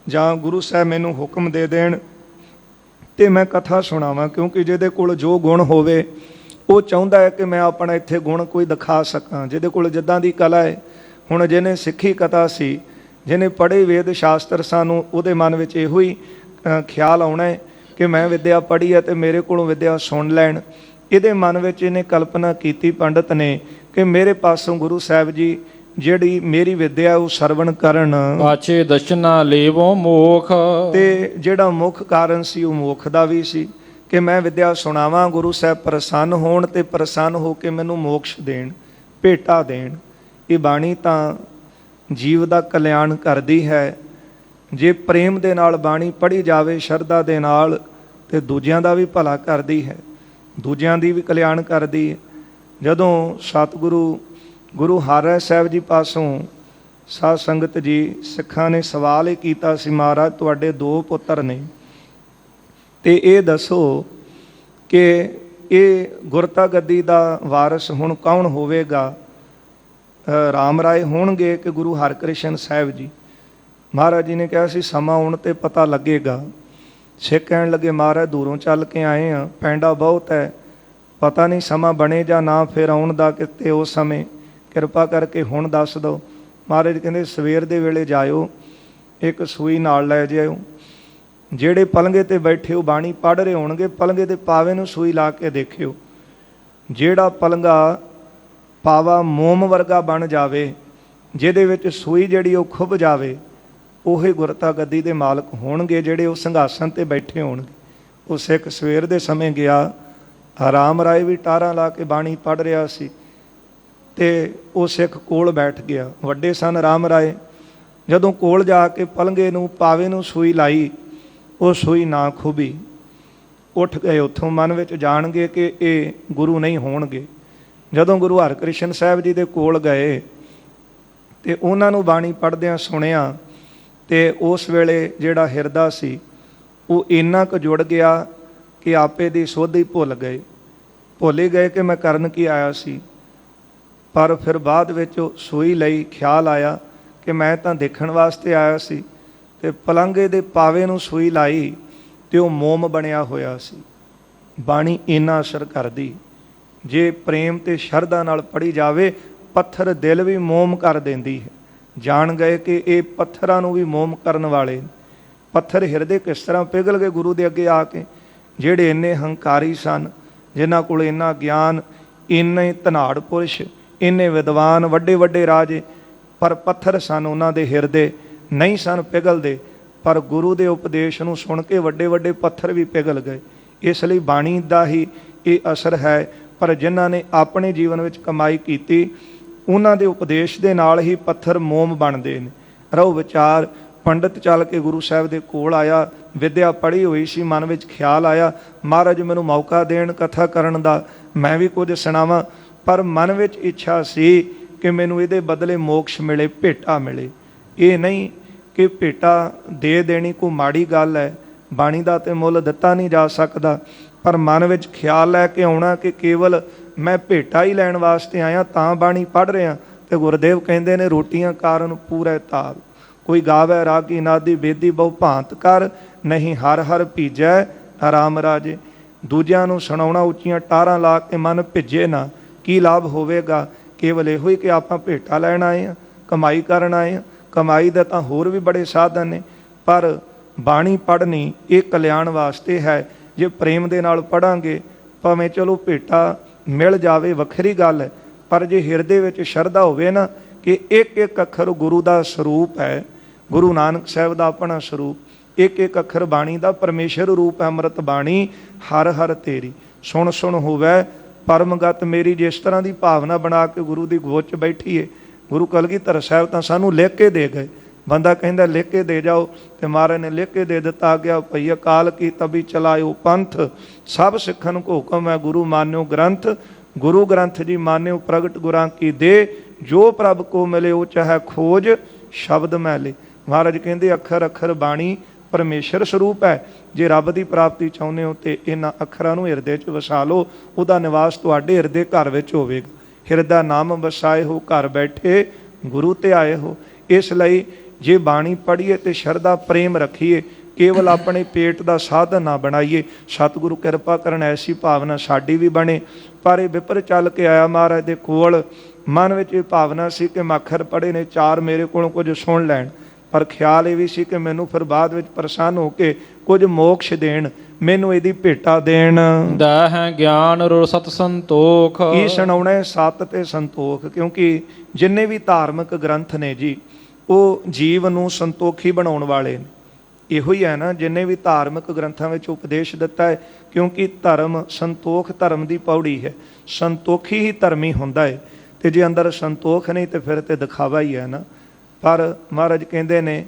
ਜਾਂ ਗੁਰੂ ਸਾਹਿਬ ਮੈਨੂੰ ਹੁਕਮ ਦੇ ਦੇਣ ਤੇ ਮੈਂ ਕਥਾ ਸੁਣਾਵਾਂ। ਕਿਉਂਕਿ ਜਿਹਦੇ ਕੋਲ ਜੋ ਗੁਣ ਹੋਵੇ ਉਹ ਚਾਹੁੰਦਾ ਹੈ ਕਿ ਮੈਂ ਆਪਣਾ ਇੱਥੇ ਗੁਣ ਕੋਈ ਦਿਖਾ ਸਕਾਂ, ਜਿਹਦੇ ਕੋਲ ਜਿੱਦਾਂ ਦੀ ਕਲਾ ਹੈ। ਹੁਣ ਜਿਹਨੇ ਸਿੱਖੀ ਕਥਾ ਸੀ, ਜਿਹਨੇ ਪੜ੍ਹੇ ਵੇਦ ਸ਼ਾਸਤਰ, ਸਾਨੂੰ ਉਹਦੇ ਮਨ ਵਿੱਚ ਇਹੋ ਹੀ ਖਿਆਲ ਆਉਣਾ ਹੈ ਕਿ ਮੈਂ ਵਿਦਿਆ ਪੜ੍ਹੀ ਹੈ ਤੇ ਮੇਰੇ ਕੋਲੋਂ ਵਿਦਿਆ ਸੁਣ ਲੈਣ। ਇਹਦੇ ਮਨ ਵਿੱਚ ਇਹਨੇ ਕਲਪਨਾ ਕੀਤੀ ਪੰਡਤ ਨੇ ਕਿ ਮੇਰੇ ਪਾਸੋਂ ਗੁਰੂ ਸਾਹਿਬ ਜੀ ਜਿਹੜੀ ਮੇਰੀ ਵਿਦਿਆ ਉਹ ਸਰਵਣ ਕਰਨ, ਪਾਛੇ ਦਸ਼ਨਾ ਲੇਵੋ ਮੋਖ। ਤੇ ਜਿਹੜਾ ਮੁੱਖ ਕਾਰਨ ਸੀ ਉਹ ਮੋਖ ਦਾ ਵੀ ਸੀ ਕਿ ਮੈਂ ਵਿਦਿਆ ਸੁਣਾਵਾਂ, ਗੁਰੂ ਸਾਹਿਬ ਪ੍ਰਸੰਨ ਹੋਣ ਤੇ ਪ੍ਰਸੰਨ ਹੋ ਕੇ ਮੈਨੂੰ ਮੋਕਸ਼ ਦੇਣ, ਭੇਟਾ ਦੇਣ। ਇਹ ਬਾਣੀ ਤਾਂ ਜੀਵ ਦਾ ਕਲਿਆਣ ਕਰਦੀ ਹੈ। ਜੇ ਪ੍ਰੇਮ ਦੇ ਨਾਲ ਬਾਣੀ ਪੜ੍ਹੀ ਜਾਵੇ, ਸ਼ਰਧਾ ਦੇ ਨਾਲ, ਤੇ ਦੂਜਿਆਂ ਦਾ ਵੀ ਭਲਾ ਕਰਦੀ ਹੈ, ਦੂਜਿਆਂ ਦੀ ਵੀ ਕਲਿਆਣ ਕਰਦੀ ਹੈ। ਜਦੋਂ ਸਤਿਗੁਰੂ ਗੁਰੂ ਹਰਿ ਸਾਹਿਬ ਜੀ ਪਾਸੋਂ ਸਾਧ ਸੰਗਤ ਜੀ ਸਿੱਖਾਂ ਨੇ ਸਵਾਲ ਇਹ ਕੀਤਾ ਸੀ, ਮਹਾਰਾਜ ਤੁਹਾਡੇ 2 ਪੁੱਤਰ ਨੇ ਤੇ ਇਹ ਦੱਸੋ ਕਿ ਇਹ ਗੁਰਤਾ ਗੱਦੀ ਦਾ ਵਾਰਿਸ ਹੁਣ ਕੌਣ ਹੋਵੇਗਾ, ਰਾਮ ਰਾਏ ਹੋਣਗੇ ਕਿ ਗੁਰੂ ਹਰਕ੍ਰਿਸ਼ਨ ਸਾਹਿਬ ਜੀ? ਮਹਾਰਾਜ ਜੀ ਨੇ ਕਿਹਾ ਸੀ ਸਮਾਂ ਆਉਣ ਤੇ ਪਤਾ ਲੱਗੇਗਾ। ਸਿੱਖ ਕਹਿਣ ਲੱਗੇ ਮਹਾਰਾਜ ਦੂਰੋਂ ਚੱਲ ਕੇ ਆਏ ਆ, ਪੈਂਡਾ ਬਹੁਤ ਹੈ, ਪਤਾ ਨਹੀਂ ਸਮਾਂ ਬਣੇ ਜਾਂ ਨਾ ਫਿਰ ਆਉਣ ਦਾ, ਕਿਤੇ ਉਸ ਸਮੇਂ ਕਿਰਪਾ ਕਰਕੇ ਹੁਣ ਦੱਸ ਦਿਓ। ਮਹਾਰਾਜ ਕਹਿੰਦੇ ਸਵੇਰ ਦੇ ਵੇਲੇ ਜਾਇਓ, ਇੱਕ ਸੂਈ ਨਾਲ ਲੈ ਜਾਇਓ, ਜਿਹੜੇ ਪਲੰਘੇ ਤੇ ਬੈਠੇ ਉਹ ਬਾਣੀ ਪੜ੍ਹ ਰਹੇ ਹੋਣਗੇ, ਪਲੰਘੇ ਦੇ ਪਾਵੇ ਨੂੰ ਸੂਈ ਲਾ ਕੇ ਦੇਖਿਓ। ਜਿਹੜਾ ਪਲੰਘਾ ਪਾਵਾ ਮੋਮ ਵਰਗਾ ਬਣ ਜਾਵੇ, ਜਿਹਦੇ ਵਿੱਚ ਸੂਈ ਜਿਹੜੀ ਉਹ ਖੁੱਭ ਜਾਵੇ, ਉਹੀ ਗੁਰਤਾ ਗੱਦੀ ਦੇ ਮਾਲਕ ਹੋਣਗੇ, ਜਿਹੜੇ ਉਹ ਸਿੰਘਾਸਨ ਤੇ ਬੈਠੇ ਹੋਣਗੇ। ਉਹ ਸਿੱਖ ਸਵੇਰ ਦੇ ਸਮੇਂ ਗਿਆ, ਰਾਮ ਰਾਏ ਵੀ ਟਾਰਾਂ ਲਾ ਕੇ ਬਾਣੀ ਪੜ੍ਹ ਰਿਹਾ ਸੀ ਤੇ ਉਹ ਸਿੱਖ ਕੋਲ ਬੈਠ ਗਿਆ। ਵੱਡੇ ਸਨ ਰਾਮ ਰਾਏ, ਜਦੋਂ ਕੋਲ ਜਾ ਕੇ ਪਲੰਘੇ ਨੂੰ ਪਾਵੇ ਨੂੰ ਸੂਈ ਲਾਈ, ਉਹ ਸੂਈ ਨਾ ਖੁੱਭੀ। ਉੱਠ ਗਏ ਉੱਥੋਂ, ਮਨ ਵਿੱਚ ਜਾਣਗੇ ਕਿ ਇਹ ਗੁਰੂ ਨਹੀਂ ਹੋਣਗੇ। ਜਦੋਂ ਗੁਰੂ ਹਰਕ੍ਰਿਸ਼ਨ ਸਾਹਿਬ ਜੀ ਦੇ ਕੋਲ ਗਏ ਤੇ ਉਹਨਾਂ ਨੂੰ ਬਾਣੀ ਪੜ੍ਹਦਿਆਂ ਸੁਣਿਆ, ਤੇ ਉਸ ਵੇਲੇ ਜਿਹੜਾ ਹਿਰਦਾ ਸੀ ਉਹ ਇੰਨਾ ਕੁ ਜੁੜ ਗਿਆ ਕਿ ਆਪੇ ਦੀ ਸੁੱਧ ਹੀ ਭੁੱਲ ਹੀ ਗਏ ਕਿ ਮੈਂ ਕਰਨ ਕੀ ਆਇਆ ਸੀ। ਪਰ ਫਿਰ ਬਾਅਦ ਵਿੱਚ ਉਹ ਸੂਈ ਲਈ, ਖਿਆਲ ਆਇਆ ਕਿ ਮੈਂ ਤਾਂ ਦੇਖਣ ਵਾਸਤੇ ਆਇਆ ਸੀ, ਤੇ ਪਲੰਘੇ ਦੇ ਪਾਵੇ ਨੂੰ ਸੂਈ ਲਾਈ ਤੇ ਉਹ ਮੋਮ ਬਣਿਆ ਹੋਇਆ ਸੀ। ਬਾਣੀ ਇੰਨਾ ਅਸਰ ਕਰਦੀ, ਜੇ ਪ੍ਰੇਮ ਤੇ ਸ਼ਰਧਾ ਨਾਲ ਪੜ੍ਹੀ ਜਾਵੇ, ਪੱਥਰ ਦਿਲ ਵੀ ਮੋਮ ਕਰ ਦਿੰਦੀ ਹੈ। ਜਾਣ ਗਏ ਕਿ ਇਹ ਪੱਥਰਾਂ ਨੂੰ ਵੀ ਮੋਮ ਕਰਨ ਵਾਲੇ। ਪੱਥਰ ਹਿਰਦੇ ਕਿਸ ਤਰ੍ਹਾਂ ਪਿਘਲ ਗਏ ਗੁਰੂ ਦੇ ਅੱਗੇ ਆ ਕੇ, ਜਿਹੜੇ ਇੰਨੇ ਹੰਕਾਰੀ ਸਨ, ਜਿਨ੍ਹਾਂ ਕੋਲ ਇੰਨਾ ਗਿਆਨ, ਇੰਨੇ ਧਨਾੜ ਪੁਰਸ਼, ਇੰਨੇ ਵਿਦਵਾਨ, ਵੱਡੇ ਵੱਡੇ ਰਾਜੇ, ਪਰ ਪੱਥਰ ਸਨ ਉਹਨਾਂ ਦੇ ਹਿਰਦੇ, ਨਹੀਂ ਸਨ ਪਿਘਲਦੇ। ਪਰ ਗੁਰੂ ਦੇ ਉਪਦੇਸ਼ ਨੂੰ ਸੁਣ ਕੇ ਵੱਡੇ ਵੱਡੇ ਪੱਥਰ ਵੀ ਪਿਘਲ ਗਏ। ਇਸ ਲਈ ਬਾਣੀ ਦਾ ਹੀ ਇਹ ਅਸਰ ਹੈ। ਪਰ ਜਿਨ੍ਹਾਂ ਨੇ ਆਪਣੇ ਜੀਵਨ ਵਿੱਚ ਕਮਾਈ ਕੀਤੀ, ਉਹਨਾਂ ਦੇ ਉਪਦੇਸ਼ ਦੇ ਨਾਲ ਹੀ ਪੱਥਰ ਮੋਮ ਬਣਦੇ ਨੇ। ਰਹੋ ਵਿਚਾਰ, ਪੰਡਤ ਚੱਲ ਕੇ ਗੁਰੂ ਸਾਹਿਬ ਦੇ ਕੋਲ ਆਇਆ, ਵਿਦਿਆ ਪੜ੍ਹੀ ਹੋਈ ਸੀ, ਮਨ ਵਿੱਚ ਖਿਆਲ ਆਇਆ ਮਹਾਰਾਜ ਮੈਨੂੰ ਮੌਕਾ ਦੇਣ ਕਥਾ ਕਰਨ ਦਾ, ਮੈਂ ਵੀ ਕੁਝ ਸੁਣਾਵਾਂ। ਪਰ ਮਨ ਵਿੱਚ ਇੱਛਾ ਸੀ ਕਿ ਮੈਨੂੰ ਇਹਦੇ ਬਦਲੇ ਮੋਕਸ਼ ਮਿਲੇ, ਭੇਟਾ ਮਿਲੇ। ਇਹ ਨਹੀਂ ਕਿ ਭੇਟਾ ਦੇ ਦੇਣੀ ਕੋਈ ਮਾੜੀ ਗੱਲ ਹੈ, ਬਾਣੀ ਦਾ ਤੇ ਮੁੱਲ ਦਿੱਤਾ ਨਹੀਂ ਜਾ ਸਕਦਾ। ਪਰ ਮਨ ਵਿੱਚ ਖਿਆਲ ਲੈ ਕੇ ਆਉਣਾ ਕਿ ਕੇਵਲ ਮੈਂ ਭੇਟਾ ਹੀ ਲੈਣ ਵਾਸਤੇ ਆਇਆ ਤਾਂ ਬਾਣੀ ਪੜ੍ਹ ਰਿਹਾ। ਤੇ ਗੁਰਦੇਵ ਕਹਿੰਦੇ ਨੇ ਰੋਟੀਆਂ ਕਾਰਨ ਪੂਰੇ ਤਾਲ, ਕੋਈ ਗਾਵੇ ਰਾਗੀ ਨਾਦੀ ਬੇਦੀ ਬਹੁ ਭਾਂਤ ਕਰ, ਨਹੀਂ ਹਰ ਹਰ ਭੀਜੈ ਆਰਾਮ ਰਾਜੇ। ਦੂਜਿਆਂ ਨੂੰ ਸੁਣਾਉਣਾ ਉੱਚੀਆਂ ਟਾਰਾਂ ਲਾ ਕੇ ਮਨ ਭਿੱਜੇ ਨਾ, ਕੀ ਲਾਭ ਹੋਵੇਗਾ? ਕੇਵਲ ਇਹੋ ਹੀ ਕਿ ਆਪਾਂ ਭੇਟਾ ਲੈਣ ਆਏ ਹਾਂ, ਕਮਾਈ ਕਰਨ ਆਏ ਹਾਂ। ਕਮਾਈ ਦਾ ਤਾਂ ਹੋਰ ਵੀ ਬੜੇ ਸਾਧਨ ਨੇ, ਪਰ ਬਾਣੀ ਪੜ੍ਹਨੀ ਇਹ ਕਲਿਆਣ ਵਾਸਤੇ ਹੈ। ਜੇ ਪ੍ਰੇਮ ਦੇ ਨਾਲ ਪੜ੍ਹਾਂਗੇ, ਭਾਵੇਂ ਚਲੋ ਭੇਟਾ ਮਿਲ ਜਾਵੇ ਵੱਖਰੀ ਗੱਲ ਹੈ, ਪਰ ਜੇ ਹਿਰਦੇ ਵਿੱਚ ਸ਼ਰਧਾ ਹੋਵੇ ਨਾ ਕਿ ਇੱਕ ਇੱਕ ਅੱਖਰ ਗੁਰੂ ਦਾ ਸਰੂਪ ਹੈ, ਗੁਰੂ ਨਾਨਕ ਸਾਹਿਬ ਦਾ ਆਪਣਾ ਸਰੂਪ, ਇੱਕ ਇੱਕ ਅੱਖਰ ਬਾਣੀ ਦਾ ਪਰਮੇਸ਼ਰ ਰੂਪ ਹੈ। ਅੰਮ੍ਰਿਤ ਬਾਣੀ ਹਰ ਹਰ ਤੇਰੀ, ਸੁਣ ਸੁਣ ਹੋਵੇ ਪਰਮਗਤ ਮੇਰੀ ਜਿਸ ਤਰ੍ਹਾਂ ਦੀ ਭਾਵਨਾ ਬਣਾ ਕੇ ਗੁਰੂ ਦੀ ਗੋਦ 'ਚ ਬੈਠੀਏ। ਗੁਰੂ ਕਲਗੀਧਰ ਸਾਹਿਬ ਤਾਂ ਸਾਨੂੰ ਲਿਖ ਕੇ ਦੇ ਗਏ। ਬੰਦਾ ਕਹਿੰਦਾ ਲਿਖ ਕੇ ਦੇ ਜਾਓ, ਤੇ ਮਹਾਰਾਜ ਨੇ ਲਿਖ ਕੇ ਦੇ ਦਿੱਤਾ ਗਿਆ ਭਈ ਅਕਾਲ ਕੀ ਤਬੀ ਚਲਾਇਓ ਪੰਥ, ਸਭ ਸਿੱਖਨ ਕੋ ਹੁਕਮ ਹੈ ਗੁਰੂ ਮਾਨਿਓ ਗ੍ਰੰਥ। ਗੁਰੂ ਗ੍ਰੰਥ ਜੀ ਮਾਨਿਓ ਪ੍ਰਗਟ ਗੁਰਾਂ ਕੀ ਦੇ, ਜੋ ਪ੍ਰਭ ਕੋ ਮਿਲੇ ਉਹ ਚਾਹੇ ਖੋਜ ਸ਼ਬਦ ਮੈਲੇ। ਮਹਾਰਾਜ ਕਹਿੰਦੇ ਅੱਖਰ ਅੱਖਰ ਬਾਣੀ ਪਰਮੇਸ਼ਰ ਸਰੂਪ ਹੈ। ਜੇ ਰੱਬ ਦੀ ਪ੍ਰਾਪਤੀ ਚਾਹੁੰਦੇ ਹੋ ਤੇ ਇਹਨਾਂ ਅੱਖਰਾਂ ਨੂੰ ਹਿਰਦੇ 'ਚ ਵਸਾ ਲਓ, ਉਹਦਾ ਨਿਵਾਸ ਤੁਹਾਡੇ ਹਿਰਦੇ ਘਰ ਵਿੱਚ ਹੋਵੇਗਾ। ਹਿਰਦਾ ਨਾਮ ਵਸਾਏ ਹੋ, ਘਰ ਬੈਠੇ ਗੁਰੂ ਤੇ ਆਏ ਹੋ। ਇਸ ਲਈ ਜੇ ਬਾਣੀ ਪੜ੍ਹੀਏ ਤੇ ਸ਼ਰਧਾ ਪ੍ਰੇਮ ਰੱਖੀਏ, ਕੇਵਲ ਆਪਣੇ ਪੇਟ ਦਾ ਸਾਧਨ ਨਾ ਬਣਾਈਏ। ਸਤਿਗੁਰੂ ਕਿਰਪਾ ਕਰਨ ਐਸੀ ਭਾਵਨਾ ਸਾਡੀ ਵੀ ਬਣੇ। ਪਰ ਇਹ ਵਿਪਰ ਚੱਲ ਕੇ ਆਇਆ ਮਹਾਰਾਜ ਦੇ ਕੋਲ, ਮਨ ਵਿੱਚ ਇਹ ਭਾਵਨਾ ਸੀ ਕਿ ਮੈਂ ਅੱਖਰ ਪੜ੍ਹੇ ਨੇ, ਚਾਰ ਮੇਰੇ ਕੋਲੋਂ ਕੁਝ ਸੁਣ ਲੈਣ, ਪਰ ਖਿਆਲ ਇਹ ਵੀ ਸੀ ਕਿ ਮੈਨੂੰ ਫਿਰ ਬਾਅਦ ਵਿੱਚ ਪ੍ਰਸੰਨ ਹੋ ਕੇ ਕੁਝ ਮੋਕਸ਼ ਦੇਣ, ਮੈਨੂੰ ਇਹਦੀ ਭੇਟਾ ਦੇਣ। ਦਾ ਹੈ ਗਿਆਨ ਰੁ ਸਤ ਸੰਤੋਖ, ਕੀ ਸੁਣਾਉਣਾ ਸਤ ਤੇ ਸੰਤੋਖ। ਕਿਉਂਕਿ ਜਿੰਨੇ ਵੀ ਧਾਰਮਿਕ ਗ੍ਰੰਥ ਨੇ ਜੀ, ਉਹ ਜੀਵ ਨੂੰ ਸੰਤੋਖੀ ਬਣਾਉਣ ਵਾਲੇ ਨੇ। ਇਹੋ ਹੀ ਹੈ ਨਾ, ਜਿੰਨੇ ਵੀ ਧਾਰਮਿਕ ਗ੍ਰੰਥਾਂ ਵਿੱਚ ਉਪਦੇਸ਼ ਦਿੱਤਾ ਹੈ। ਕਿਉਂਕਿ ਧਰਮ ਸੰਤੋਖ ਧਰਮ ਦੀ ਪੌੜੀ ਹੈ। ਸੰਤੋਖੀ ਹੀ ਧਰਮੀ ਹੁੰਦਾ ਹੈ, ਤੇ ਜੇ ਅੰਦਰ ਸੰਤੋਖ ਨਹੀਂ ਤੇ ਫਿਰ ਤੇ ਦਿਖਾਵਾ ਹੀ ਹੈ ਨਾ। ਪਰ ਮਹਾਰਾਜ ਕਹਿੰਦੇ ਨੇ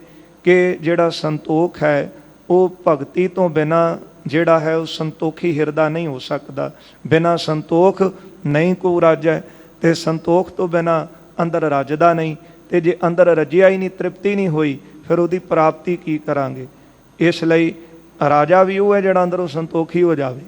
ਕਿ ਜਿਹੜਾ ਸੰਤੋਖ ਹੈ ਉਹ ਭਗਤੀ ਤੋਂ ਬਿਨਾਂ ਜਿਹੜਾ ਹੈ ਉਹ ਸੰਤੋਖੀ ਹਿਰਦਾ ਨਹੀਂ ਹੋ ਸਕਦਾ। ਬਿਨਾਂ ਸੰਤੋਖ ਨਹੀਂ ਕੋ ਰਾਜੈ, ਤੇ ਸੰਤੋਖ ਤੋਂ ਬਿਨਾਂ ਅੰਦਰ ਰੱਜਦਾ ਨਹੀਂ। ਤੇ ਜੇ ਅੰਦਰ ਰੱਜਿਆ ਹੀ ਨਹੀਂ, ਤ੍ਰਿਪਤੀ ਨਹੀਂ ਹੋਈ, ਫਿਰ ਉਹਦੀ ਪ੍ਰਾਪਤੀ ਕੀ ਕਰਾਂਗੇ। ਇਸ ਲਈ ਰਾਜਾ ਵੀ ਉਹ ਹੈ ਜਿਹੜਾ ਅੰਦਰੋਂ ਸੰਤੋਖੀ ਹੋ ਜਾਵੇ।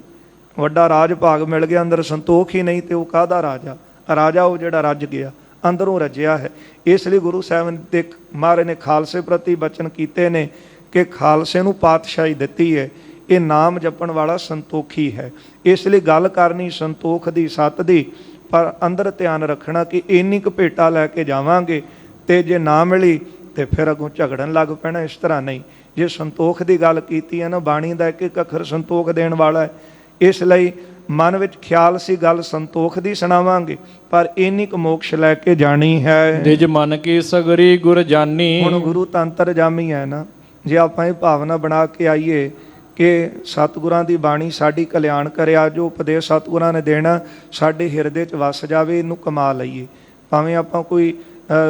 ਵੱਡਾ ਰਾਜ ਭਾਗ ਮਿਲ ਗਿਆ, ਅੰਦਰ ਸੰਤੋਖ ਹੀ ਨਹੀਂ, ਤੇ ਉਹ ਕਾਹਦਾ ਰਾਜਾ। ਰਾਜਾ ਉਹ ਜਿਹੜਾ ਰੱਜ ਗਿਆ, ਅੰਦਰੋਂ ਰੱਜਿਆ ਹੈ। ਇਸ ਲਈ ਗੁਰੂ ਸਾਹਿਬ ਦੇ ਮਹਾਰਾਜ ਨੇ ਖਾਲਸੇ ਪ੍ਰਤੀ ਬਚਨ ਕੀਤੇ ਨੇ ਕਿ ਖਾਲਸੇ ਨੂੰ ਪਾਤਸ਼ਾਹੀ ਦਿੱਤੀ ਹੈ, ਇਹ ਨਾਮ ਜਪਣ ਵਾਲਾ ਸੰਤੋਖੀ ਹੈ। ਇਸ ਲਈ ਗੱਲ ਕਰਨੀ ਸੰਤੋਖ ਦੀ, ਸਤ ਦੀ, ਪਰ ਅੰਦਰ ਧਿਆਨ ਰੱਖਣਾ ਕਿ ਇੰਨੀ ਕੁ ਭੇਟਾ ਲੈ ਕੇ ਜਾਵਾਂਗੇ, ਤੇ ਜੇ ਨਾ ਮਿਲੀ ਤੇ ਫਿਰ ਅੱਗੋਂ ਝਗੜਨ ਲੱਗ ਪੈਣਾ। ਇਸ ਤਰ੍ਹਾਂ ਨਹੀਂ। ਜੇ ਸੰਤੋਖ ਦੀ ਗੱਲ ਕੀਤੀ ਹੈ ਨਾ, ਬਾਣੀ ਦਾ ਇੱਕ ਇੱਕ ਅੱਖਰ ਸੰਤੋਖ ਦੇਣ ਵਾਲਾ ਹੈ। ਇਸ ਲਈ ਮਨ ਵਿੱਚ ਖਿਆਲ ਸੀ ਗੱਲ ਸੰਤੋਖ ਦੀ ਸੁਣਾਵਾਂਗੇ, ਪਰ ਇੰਨੀ ਕੁ ਮੋਕਸ਼ ਲੈ ਕੇ ਜਾਣੀ ਹੈ। ਨਿਜ ਮਨ ਕੀ ਸਗਰੀ ਗੁਰ ਜਾਨੀ, ਹੁਣ ਗੁਰੂ ਤੰਤਰ ਜਾਮੀ ਹੈ ਨਾ। ਜੇ ਆਪਾਂ ਇਹ ਭਾਵਨਾ ਬਣਾ ਕੇ ਆਈਏ ਕਿ ਸਤਿਗੁਰਾਂ ਦੀ ਬਾਣੀ ਸਾਡੀ ਕਲਿਆਣ ਕਰਿਆ, ਜੋ ਉਪਦੇਸ਼ ਸਤਿਗੁਰਾਂ ਨੇ ਦੇਣਾ ਸਾਡੇ ਹਿਰਦੇ 'ਚ ਵਸ ਜਾਵੇ, ਇਹਨੂੰ ਕਮਾ ਲਈਏ। ਭਾਵੇਂ ਆਪਾਂ ਕੋਈ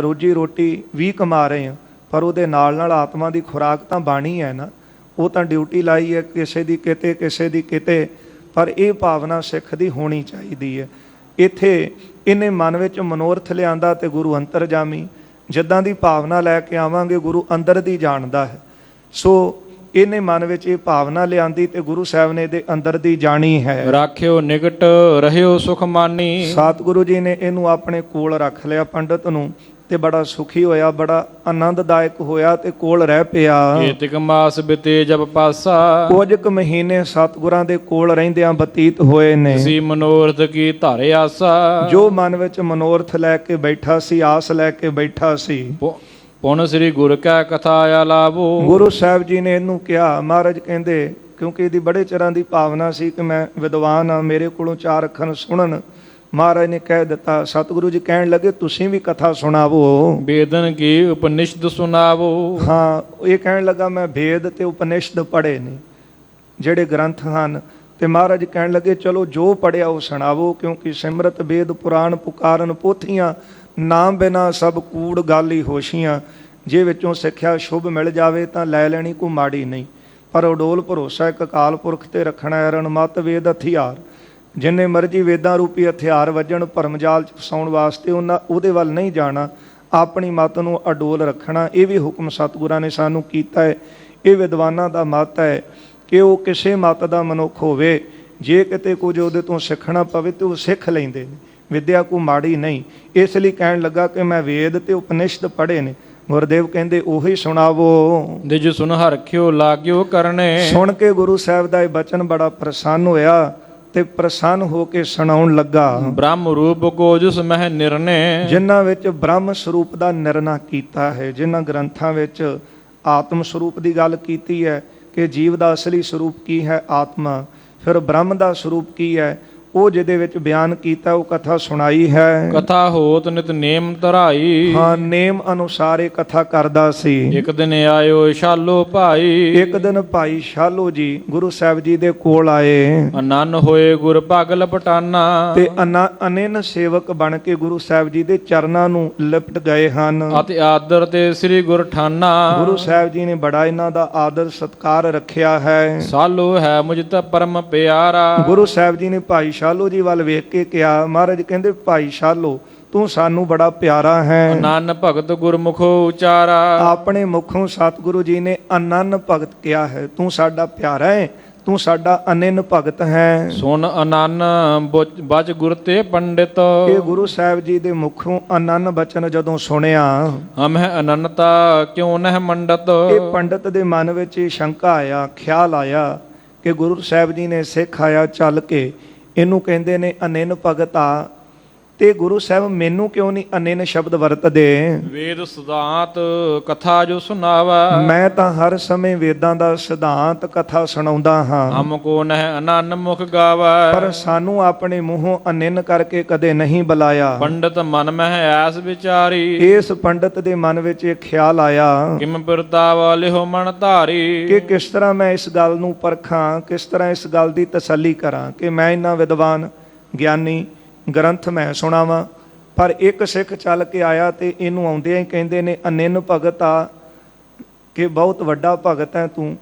ਰੋਜੀ ਰੋਟੀ ਵੀ ਕਮਾ ਰਹੇ ਹਾਂ, ਪਰ ਉਹਦੇ ਨਾਲ ਨਾਲ ਆਤਮਾ ਦੀ ਖੁਰਾਕ ਤਾਂ ਬਾਣੀ ਹੈ ਨਾ। ਉਹ ਤਾਂ ਡਿਊਟੀ ਲਾਈ ਹੈ, ਕਿਸੇ ਦੀ ਕਿਤੇ ਕਿਸੇ ਦੀ ਕਿਤੇ, ਪਰ ਇਹ ਭਾਵਨਾ ਸਿੱਖ ਦੀ ਹੋਣੀ ਚਾਹੀਦੀ ਹੈ। ਇੱਥੇ ਇਹਨੇ ਮਨ ਵਿੱਚ ਮਨੋਰਥ ਲਿਆਂਦਾ ਤੇ ਗੁਰੂ ਅੰਤਰਜਾਮੀ। ਜਿੱਦਾਂ ਦੀ ਭਾਵਨਾ ਲੈ ਕੇ ਆਵਾਂਗੇ, ਗੁਰੂ ਅੰਦਰ ਦੀ ਜਾਣਦਾ ਹੈ। ਸੋ ਇਹਨੇ ਮਨ ਵਿੱਚ ਇਹ ਭਾਵਨਾ ਲਿਆਂਦੀ ਤੇ ਗੁਰੂ ਸਾਹਿਬ ਨੇ ਇਹਦੇ ਅੰਦਰ ਦੀ ਜਾਣੀ ਹੈ। ਰਾਖਿਓ ਨਿਕਟ ਰਹਿਓ ਸੁਖ ਮਾਨੀ, ਸਤਿਗੁਰੂ ਜੀ ਨੇ ਇਹਨੂੰ ਆਪਣੇ ਕੋਲ ਰੱਖ ਲਿਆ ਪੰਡਤ ਨੂੰ, ਤੇ ਬੜਾ ਸੁਖੀ ਹੋਇਆ, ਬੜਾ ਆਨੰਦਦਾਇਕ ਹੋਇਆ, ਤੇ ਕੋਲ ਰਹਿ ਪਿਆ। ਏਤਿਕ ਮਾਸ ਬਿਤੇ ਜਬ ਪਾਸਾ, ਕੁਝ ਕੁ ਮਹੀਨੇ ਸਤਿਗੁਰਾਂ ਦੇ ਕੋਲ ਰਹਿੰਦਿਆਂ ਬਤੀਤ ਹੋਏ ਨੇ। ਸੀ ਮਨੋਰਥ ਕੀ ਧਾਰੇ ਆਸਾ, ਜੋ ਮਨ ਵਿੱਚ ਮਨੋਰਥ ਲੈ ਕੇ ਬੈਠਾ ਸੀ, ਆਸ ਲੈ ਕੇ ਬੈਠਾ ਸੀ, ਪੁਨ ਸ੍ਰੀ ਗੁਰ ਕੈ ਕਥਾ ਆਲਾਵੋ। ਗੁਰੂ ਸਾਹਿਬ ਜੀ ਨੇ ਇਹਨੂੰ ਕਿਹਾ। ਮਹਾਰਾਜ ਕਹਿੰਦੇ ਕਿਉਂਕਿ ਇਹਦੀ ਬੜੇ ਚਿਰਾਂ ਦੀ ਭਾਵਨਾ ਸੀ ਕਿ ਮੈਂ ਵਿਦਵਾਨ ਹਾਂ, ਮੇਰੇ ਕੋਲੋਂ ਚਾਰ ਅੱਖਰ ਸੁਣਨ। ਮਹਾਰਾਜ ਨੇ ਕਹਿ ਦਿੱਤਾ। ਸਤਿਗੁਰੂ ਜੀ ਕਹਿਣ ਲੱਗੇ ਤੁਸੀਂ ਵੀ ਕਥਾ ਸੁਣਾਵੋ। ਵੇਦਨ ਕੀ ਉਪਨਿਸ਼ਦ ਸੁਣਾਵੋ। ਹਾਂ, ਇਹ ਕਹਿਣ ਲੱਗਾ ਮੈਂ ਵੇਦ ਤੇ ਉਪਨਿਸ਼ਦ ਪੜ੍ਹੇ ਨੇ, ਜਿਹੜੇ ਗ੍ਰੰਥ ਹਨ। ਤੇ ਮਹਾਰਾਜ ਕਹਿਣ ਲੱਗੇ ਚਲੋ ਜੋ ਪੜ੍ਹਿਆ ਉਹ ਸੁਣਾਵੋ, ਕਿਉਂਕਿ ਸਿਮਰਤ ਵੇਦ ਪੁਰਾਣ ਪੁਕਾਰਨ ਪੋਥੀਆਂ, ਨਾਮ ਬਿਨਾ ਸਭ ਕੂੜ ਗੱਲ ਹੀ ਹੋਸ਼ੀਆਂ। ਜੇ ਵਿੱਚੋਂ ਸਿੱਖਿਆ ਸ਼ੁਭ ਮਿਲ ਜਾਵੇ ਤਾਂ ਲੈ ਲੈਣੀ, ਕੋਈ ਮਾੜੀ ਨਹੀਂ, ਪਰ ਅਡੋਲ ਭਰੋਸਾ ਇੱਕ ਅਕਾਲ ਪੁਰਖ ਤੇ ਰੱਖਣਾ। ਰਣਮਤ ਵੇਦ ਹਥਿਆਰ, ਜਿੰਨੇ ਮਰਜੀ ਵੇਦਾਂ ਰੂਪੀ ਹਥਿਆਰ ਵੱਜਣ ਭਰਮ ਜਾਲ 'ਚ ਫਸਾਉਣ ਵਾਸਤੇ ਉਹਦੇ ਵੱਲ ਨਹੀਂ ਜਾਣਾ, ਆਪਣੀ ਮੱਤ ਨੂੰ ਅਡੋਲ ਰੱਖਣਾ। ਇਹ ਵੀ ਹੁਕਮ ਸਤਿਗੁਰਾਂ ਨੇ ਸਾਨੂੰ ਕੀਤਾ ਹੈ। ਇਹ ਵਿਦਵਾਨਾਂ ਦਾ ਮੱਤ ਹੈ ਕਿ ਉਹ ਕਿਸੇ ਮੱਤ ਦਾ ਮਨੁੱਖ ਹੋਵੇ, ਜੇ ਕਿਤੇ ਕੁਝ ਉਹਦੇ ਤੋਂ ਸਿੱਖਣਾ ਪਵੇ ਤੇ ਉਹ ਸਿੱਖ ਲੈਂਦੇ ਨੇ। ਵਿਦਿਆ ਕੋ ਮਾੜੀ ਨਹੀਂ। ਇਸ ਲਈ ਕਹਿਣ ਲੱਗਾ ਕਿ ਮੈਂ ਵੇਦ ਤੇ ਉਪਨਿਸ਼ਦ ਪੜ੍ਹੇ ਨੇ। ਗੁਰਦੇਵ ਕਹਿੰਦੇ ਉਹੀ ਸੁਣਾਵੋ। ਨਿਜ ਸੁਨ ਹਰਖਿਓ ਲਾਗਿਓ ਕਰਨੇ। ਸੁਣ ਕੇ ਗੁਰੂ ਸਾਹਿਬ ਦਾ ਇਹ ਬਚਨ ਬੜਾ ਪ੍ਰਸੰਨ ਹੋਇਆ ਤੇ ਪ੍ਰਸੰਨ ਹੋ ਕੇ ਸੁਣਾਉਣ ਲੱਗਾ। ਬ੍ਰਹਮ ਰੂਪ ਕੋ ਜਿਸ ਮਹਿ ਨਿਰਣੇ, ਜਿਨ੍ਹਾਂ ਵਿੱਚ ਬ੍ਰਹਮ ਸਰੂਪ ਦਾ ਨਿਰਣਾ ਕੀਤਾ ਹੈ। ਜਿਨ੍ਹਾਂ ਗ੍ਰੰਥਾਂ ਵਿੱਚ ਆਤਮ ਸਰੂਪ ਦੀ ਗੱਲ ਕੀਤੀ ਹੈ ਕਿ ਜੀਵ ਦਾ ਅਸਲੀ ਸਰੂਪ ਕੀ ਹੈ, ਆਤਮਾ। ਫਿਰ ਬ੍ਰਹਮ ਦਾ ਸਰੂਪ ਕੀ ਹੈ, ਉਹ ਜਿਹਦੇ ਵਿੱਚ ਬਿਆਨ ਕੀਤਾ ਉਹ ਕਥਾ ਸੁਣਾਈ ਹੈ। ਕਥਾ ਹੋਤ ਨਿਤ ਨੇਮ ਧਰਾਈ। ਹਾਂ, ਨੇਮ ਅਨੁਸਾਰ ਇਹ ਕਥਾ ਕਰਦਾ ਸੀ। ਇੱਕ ਦਿਨ ਆਇਓ ਸ਼ਾਲੋ ਭਾਈ। ਇੱਕ ਦਿਨ ਭਾਈ ਸ਼ਾਲੋ ਜੀ ਗੁਰੂ ਸਾਹਿਬ ਜੀ ਦੇ ਕੋਲ ਆਏ ਅਨੰਨ ਹੋਏ ਗੁਰ ਪਾਗਲ ਪਟਾਨਾ। ਤੇ ਅਨੰਨ ਸੇਵਕ ਬਣ ਕੇ ਗੁਰੂ ਸਾਹਿਬ ਜੀ ਦੇ ਚਰਨਾਂ ਨੂੰ ਲਿਪਟ ਗਏ ਹਨ। ਅਤੇ ਆਦਰ ਤੇ ਸ੍ਰੀ ਗੁਰ ਠਾਨਾ। ਗੁਰੂ ਸਾਹਿਬ ਜੀ ਨੇ ਬੜਾ ਇਹਨਾਂ ਦਾ ਆਦਰ ਸਤਕਾਰ ਰੱਖਿਆ ਹੈ। ਸਾਲੋ ਹੈ ਮੁਝ ਤਾ ਪਰਮ ਪਿਆਰਾ। ਗੁਰੂ ਸਾਹਿਬ ਜੀ ਨੇ ਭਾਈ ਸ਼ਾਲੋ ਜੀ ਵੱਲ ਵੇਖ ਕੇ ਕਿਹਾ, ਮਹਾਰਾਜ ਕਹਿੰਦੇ ਭਾਈ ਸ਼ਾਲੋ ਤੂੰ ਸਾਨੂੰ ਬੜਾ ਪਿਆਰਾ ਹੈ। ਅਨੰਨ ਭਗਤ ਗੁਰਮੁਖੋ ਉਚਾਰਾ। ਆਪਣੇ ਮੁਖੋਂ ਸਤਿਗੁਰੂ ਜੀ ਨੇ ਅਨੰਨ ਭਗਤ ਕਿਹਾ ਹੈ, ਤੂੰ ਸਾਡਾ ਪਿਆਰਾ ਹੈ, ਤੂੰ ਸਾਡਾ ਅਨੰਨ ਭਗਤ ਹੈ। ਸੁਨ ਅਨੰਨ ਬਚ ਗੁਰ ਤੇ ਪੰਡਿਤ। ਇਹ ਗੁਰੂ ਸਾਹਿਬ ਜੀ ਦੇ ਮੁਖੋਂ ਅਨੰਨ ਬਚਨ ਜਦੋਂ ਸੁਣਿਆ, ਹਮਹਿ ਅਨੰਨਤਾ ਕਿਉ ਨਹਿ ਮੰਡਤ। ਇਹ ਪੰਡਤ ਦੇ ਮਨ ਵਿੱਚ ਇਹ ਸ਼ੰਕਾ ਆਇਆ, ਖਿਆਲ ਆਇਆ ਕਿ ਗੁਰੂ ਸਾਹਿਬ ਜੀ ਨੇ ਸਿੱਖ ਆਇਆ ਚੱਲ ਕੇ ਇਹਨੂੰ ਕਹਿੰਦੇ ਨੇ ਅਨੰਨ ਭਗਤ ਆ, ਤੇ ਗੁਰੂ ਸਾਹਿਬ ਮੈਨੂੰ ਕਿਉਂ ਨਹੀਂ ਅਨੰਨ ਸ਼ਬਦ ਵਰਤਦੇ। ਵੇਦ ਸਿਧਾਂਤ ਕਥਾ ਜੋ ਸੁਣਾਵਾ। ਮੈਂ ਤਾਂ ਹਰ ਸਮੇਂ ਵੇਦਾਂ ਦਾ ਸਿਧਾਂਤ ਕਥਾ ਸੁਣਾਉਂਦਾ ਹਾਂ, ਹਮ ਕੋ ਨਹਿ ਅਨੰਨ ਮੁਖ ਗਾਵਾ। ਪਰ ਸਾਨੂੰ ਆਪਣੇ ਮੂੰਹੋਂ ਅਨੰਨ ਕਰਕੇ ਕਦੇ ਨਹੀਂ ਬੁਲਾਇਆ। ਪੰਡਤ ਮਨ ਮਹਿ ਐਸ ਵਿਚਾਰੀ। ਇਸ ਪੰਡਤ ਦੇ ਮਨ ਵਿੱਚ ਇਹ ਖਿਆਲ ਆਇਆ ਕਿਮ ਪਿਰਤਾਵਾ ਲਿਹੋ ਮਨ ਧਾਰੀ। ਕਿ ਕਿਸ ਤਰ੍ਹਾਂ ਮੈਂ ਇਸ ਗੱਲ ਨੂੰ ਪਰਖਾਂ, ਕਿਸ ਤਰ੍ਹਾਂ ਇਸ ਗੱਲ ਦੀ ਤਸੱਲੀ ਕਰਾਂ ਕਿ ਮੈਂ ਇੰਨਾ ਵਿਦਵਾਨ ਗਿਆਨੀ ਗ੍ਰੰਥ ਮੈਂ ਸੁਣਾਵਾਂ। ਪਰ ਇੱਕ ਸਿੱਖ ਚੱਲ ਕੇ ਆਇਆ ਤੇ ਇਹਨੂੰ ਆਉਂਦਿਆਂ ਹੀ ਕਹਿੰਦੇ ਨੇ ਅਨੰਨ ਭਗਤ ਆ, ਕਿ ਬਹੁਤ ਵੱਡਾ ਭਗਤ ਹੈ ਤੂੰ,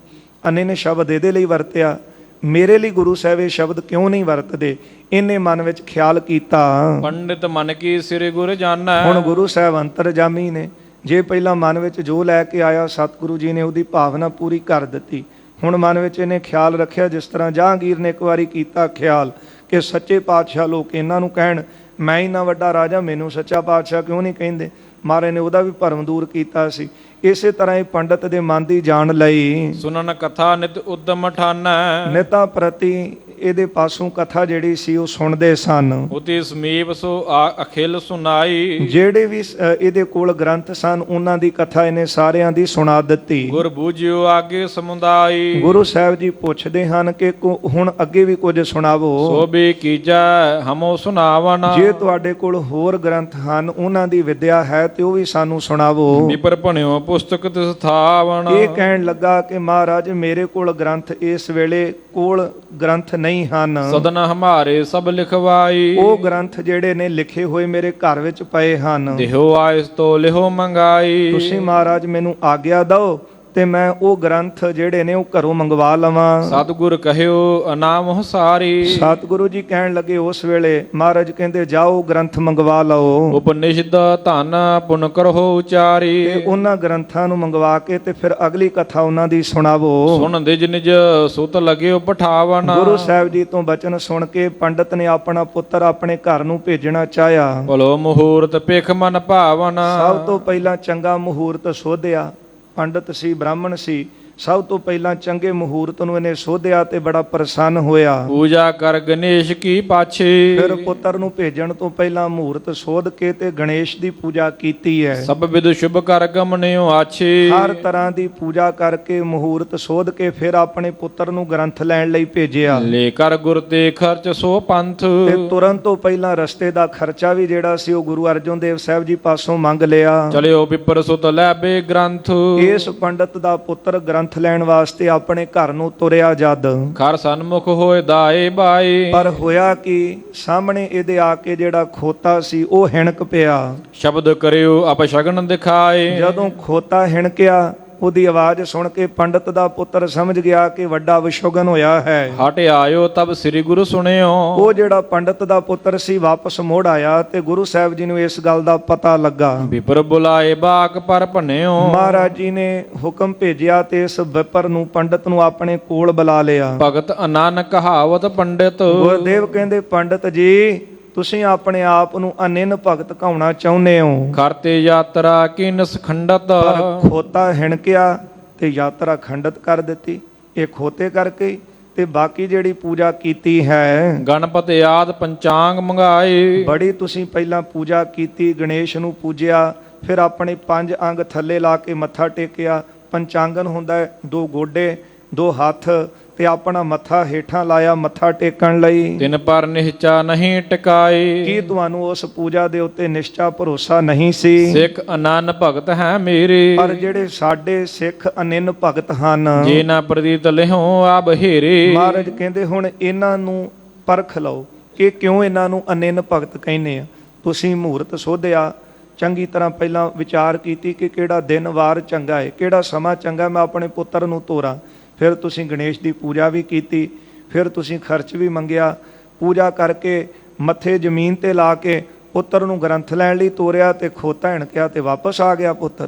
ਅਨੰਨ ਸ਼ਬਦ ਇਹਦੇ ਲਈ ਵਰਤਿਆ, ਮੇਰੇ ਲਈ ਗੁਰੂ ਸਾਹਿਬ ਇਹ ਸ਼ਬਦ ਕਿਉਂ ਨਹੀਂ ਵਰਤਦੇ। ਇਹਨੇ ਮਨ ਵਿੱਚ ਖਿਆਲ ਕੀਤਾ, ਪੰਡਿਤ ਮਨ ਕੀ ਸ੍ਰੀ ਗੁਰ ਜਾਣੈ। ਹੁਣ ਗੁਰੂ ਸਾਹਿਬ ਅੰਤਰਜਾਮੀ ਨੇ, ਜੇ ਪਹਿਲਾਂ ਮਨ ਵਿੱਚ ਜੋ ਲੈ ਕੇ ਆਇਆ ਸਤਿਗੁਰੂ ਜੀ ਨੇ ਉਹਦੀ ਭਾਵਨਾ ਪੂਰੀ ਕਰ ਦਿੱਤੀ। ਹੁਣ ਮਨ ਵਿੱਚ ਇਹਨੇ ਖਿਆਲ ਰੱਖਿਆ, ਜਿਸ ਤਰ੍ਹਾਂ ਜਹਾਂਗੀਰ ਨੇ ਇੱਕ ਵਾਰੀ ਕੀਤਾ ਖਿਆਲ ਕਿ ਸੱਚੇ ਪਾਤਸ਼ਾਹ ਲੋਕ ਇਹਨਾਂ ਨੂੰ ਕਹਿਣ ਮੈਂ ਇੰਨਾ ਵੱਡਾ ਰਾਜਾ, ਮੈਨੂੰ ਸੱਚਾ ਪਾਤਸ਼ਾਹ ਕਿਉਂ ਨਹੀਂ ਕਹਿੰਦੇ। ਮਹਾਰਾਜ ਨੇ ਉਹਦਾ ਵੀ ਭਰਮ ਦੂਰ ਕੀਤਾ ਸੀ। ਇਸੇ ਤਰ੍ਹਾਂ ਇਹ ਪੰਡਤ ਦੇ ਮਨ ਦੀ ਜਾਣ ਲਈ ਸੁਨਨ ਕਥਾ ਨਿਤ ਉਦਮ ਠਾਨੈ। ਨਿਤਾਂ ਪ੍ਰਤੀ ਇਹਦੇ ਪਾਸੋਂ ਕਥਾ ਜਿਹੜੀ ਸੀ ਉਹ ਸੁਣਦੇ ਸਨ। ਉਤੇ ਸਮੀਪ ਸੋ ਅਖਿਲ ਸੁਨਾਈ। ਜਿਹੜੇ ਵੀ ਇਹਦੇ ਕੋਲ ਗ੍ਰੰਥ ਸਨ ਉਹਨਾਂ ਦੀ ਕਥਾ ਇਹਨੇ ਸਾਰਿਆਂ ਦੀ ਸੁਣਾ ਦਿੱਤੀ। ਗੁਰ ਬੂਝਿਓ ਆਗੇ ਸਮੁਦਾਈ। ਗੁਰੂ ਸਾਹਿਬ ਜੀ ਪੁੱਛਦੇ ਹਨ ਕਿ ਹੁਣ ਅੱਗੇ ਵੀ ਕੁਝ ਸੁਣਾਵੋ। ਸੋਭੇ ਕੀਜੈ ਹਮੋ ਸੁਨਾਵਨ। ਜੇ ਤੁਹਾਡੇ ਕੋਲ ਹੋਰ ਗ੍ਰੰਥ ਹਨ, ਉਹਨਾਂ ਦੀ ਵਿਦਿਆ ਹੈ ਤੇ ਉਹ ਵੀ ਸਾਨੂੰ ਸੁਣਾਵੋ। ਵਿਪਰ ਭਣਿਓ ਪੁਸਤਕ ਤਿਸ ਥਾਵਨ। ਇਹ ਕਹਿਣ ਲੱਗਾ ਕਿ ਮਹਾਰਾਜ ਮੇਰੇ ਕੋਲ ਗ੍ਰੰਥ ਇਸ ਵੇਲੇ ਕੋਲ ਗ੍ਰੰਥ ਨਹੀਂ ਹਨ। ਸਦਨ ਹਮਾਰੇ ਸਭ ਲਿਖਵਾਈ। ਉਹ ਗ੍ਰੰਥ ਜਿਹੜੇ ਨੇ ਲਿਖੇ ਹੋਏ ਮੇਰੇ ਘਰ ਵਿੱਚ ਪਏ ਹਨ। ਦੇਹੋ ਆਇਸ ਤੋ ਲਿਹੋ ਮੰਗਾਈ। ਤੁਸੀਂ ਮਹਾਰਾਜ ਮੈਨੂੰ ਆਗਿਆ ਦਿਓ ਤੇ ਮੈਂ ਉਹ ਗ੍ਰੰਥ ਜਿਹੜੇ ਨੇ ਉਹ ਘਰੋਂ ਮੰਗਵਾ ਲਵਾਂ। ਸਤਿਗੁਰ ਕਹਿਓ ਅਨਾਮ ਸਾਰੀ। ਸਤਿਗੁਰੂ ਜੀ ਕਹਿਣ ਲੱਗੇ ਉਸ ਵੇਲੇ, ਮਹਾਰਾਜ ਕਹਿੰਦੇ ਜਾਓ ਗ੍ਰੰਥ ਮੰਗਵਾ ਲਓ। ਉਪਨਿਸ਼ਦ ਧਨ ਪੁਨ ਕਰੋ ਉਚਾਰੀ। ਤੇ ਉਹਨਾਂ ਗ੍ਰੰਥਾਂ ਨੂੰ ਮੰਗਵਾ ਕੇ ਤੇ ਫਿਰ ਅਗਲੀ ਕਥਾ ਉਹਨਾਂ ਦੀ ਸੁਣਾਵੋ। ਸੁਣ ਨਿਜ ਨਿਜ ਸੁਤ ਲਗਿਓ ਪਠਾਵਨ। ਗੁਰੂ ਸਾਹਿਬ ਜੀ ਤੋਂ ਬਚਨ ਸੁਣ ਕੇ ਪੰਡਤ ਨੇ ਆਪਣਾ ਪੁੱਤਰ ਆਪਣੇ ਘਰ ਨੂੰ ਭੇਜਣਾ ਚਾਹਿਆ। ਭਲੋ ਮੁਹੂਰਤ ਭਿਖ ਮਨ ਭਾਵਨ। ਸਭ ਤੋਂ ਪਹਿਲਾਂ ਚੰਗਾ ਮੁਹੂਰਤ ਸੋਧਿਆ। ਪੰਡਤ ਸੀ, ਬ੍ਰਾਹਮਣ ਸੀ, ਸਭ ਤੋਂ ਪਹਿਲਾਂ ਚੰਗੇ ਮੁਹੂਰਤ ਨੂੰ ਇਹਨੇ ਸੋਧਿਆ ਤੇ ਬੜਾ ਪ੍ਰਸੰਨ ਹੋਇਆ। ਪੂਜਾ ਕਰ ਗਣੇਸ਼ ਕੀ ਪਾਛੇ। ਫਿਰ ਪੁੱਤਰ ਨੂੰ ਭੇਜਣ ਤੋਂ ਪਹਿਲਾਂ ਮੁਹੂਰਤ ਸੋਧ ਕੇ ਤੇ ਗਣੇਸ਼ ਦੀ ਪੂਜਾ ਕੀਤੀ ਹੈ। ਸਭ ਵਿਦ ਸ਼ੁਭ ਕਰ ਗਮਨਿਓ ਆਛੇ। ਹਰ ਤਰ੍ਹਾਂ ਦੀ ਪੂਜਾ ਕਰਕੇ ਮੁਹੂਰਤ ਸੋਧ ਕੇ ਫਿਰ ਆਪਣੇ ਪੁੱਤਰ ਨੂੰ ਗ੍ਰੰਥ ਲੈਣ ਲਈ ਭੇਜਿਆ। ਲੈ ਕਰ ਗੁਰ ਤੇ ਖਰਚ ਸੋ ਪੰਥ। ਤੇ ਤੁਰਨ ਤੋਂ ਪਹਿਲਾਂ ਰਸਤੇ ਦਾ ਖਰਚਾ ਵੀ ਜਿਹੜਾ ਸੀ ਉਹ ਗੁਰੂ ਅਰਜਨ ਦੇਵ ਸਾਹਿਬ ਜੀ ਪਾਸੋਂ ਮੰਗ ਲਿਆ। ਚਲਿਓ ਵਿਪਰ ਸੁਤ ਲੈਬੇ ਗ੍ਰੰਥ। ਇਸ ਪੰਡਤ ਦਾ ਪੁੱਤਰ ਗ੍ਰੰਥ ਲੈਣ ਵਾਸਤੇ ਆਪਣੇ ਘਰ ਨੂੰ ਤੁਰਿਆ ਜਦ ਖਰ ਸਨਮੁਖ ਹੋਏ ਦਾਏ ਬਾਈ। ਪਰ ਹੋਇਆ ਕਿ ਸਾਹਮਣੇ ਇਹਦੇ ਆ ਕੇ ਜਿਹੜਾ ਖੋਤਾ ਸੀ ਉਹ ਹਿਣਕ ਪਿਆ। ਸ਼ਬਦ ਕਰਿਓ ਅਪਸ਼ਗਨ ਦਿਖਾਏ। ਜਦੋਂ ਖੋਤਾ ਹਿਣਕਿਆ ਉਹਦੀ ਆਵਾਜ਼ ਸੁਣ ਕੇ ਪੰਡਤ ਦਾ ਪੁੱਤਰ ਸਮਝ ਗਿਆ ਕਿ ਵੱਡਾ ਵਿਸ਼ੋਗਨ ਹੋਇਆ ਹੈ। ਹਟ ਆਇਓ ਤਬ ਸ੍ਰੀ ਗੁਰੂ ਸੁਣਿਓ। ਉਹ ਜਿਹੜਾ ਪੰਡਤ ਦਾ ਪੁੱਤਰ ਸੀ ਵਾਪਸ ਮੋੜ ਆਇਆ ਤੇ ਗੁਰੂ ਸਾਹਿਬ ਜੀ ਨੂੰ ਇਸ ਗੱਲ ਦਾ ਪਤਾ ਲੱਗਾ। ਵਿਪਰ ਬੁਲਾਏ ਬਾਕ ਪਰ ਭੰਨਿਓ। ਮਹਾਰਾਜ ਜੀ ਨੇ ਹੁਕਮ ਭੇਜਿਆ ਤੇ ਇਸ ਵਿਪਰ ਨੂੰ ਪੰਡਤ ਨੂੰ ਆਪਣੇ ਕੋਲ ਬੁਲਾ ਲਿਆ। ਭਗਤ ਅਨਨ ਕਹਾਵਤ ਪੰਡਿਤ। ਗੁਰਦੇਵ ਕਹਿੰਦੇ ਪੰਡਤ ਜੀ ਤੁਸੀਂ ਆਪਣੇ ਆਪ ਨੂੰ ਅਨੰਨ ਭਗਤ ਕਹਾਉਣਾ ਚਾਹੁੰਦੇ ਹੋ। ਕਰਤੇ ਯਾਤਰਾ ਕੀਨਸ ਖੰਡਤ। ਪਰ ਖੋਤਾ ਹਿਣਕਿਆ ਤੇ ਯਾਤਰਾ ਖੰਡਿਤ ਕਰ ਦਿੱਤੀ। ਇਹ ਖੋਤੇ ਕਰਕੇ ਤੇ ਬਾਕੀ ਜਿਹੜੀ ਪੂਜਾ ਕੀਤੀ ਹੈ ਗਣਪਤ ਆਦ ਪੰਚਾਂਗ ਮੰਗਾਏ। ਬੜੀ ਤੁਸੀਂ ਪਹਿਲਾਂ ਪੂਜਾ ਕੀਤੀ, ਗਣੇਸ਼ ਨੂੰ ਪੂਜਿਆ, ਫਿਰ ਆਪਣੇ 5 ਅੰਗ ਥੱਲੇ ਲਾ ਕੇ ਮੱਥਾ ਟੇਕਿਆ। ਪੰਚਾਂਗਨ ਹੁੰਦਾ ਹੈ 2 ਗੋਡੇ, 2 ਹੱਥ ਤੇ ਆਪਣਾ ਮੱਥਾ ਹੇਠਾਂ ਲਾਇਆ ਮੱਥਾ ਟੇਕਣ ਲਈ, ਤਿਨ ਪਰ ਨਿਹਚਾ ਨਹੀਂ ਟਿਕਾਈ। ਕੀ ਤੁਹਾਨੂੰ ਉਸ ਪੂਜਾ ਦੇ ਉੱਤੇ ਨਿਸ਼ਚਾ ਭਰੋਸਾ ਨਹੀਂ ਸੀ? ਸਿੱਖ ਅਨੰਨ ਭਗਤ ਹੈ ਮੇਰੇ, ਪਰ ਜਿਹੜੇ ਸਾਡੇ ਸਿੱਖ ਅਨਿੰਨ ਭਗਤ ਹਨ, ਜੇ ਨਾ ਪ੍ਰਤੀਤ ਲਿਹੋ ਆਬ ਹੇਰੇ। ਮਹਾਰਾਜ ਕਹਿੰਦੇ ਹੁਣ ਇਹਨਾਂ ਨੂੰ ਪਰਖ ਲਓ ਕਿ ਕਿਉਂ ਇਹਨਾਂ ਨੂੰ ਅਨਿੰਨ ਭਗਤ ਕਹਿੰਦੇ ਆ। ਤੁਸੀਂ ਮਹੂਰਤ ਸੋਧਿਆ, ਚੰਗੀ ਤਰ੍ਹਾਂ ਪਹਿਲਾਂ ਵਿਚਾਰ ਕੀਤੀ ਕਿ ਕਿਹੜਾ ਦਿਨ ਵਾਰ ਚੰਗਾ ਹੈ, ਕਿਹੜਾ ਸਮਾਂ ਚੰਗਾ ਮੈਂ ਆਪਣੇ ਪੁੱਤਰ ਨੂੰ ਤੋਰਾਂ। ਫਿਰ ਤੁਸੀਂ ਗਣੇਸ਼ ਦੀ ਪੂਜਾ ਵੀ ਕੀਤੀ, ਫਿਰ ਤੁਸੀਂ ਖਰਚ ਵੀ ਮੰਗਿਆ, ਪੂਜਾ ਕਰਕੇ ਮੱਥੇ ਜ਼ਮੀਨ ਤੇ ਲਾ ਕੇ ਪੁੱਤਰ ਨੂੰ ਗ੍ਰੰਥ ਲੈਣ ਲਈ ਤੋਰਿਆ ਤੇ ਖੋਤਾ ਹਿਣਕਿਆ ਤੇ ਵਾਪਸ ਆ ਗਿਆ ਪੁੱਤਰ।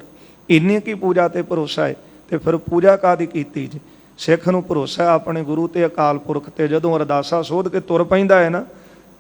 ਇੰਨੀ ਕੀ ਪੂਜਾ ਤੇ ਭਰੋਸਾ ਹੈ, ਤੇ ਫਿਰ ਪੂਜਾ ਕਾਹਦੀ ਕੀਤੀ ਜੀ? ਸਿੱਖ ਨੂੰ ਭਰੋਸਾ ਹੈ ਆਪਣੇ ਗੁਰੂ ਤੇ ਅਕਾਲ ਪੁਰਖ ਤੇ। ਜਦੋਂ ਅਰਦਾਸਾ ਸੋਧ ਕੇ ਤੁਰ ਪੈਂਦਾ ਹੈ ਨਾ,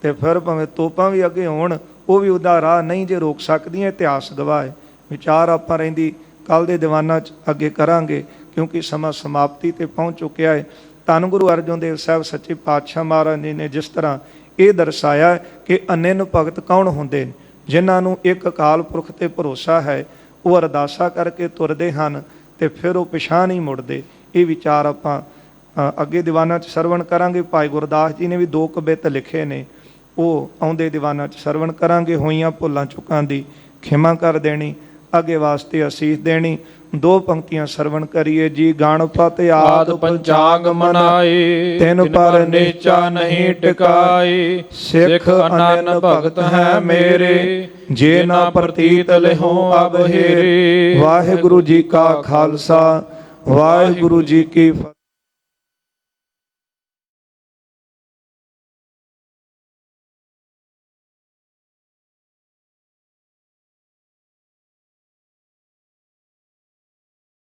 ਤੇ ਫਿਰ ਭਾਵੇਂ ਤੋਪਾਂ ਵੀ ਅੱਗੇ ਹੋਣ ਉਹ ਵੀ ਉਹਦਾ ਰਾਹ ਨਹੀਂ ਜੇ ਰੋਕ ਸਕਦੀਆਂ। ਇਤਿਹਾਸ ਗਵਾਹ ਹੈ। ਵਿਚਾਰ ਆਪਾਂ ਰਹਿੰਦੀ ਕੱਲ ਦੇ ਦੀਵਾਨਾਂ 'ਚ ਅੱਗੇ ਕਰਾਂਗੇ, ਕਿਉਂਕਿ ਸਮਾਂ ਸਮਾਪਤੀ ਤੇ ਪਹੁੰਚ ਚੁੱਕਿਆ ਹੈ। ਧੰਨ ਗੁਰੂ ਅਰਜਨ ਦੇਵ ਸਾਹਿਬ ਸੱਚੇ ਪਾਤਸ਼ਾਹ ਮਹਾਰਾਜ ਜੀ ਨੇ ਜਿਸ ਤਰ੍ਹਾਂ ਇਹ ਦਰਸਾਇਆ ਕਿ ਅਨਿੰਨ ਭਗਤ ਕੌਣ ਹੁੰਦੇ ਨੇ, ਜਿਨ੍ਹਾਂ ਨੂੰ ਇੱਕ ਅਕਾਲ ਪੁਰਖ ਤੇ ਭਰੋਸਾ ਹੈ, ਉਹ ਅਰਦਾਸਾ ਕਰਕੇ ਤੁਰਦੇ ਹਨ ਤੇ ਫਿਰ ਉਹ ਪਿਛਾਂਹ ਨਹੀਂ ਮੁੜਦੇ। ਇਹ ਵਿਚਾਰ ਆਪਾਂ ਅੱਗੇ ਦੀਵਾਨਾਂ 'ਚ ਸਰਵਣ ਕਰਾਂਗੇ। ਭਾਈ ਗੁਰਦਾਸ ਜੀ ਨੇ ਵੀ 2 ਕਵਿਤ ਲਿਖੇ ਨੇ, ਉਹ ਆਉਂਦੇ ਦੀਵਾਨਾਂ 'ਚ ਸਰਵਣ ਕਰਾਂਗੇ। ਹੋਈਆਂ ਭੁੱਲਾਂ ਚੁੱਕਾਂ ਦੀ ਖਿਮਾ ਕਰ ਦੇਣੀ, ਅੱਗੇ ਵਾਸਤੇ ਅਸੀਸ ਦੇਣੀ। 2 ਪੰਕਤੀਆਂ ਸਰਵਣ ਕਰੀਏ ਜੀ। ਗਣਪਤ ਆਦ ਪੰਚਾਂਗ ਮਨਾਏ, ਤਿਨ ਪਰ ਨਿਹਚਾ ਨਹੀਂ ਟਿਕਾਈ। ਸਿੱਖ ਅਨੰਨ ਭਗਤ ਹੈ ਮੇਰੇ, ਜੇ ਨਾ ਪ੍ਰਤੀਤ ਲਿਹੋ ਅਬ ਹੇਰੇ। ਵਾਹਿਗੁਰੂ ਜੀ ਕਾ ਖਾਲਸਾ, ਵਾਹਿਗੁਰੂ ਜੀ ਕੀ ਫਤਿਹ।